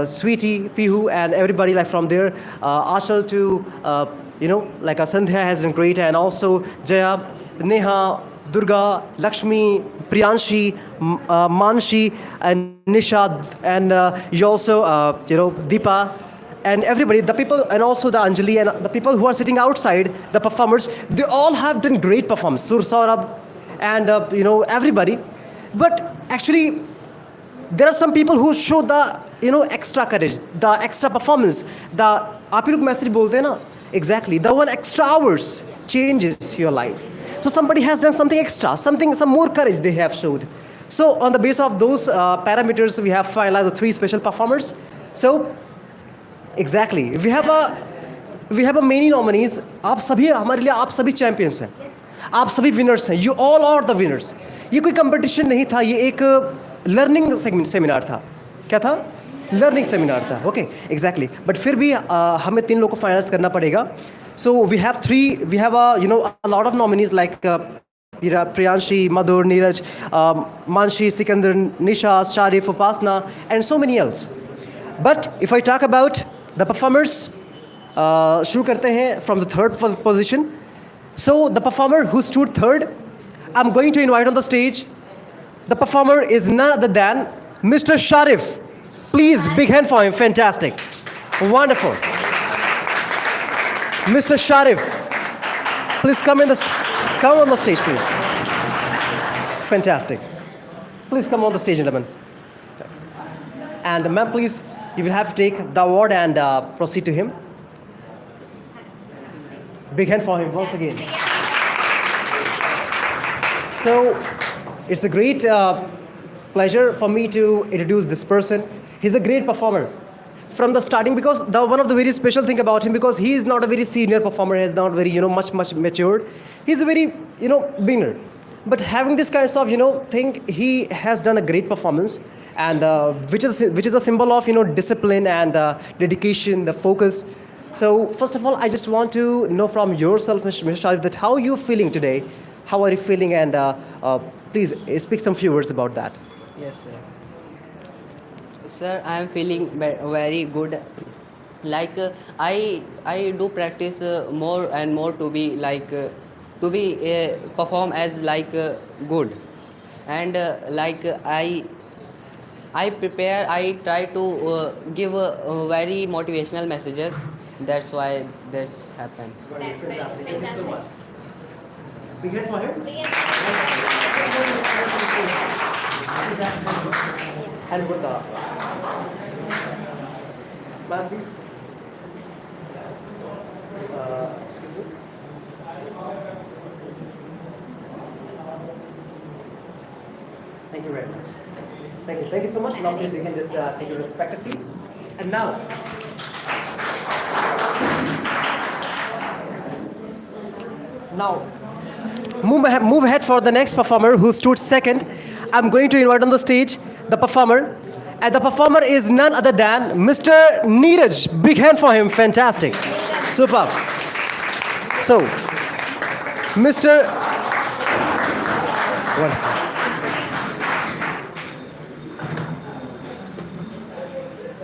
Sweetie, Pihu, and everybody like from there, Achal to like Sandhya has been great, and also Jaya, Neha, Durga, Lakshmi, Priyanshi, Manshi, and Nishad, and you also Deepa, and everybody, the people, and also the Anjali, and the people who are sitting outside, the performers, they all have done great performance. Sur Saurabh, and everybody. But actually, there are some people who show the extra courage, the extra performance, the आप ही लोग message बोलते हैं ना, exactly, the one extra hours changes your life. So somebody has done something extra, some more courage they have showed. So on the basis of those parameters, we have finalized the three special performers. So exactly, we have a many nominees. आप सभी हमारे लिए आप सभी champions हैं, आप सभी winners हैं. You all are the winners. ये कोई competition नहीं था, ये एक learning seminar था. क्या था? Learning seminar था. Okay, exactly. But फिर भी हमें 3 लोगों को finalize करना पड़ेगा. So we have a lot of nominees like Priyanshi, Madhur, Neeraj, Manshi, Sikandar, Nisha, Sharif, Upasna, and so many else. But if I talk about the performers, शुरू करते हैं from the third position. So the performer who stood third, I'm going to invite on the stage. The performer is none other than Mr. Sharif. Please, big hand for him. Fantastic. Wonderful. Mr. Sharif, please come on the stage, please. Fantastic. Please come on the stage, gentlemen. And ma'am, please, you will have to take the award and proceed to him. Big hand for him once again. So, it's a great pleasure for me to introduce this person. He's a great performer from the starting, because one of the very special thing about him, because he is not a very senior performer, he is not very much matured. He's a very beginner, but having this kinds of thing, he has done a great performance, and which is a symbol of discipline and dedication, the focus. So first of all, I just want to know from yourself, Mr. Sharif, that how you feeling today. How are you feeling? And please speak some few words about that. Yes, sir. Sir, I am feeling very good. Like I do practice more and more to be like perform as like good, and like I prepare. I try to give very motivational messages. That's why that's happened. That's fantastic. Thank you so much. Big hand for him. And with the ma'am, please. Excuse me. Thank you very much. Thank you so much. Now please, you can just take your respective seats. And now, move ahead for the next performer who stood second. I'm going to invite on the stage the performer, and the performer is none other than Mr. Neeraj. Big hand for him. Fantastic. Superb. So, Mr. Wonderful.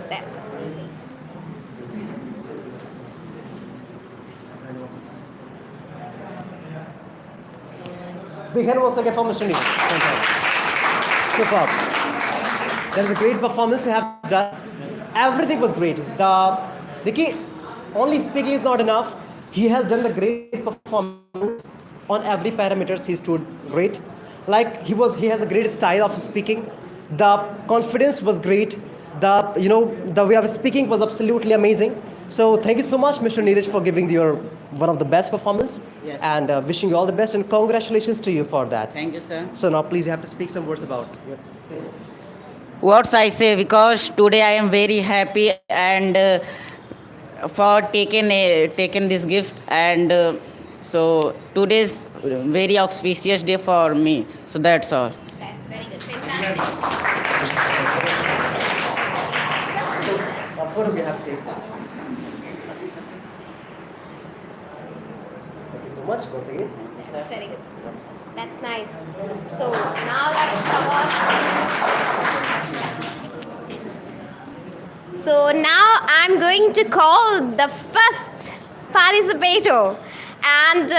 That's amazing. Big hand once again for Mr. Neil. Fantastic. Superb. That is a great performance you have done. Everything was great. The key, only speaking is not enough. He has done the great performance on every parameters. He stood great. Like he has a great style of speaking. The confidence was great. The way of speaking was absolutely amazing. So thank you so much, Mr. Neeraj, for giving your one of the best performance. Yes. And wishing you all the best and congratulations to you for that. Thank you, sir. So now please you have to speak some words about your What I say, because today I am very happy and for taking this gift, and so today's very auspicious day for me. So that's all. That's very good. Fantastic. What do we have to take? Thank you so much once again. That's very good. That's nice. So now let's come on. So now I'm going to call the first participator, and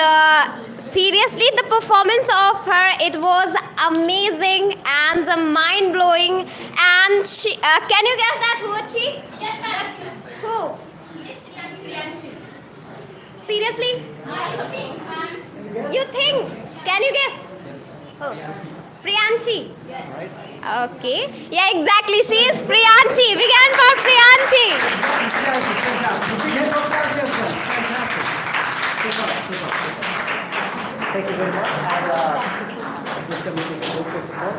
seriously, the performance of her, it was amazing and mind blowing. And she, can you guess that who was she? Yes. Who? Seriously? You think? Can you guess? Who? Priyanshi. Yes. Okay. Yeah, exactly. She is Priyanshi. Big hand for Priyanshi. Thank you very much. And this committee is first of all.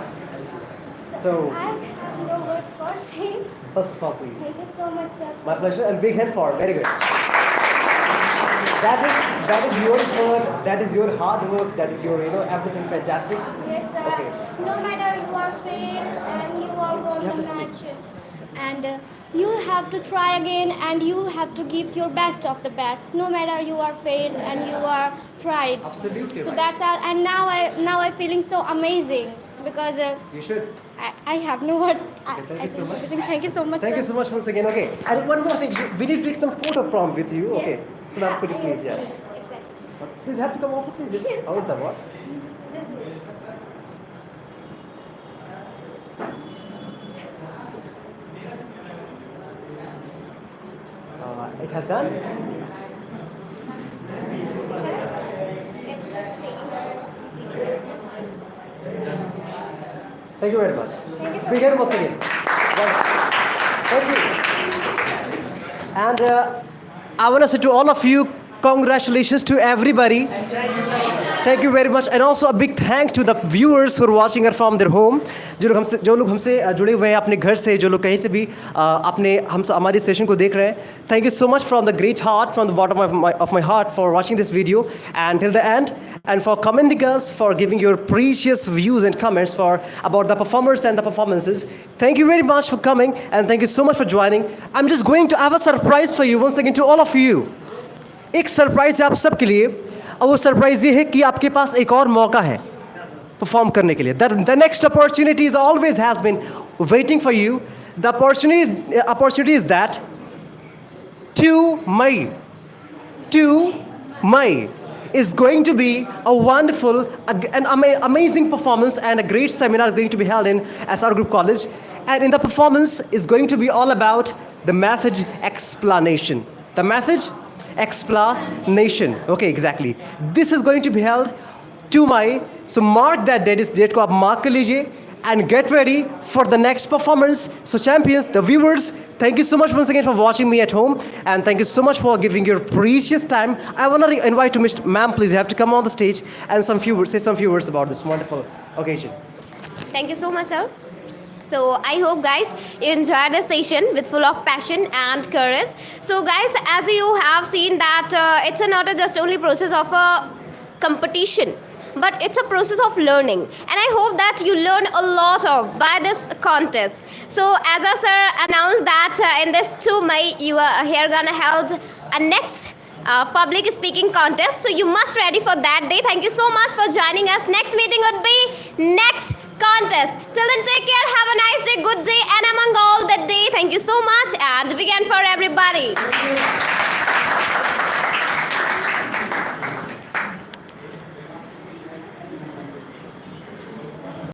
So, I have no words for saying. first of all, please. Thank you so much, sir. My pleasure. And big hand for very good. That is your hard work. That is your everything fantastic. Yes, sir. Okay. No matter you are failed and you are You won have the to speak. match, and you have to try again, and you have to give your best of the best. No matter you are failed and you are tried. Absolutely So right. that's all. And now I feeling so amazing because You should. I have no words. Okay, thank I you so feel much. amazing. Thank you so much. Thank you sir. so much once again. Okay. And one more thing. We need to take some photo from with you. Okay. So now could you please? Yes. Please have to come also, please. Yes. Out the what? It has done. Thank you very much. Big hand once again. Thank you. And I want to say to all of you, congratulations to everybody. Thank you very much. And also a big thank to the viewers who are watching us from their home. जो लोग हमसे जुड़े हुए हैं अपने घर से, जो लोग कहीं से भी अपने हमारे सेशन को देख रहे हैं. Thank you so much from the great heart, from the bottom of my heart for watching this video and till the end, and for commenting us, for giving your precious views and comments about the performers and the performances. Thank you very much for coming and thank you so much for joining. I'm just going to have a surprise for you once again to all of you. एक surprise है आप सबके लिए, और वो surprise ये है कि आपके पास एक और मौका है परफॉर्म करने के लिए. The next opportunity is always has been waiting for you. The opportunity is that 2 May is going to be a wonderful, an amazing performance, and a great seminar is going to be held in SR Group College. And in the performance is going to be all about the message explanation. The message explanation. Okay, exactly. This is going to be held 2 May. So mark that date. इस date को आप mark कर लीजिए and get ready for the next performance. So champions, the viewers, thank you so much once again for watching me at home, and thank you so much for giving your precious time. I want to invite to Mr. Ma'am, please, you have to come on the stage and say some few words about this wonderful occasion. Thank you so much, sir. So I hope guys you enjoyed the session with full of passion and courage. So guys, as you have seen that it's not just only process of a competition, but it's a process of learning, and I hope that you learn a lot by this contest. So as our sir announced that in this 2 May you are here gonna held a next public speaking contest, so you must ready for that day. Thank you so much for joining us. Next meeting would be next contest. Till then, take care, have a nice day, good day, and among all that day, thank you so much, and weekend for everybody.